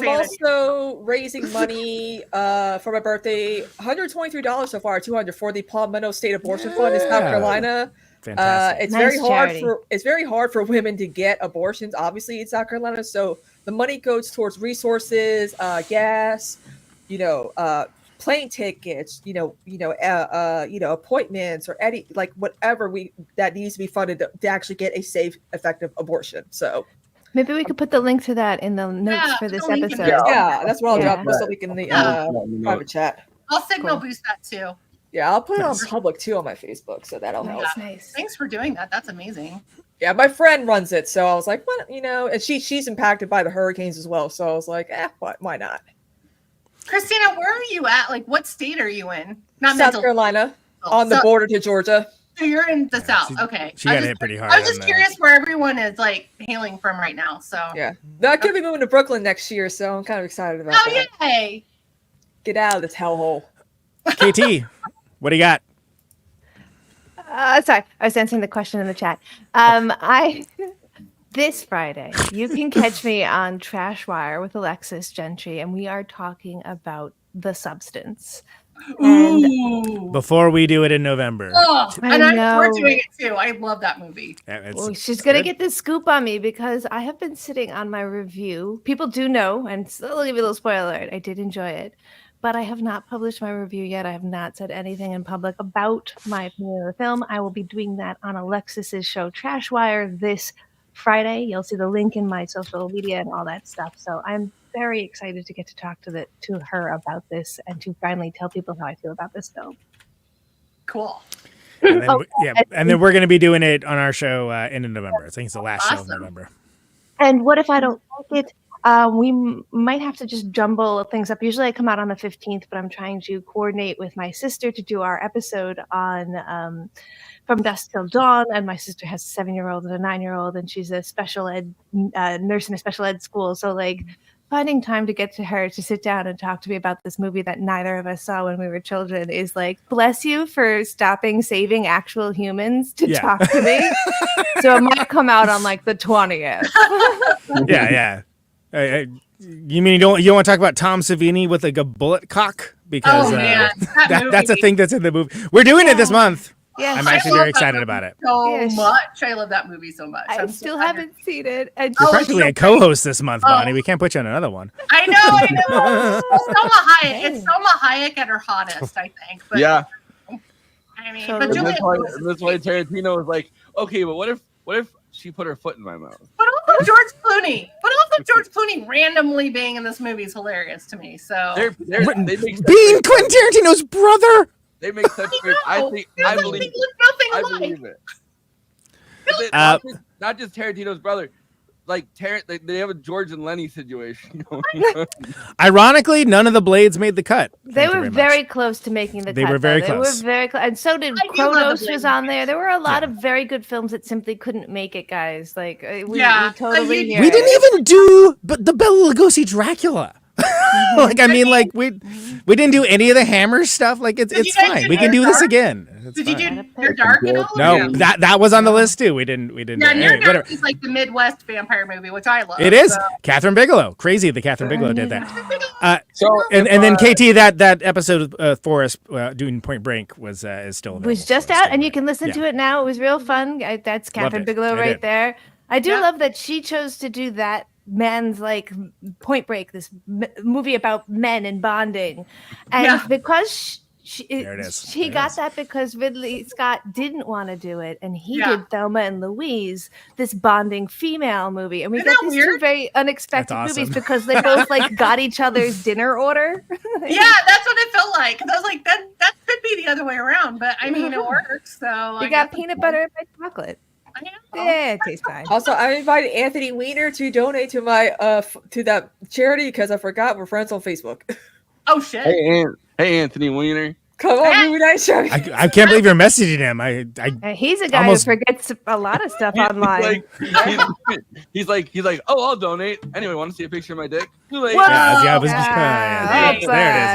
also raising money for my birthday. $123 so far, $200 for the Palmetto State Abortion Fund in South Carolina. Fantastic. It's very hard for women to get abortions, obviously, in South Carolina. So the money goes towards resources, gas, plane tickets, appointments, or any whatever that needs to be funded to actually get a safe, effective abortion. So maybe we could put the link to that in the notes for this episode. Yeah, that's what I'll drop this link in the private chat. I'll signal boost that too. Yeah, I'll put it on public too on my Facebook, so that'll help. Nice. Thanks for doing that. That's amazing. Yeah, my friend runs it, so I was like, what, and she's impacted by the hurricanes as well, so I was like, why not? Kristina, where are you at? Like, what state are you in? Not South Carolina, on the border to Georgia. So you're in the South. Okay. She got hit pretty hard. I was just curious where everyone is like hailing from right now. So yeah, I could be moving to Brooklyn next year, so I'm kind of excited about that. Oh yay! Get out of this hellhole. KT, what do you got? Sorry, I was answering the question in the chat. This Friday, you can catch me on Trashwire with Alexis Gentry, and we are talking about The Substance. Ooh. Before we do it in November. Oh, we're doing it too. I love that movie. Well, she's going to get the scoop on me because I have been sitting on my review. People do know, and I'll give you a little spoiler alert. I did enjoy it, but I have not published my review yet. I have not said anything in public about my opinion of the film. I will be doing that on Alexis's show Trashwire this Friday. You'll see the link in my social media and all that stuff. So I'm very excited to get to talk to her about this and to finally tell people how I feel about this film. Cool. And then, and then we're going to be doing it on our show in November. I think it's the last show of November. And what if I don't like it? We might have to just jumble things up. Usually I come out on the 15th, but I'm trying to coordinate with my sister to do our episode on From Dusk Till Dawn. And my sister has a 7-year-old and a 9-year-old, and she's a special ed nurse in a special ed school. So finding time to get to her to sit down and talk to me about this movie that neither of us saw when we were children is bless you for stopping saving actual humans to talk to me. So it might come out on the 20th. Yeah. You mean you don't want to talk about Tom Savini with a bullet cock? Because that's a thing that's in the movie. We're doing it this month. Yeah, I'm actually very excited about it. So much. I love that movie so much. I still haven't seen it. You're practically a co-host this month, Bonnie. We can't put you on another one. I know. It's Selma Hayek at her hottest, I think. But, yeah. I mean, but that's why Tarantino was like, okay, but what if she put her foot in my mouth? But also George Clooney randomly being in this movie is hilarious to me. So they being Quentin Tarantino's brother. They make such great. I believe it. Not just Tarantino's brother. They have a George and Lenny situation going on. Ironically, none of the Blades made the cut. They were very close to making the cut. They were very close. And so did Kronos was on there. There were a lot of very good films that simply couldn't make it, guys. We totally hear We didn't even do the Bela Lugosi Dracula. We didn't do any of the Hammer stuff. It's fine. We can do this again. Did you do Near Dark at all? No, that was on the list too. We didn't. Yeah, Near Dark is the Midwest vampire movie, which I love. It is. Catherine Bigelow. Crazy that Catherine Bigelow did that. And then KT, that episode of Forrest doing Point Break is still available. Was just out, and you can listen to it now. It was real fun. That's Catherine Bigelow right there. I do love that she chose to do that. Men's Point Break, this movie about men and bonding, and because she got that because Ridley Scott didn't want to do it, and he did Thelma and Louise, this bonding female movie, and we got these two very unexpected movies because they both got each other's dinner order. Yeah, that's what it felt like. I was like, that could be the other way around, but I mean, it works. So you got peanut butter and my chocolate. Yeah, it tastes fine. Also, I invited Anthony Weiner to donate to my to that charity because I forgot we're friends on Facebook. Oh shit! Hey, Anthony Weiner. Come on, movie night show. I can't believe you're messaging him. He's a guy who forgets a lot of stuff online. He's like, oh, I'll donate. Anyway, want to see a picture of my dick? There it is,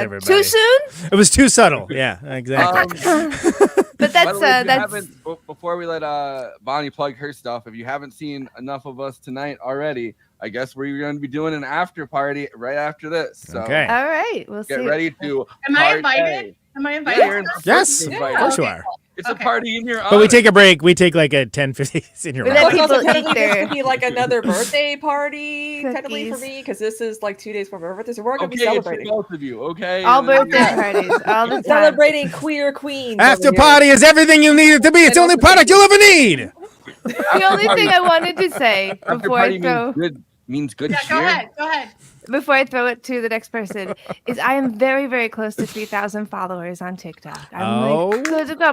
everybody. Too soon? It was too subtle. Yeah, exactly. But that's before we let Bonnie plug her stuff. If you haven't seen enough of us tonight already, I guess we're going to be doing an after party right after this. So okay. All right, we'll get ready to. Am I invited? Yeah, yes, of course you are. It's a party in your honor. But we take a break. We take a 10-15 in your honor. This could be another birthday party, technically, for me, because this is 2 days before my birthday, so we're going to be celebrating. It's for both of you, okay? All birthday parties, all the time. Celebrating queer queens. After party is everything you need it to be. It's the only product you'll ever need. The only thing I wanted to say before I throw... means good cheer. Go ahead. before I throw it to the next person, is I am very, very close to 3,000 followers on TikTok. I'm good to go.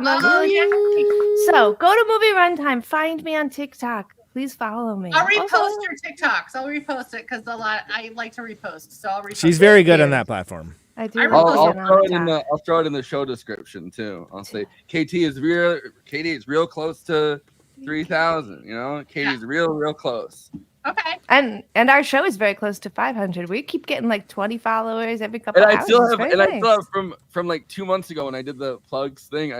So go to Movie Runtime. Find me on TikTok. Please follow me. I'll repost your TikToks. I'll repost it because I like to repost. So I'll repost. She's very good on that platform. I do. I'll throw it in the show description too. I'll say KT is real close to 3,000. You know, Katie's real close. Okay. And our show is very close to 500. We keep getting like 20 followers every couple hours. I still have from like 2 months ago when I did the plugs thing.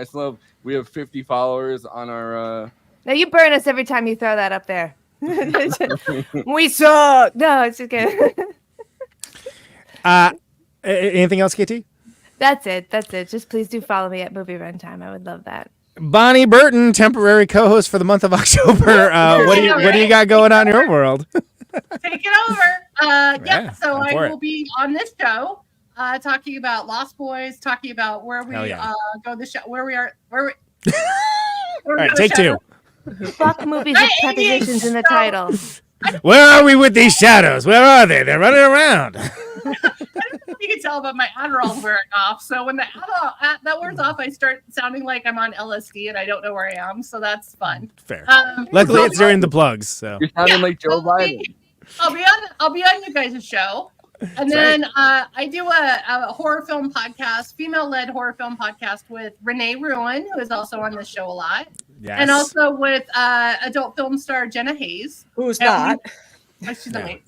We have 50 followers on our. Now you burn us every time you throw that up there. We suck. No, it's okay. Anything else, KT? That's it. Just please do follow me at Movie Runtime. I would love that. Bonnie Burton, temporary co-host for the month of October. What do you got going on in your world? Take it over. So I will be on this show talking about Lost Boys, talking about where we go the show, where we All right, take two. Fuck movies with prepositions in the title. Where are we with these shadows? Where are they? They're running around. I don't know if you can tell, but my Adderall's wearing off. So when the Adderall that wears off, I start sounding like I'm on LSD and I don't know where I am. So that's fun. Fair. Luckily, it's during the plugs. So you're sounding like Joe Biden. I'll be on you guys' show. And then I do a horror film podcast, female-led horror film podcast with Renee Ruin, who is also on this show a lot. Yes. And also with adult film star Jenna Hayes. Who's not? She's amazing.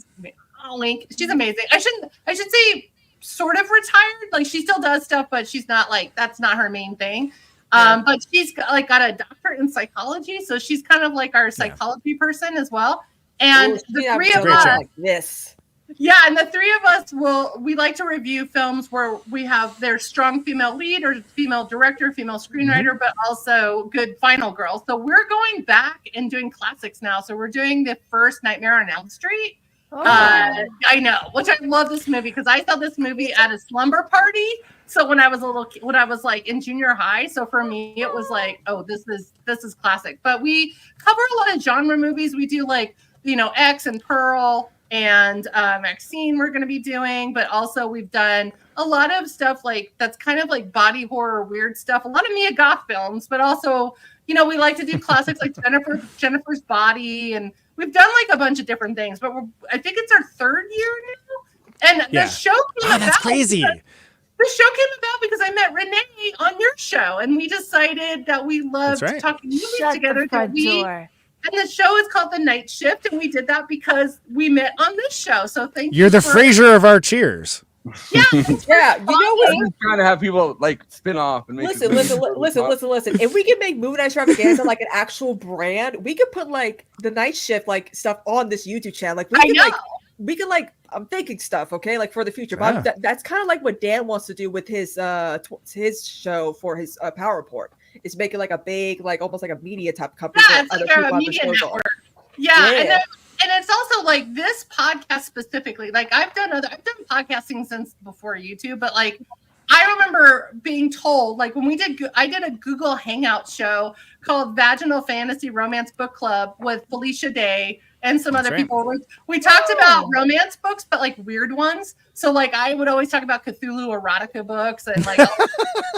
I'll link. She's amazing. I should say sort of retired. Like she still does stuff, but she's not like, that's not her main thing. But she's got a doctorate in psychology. So she's kind of like our psychology person as well. And the three of us like this. Yeah, and the three of us we like to review films where we have their strong female lead or female director, female screenwriter, but also good final girl. So we're going back and doing classics now. So we're doing the first Nightmare on Elm Street. Oh. I know, which I love this movie because I saw this movie at a slumber party. So when I was like in junior high, so for me it was like, oh, this is classic. But we cover a lot of genre movies. We do like, X and Pearl. And Maxine we're going to be doing, but also we've done a lot of stuff like that's kind of like body horror, weird stuff, a lot of Mia Goth films, but also, we like to do classics like Jennifer's Body, and we've done like a bunch of different things, but I think it's our third year now. And the show came about. That's crazy. The show came about because I met Renee on your show, and we decided that we loved talking movies together. And the show is called The Night Shift, and we did that because we met on this show. So thank you. You're the Frasier of our cheers. Yeah, yeah. You know what? I'm trying to have people like spin off and make listen. If we can make Movie Night Extravaganza like an actual brand, we could put like The Night Shift like stuff on this YouTube channel. Like we can I'm thinking stuff, okay, like for the future. But that's kind of like what Dan wants to do with his show for his Power Report. Is making like a big, like almost like a media type company. Yeah, it's like a media network. Yeah. And it's also like this podcast specifically. Like I've done podcasting since before YouTube, but like I remember being told, like when I did a Google Hangout show called Vaginal Fantasy Romance Book Club with Felicia Day and some other people. We talked about romance books, but like weird ones. So like I would always talk about Cthulhu erotica books and like.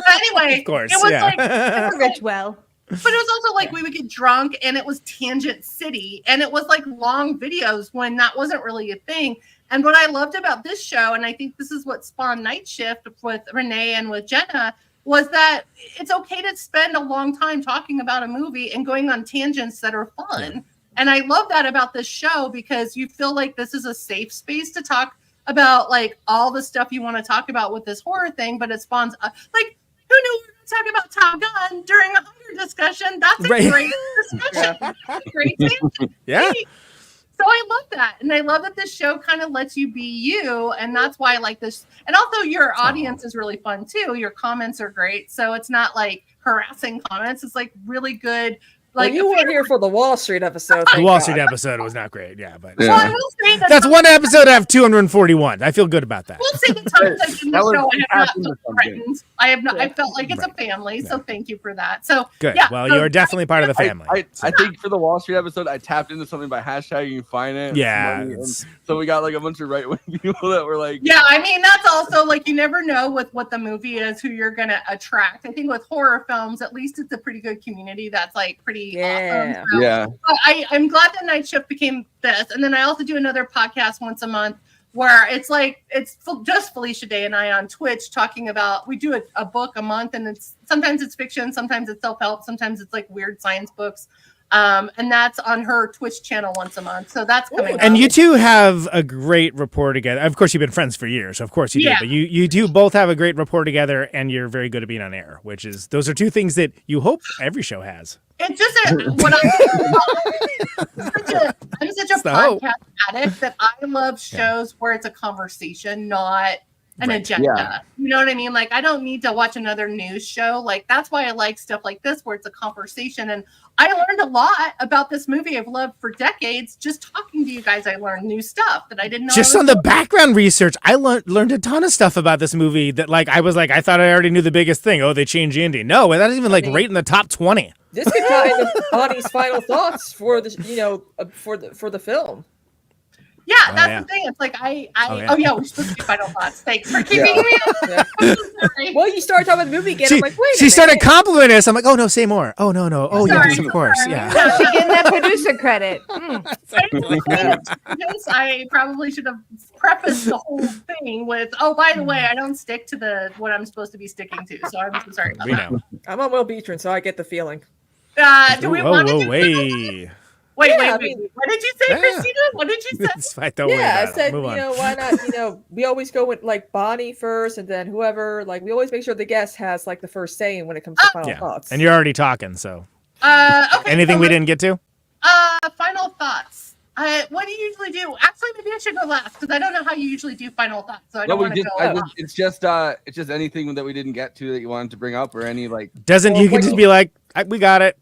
Anyway, of course, it was like well. But it was also like we would get drunk and it was Tangent City and it was like long videos when that wasn't really a thing. And what I loved about this show, and I think this is what spawned Night Shift with Renee and with Jenna, was that it's okay to spend a long time talking about a movie and going on tangents that are fun. Yeah. And I love that about this show because you feel like this is a safe space to talk about like all the stuff you want to talk about with this horror thing, but it spawns like who knew we were going to talk about Top Gun during a hunger discussion? That's a great discussion. Great tangent. Yeah. So I love that. And I love that this show kind of lets you be you. And that's why I like this. And also your audience is really fun too. Your comments are great. So it's not like harassing comments. It's like really good Like, you weren't here for the Wall Street episode. The Wall Street episode was not great. Yeah, but Well, I will say that's one episode out of 241. I feel good about that. We'll say the times in the show I have not felt threatened. I felt like it's a family, so thank you for that. So good. Yeah, well, you're definitely part of the family. I think for the Wall Street episode, I tapped into something by hashtagging finance. Yeah. So we got like a bunch of right wing people that were like, yeah, I mean, that's also like, you never know with what the movie is, who you're going to attract. I think with horror films, at least it's a pretty good community that's like pretty awesome. So, yeah. I'm glad that Night Shift became this. And then I also do another podcast once a month where it's just Felicia Day and I on Twitch talking about, we do a book a month, and sometimes it's fiction, sometimes it's self-help, sometimes it's like weird science books. And that's on her Twitch channel once a month. So that's coming up. And you two have a great rapport together. Of course, you've been friends for years. So of course you do. But you do both have a great rapport together, and you're very good at being on air, those are two things that you hope every show has. It's just I'm such a podcast addict that I love shows where it's a conversation, not an agenda. Yeah. You know what I mean? Like, I don't need to watch another news show. Like, that's why I like stuff like this where it's a conversation. And I learned a lot about this movie I've loved for decades. Just talking to you guys, I learned new stuff that I didn't know. Just on the background research, I learned a ton of stuff about this movie that I thought I already knew the biggest thing. Oh, they changed the ending. No, that isn't even right in the top 20. This could tie into Bonnie's final thoughts for the for the film. Yeah, that's the thing. It's like we're supposed to do final thoughts. Thanks for keeping me up. Well, you started talking about the movie again. I'm like, wait. She started complimenting us. I'm like, oh no, say more. Oh no. Oh yes, of course. Yeah. She getting that producer credit. Yes, I probably should have prefaced the whole thing with, oh, by the way, I don't stick to what I'm supposed to be sticking to. So I'm so sorry about that. I'm on Will Beatron, so I get the feeling. Do we want to do wait. Wait. What did you say, Kristina? What did you say? I said, why not? We always go with like Bonnie first, and then whoever. Like, we always make sure the guest has like the first saying when it comes to final thoughts. And you're already talking, so. Okay. Anything we didn't get to? Final thoughts. What do you usually do? Actually, maybe I should go last because I don't know how you usually do final thoughts. So I don't want to go. It's just anything that we didn't get to that you wanted to bring up, or any like. You can just be like, we got it.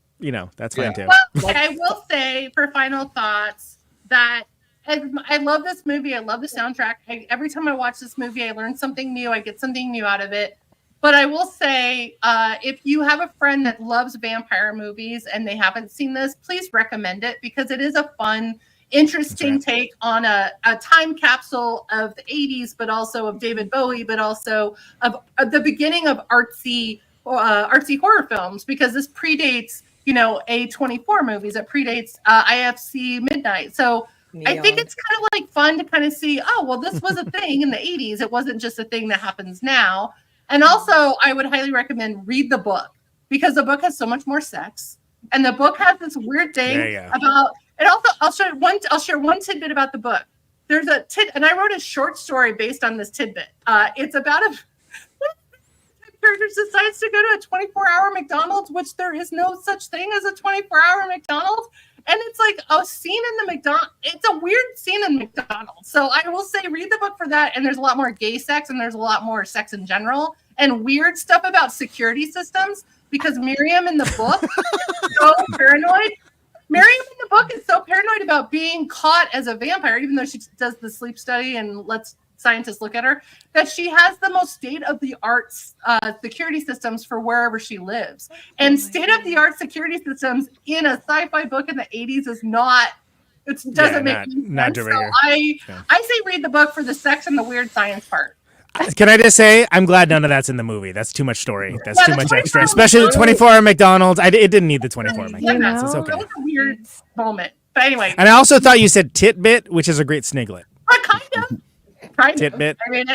That's fine too. Well, I will say for final thoughts that I love this movie. I love the soundtrack. Every time I watch this movie, I learn something new. I get something new out of it. But I will say, if you have a friend that loves vampire movies and they haven't seen this, please recommend it because it is a fun, interesting take on a time capsule of the 80s, but also of David Bowie, but also of the beginning of artsy horror films, because this predates A24 movies. It predates IFC Midnight. So Neon. I think it's kind of like fun to kind of see, oh, well, this was a thing in the 80s. It wasn't just a thing that happens now. And also, I would highly recommend read the book because the book has so much more sex. And the book has this weird thing about it. Also, I'll share one tidbit about the book. There's and I wrote a short story based on this tidbit. It's about character decides to go to a 24-hour McDonald's, which there is no such thing as a 24-hour McDonald's. And it's like a scene in the McDonald's. It's a weird scene in McDonald's. So I will say read the book for that. And there's a lot more gay sex and there's a lot more sex in general and weird stuff about security systems because Miriam in the book is so paranoid. Miriam in the book is so paranoid about being caught as a vampire, even though she does the sleep study and lets scientists look at her, that she has the most state-of-the-art security systems for wherever she lives. And state-of-the-art security systems in a sci-fi book in the 80s is doesn't make any sense. So I say read the book for the sex and the weird science part. Can I just say, I'm glad none of that's in the movie. That's too much story. That's too much extra. Especially the 24-hour McDonald's. It didn't need the 24-hour McDonald's. It's okay. That was a weird moment. But anyway. And I also thought you said titbit, which is a great sniglet. Kind of. Tidbit. I mean,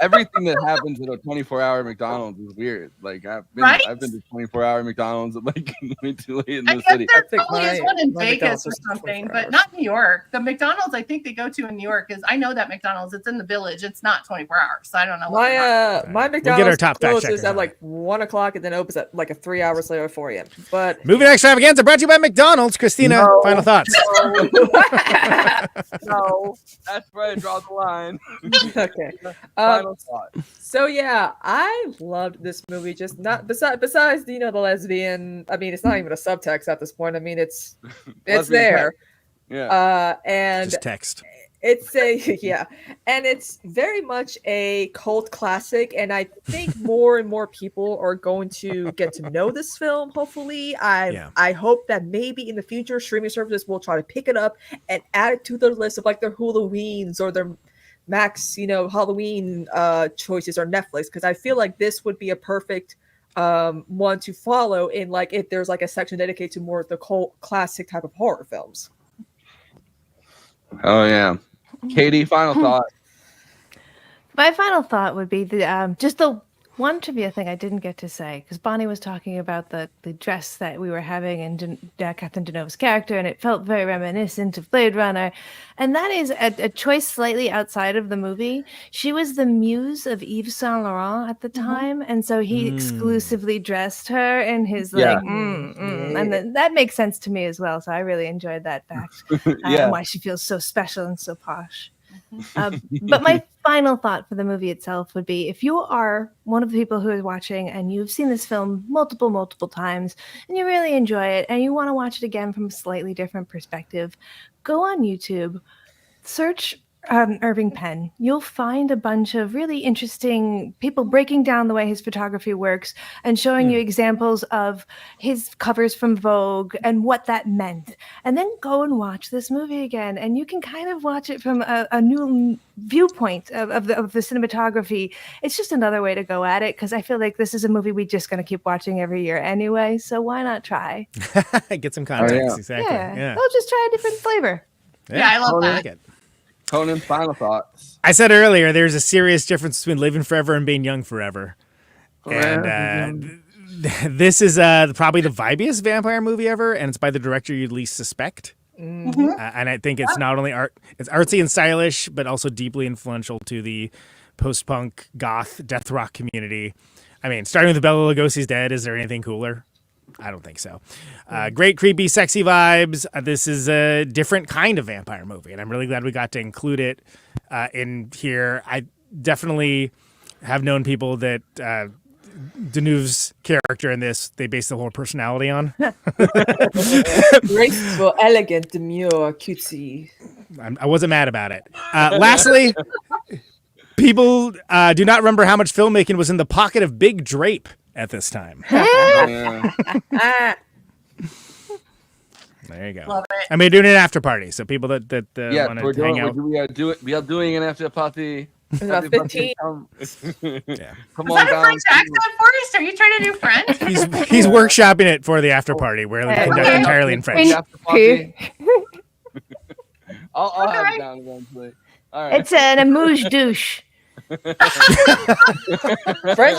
everything that happens at a 24-hour McDonald's is weird. Like I've been to 24-hour McDonald's like way too late in the city. There probably is one in Vegas or something, but not New York. The McDonald's I think they go to in New York is I know that McDonald's. It's in the Village. It's not 24 hours. So I don't know. My McDonald's closes at like 1 o'clock and then opens at like 3 hours later at 4 a.m. But Movie Extravaganza brought to you by McDonald's. Kristina, final thoughts. No, that's where I draw the line. Okay. final thought. So yeah, I loved this movie. Just not besides the lesbian. I mean, it's not even a subtext at this point. I mean, it's there. Yeah. And just text. It's and it's very much a cult classic, and I think more and more people are going to get to know this film. Hopefully, I hope that maybe in the future streaming services will try to pick it up and add it to their list of like their Halloweens or their Max, Halloween choices or Netflix, because I feel like this would be a perfect one to follow in like if there's like a section dedicated to more of the cult classic type of horror films. Oh yeah. Katie, final thought. My final thought would be just the one trivia thing I didn't get to say, because Bonnie was talking about the dress that we were having in Catherine Deneuve's character, and it felt very reminiscent of Blade Runner. And that is a choice slightly outside of the movie. She was the muse of Yves Saint Laurent at the time, and so he exclusively dressed her in his and then that makes sense to me as well. So I really enjoyed that fact, and why she feels so special and so posh. But my final thought for the movie itself would be, if you are one of the people who is watching and you've seen this film multiple times and you really enjoy it and you want to watch it again from a slightly different perspective, go on YouTube, search Irving Penn. You'll find a bunch of really interesting people breaking down the way his photography works and showing you examples of his covers from Vogue and what that meant. And then go and watch this movie again, and you can kind of watch it from a new viewpoint of the cinematography. It's just another way to go at it, because I feel like this is a movie we're just going to keep watching every year anyway, so why not try? Get some context. Exactly. Yeah. I'll just try a different flavor. Yeah, I love that. Like it. Conan, final thoughts. I said earlier, there's a serious difference between living forever and being young forever. And this is probably the vibiest vampire movie ever, and it's by the director you'd least suspect. And I think it's not only it's artsy and stylish, but also deeply influential to the post-punk, goth, death rock community. I mean, starting with Bela Lugosi's Dead, is there anything cooler? I don't think so. Great, creepy, sexy vibes. This is a different kind of vampire movie, and I'm really glad we got to include it in here. I definitely have known people that Deneuve's character in this, they base the whole personality on. Graceful, elegant, demure, cutesy. I wasn't mad about it. Lastly, people do not remember how much filmmaking was in the pocket of Big Drape at this time. There you go. Love it. I mean, doing an after party, so people that want to hang out. We are doing an after party. About 15. Come Is on that a down. French accent, Forrest? Are you trying to do French? He's workshopping it for the after party, where they conduct entirely in French. After party. I'll have it down eventually. All right. It's an amuse douche. French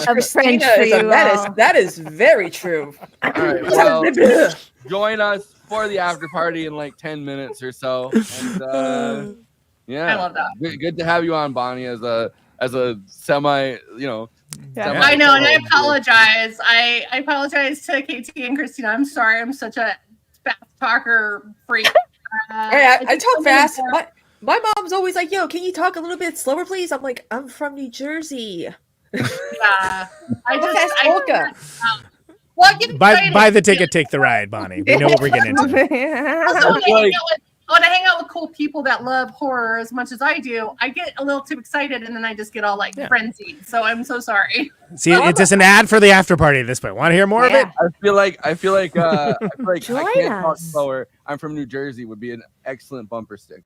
Kristina is a menace. That is very true. All right. Well, join us for the after party in like 10 minutes or so. And yeah, I love that. Good to have you on, Bonnie, as a semi, I know, and I apologize. I apologize to KT and Kristina. I'm sorry. I'm such a fast talker freak. I talk fast. My mom's always like, "Yo, can you talk a little bit slower, please?" I'm like, "I'm from New Jersey." Yeah, Buy the ticket, take the ride, Bonnie. We know what we're getting into. When I hang out with cool people that love horror as much as I do, I get a little too excited, and then I just get all frenzied. So I'm so sorry. See, it's just an ad for the after party at this point. Want to hear more of it? I feel like I can't talk slower. I'm from New Jersey would be an excellent bumper sticker.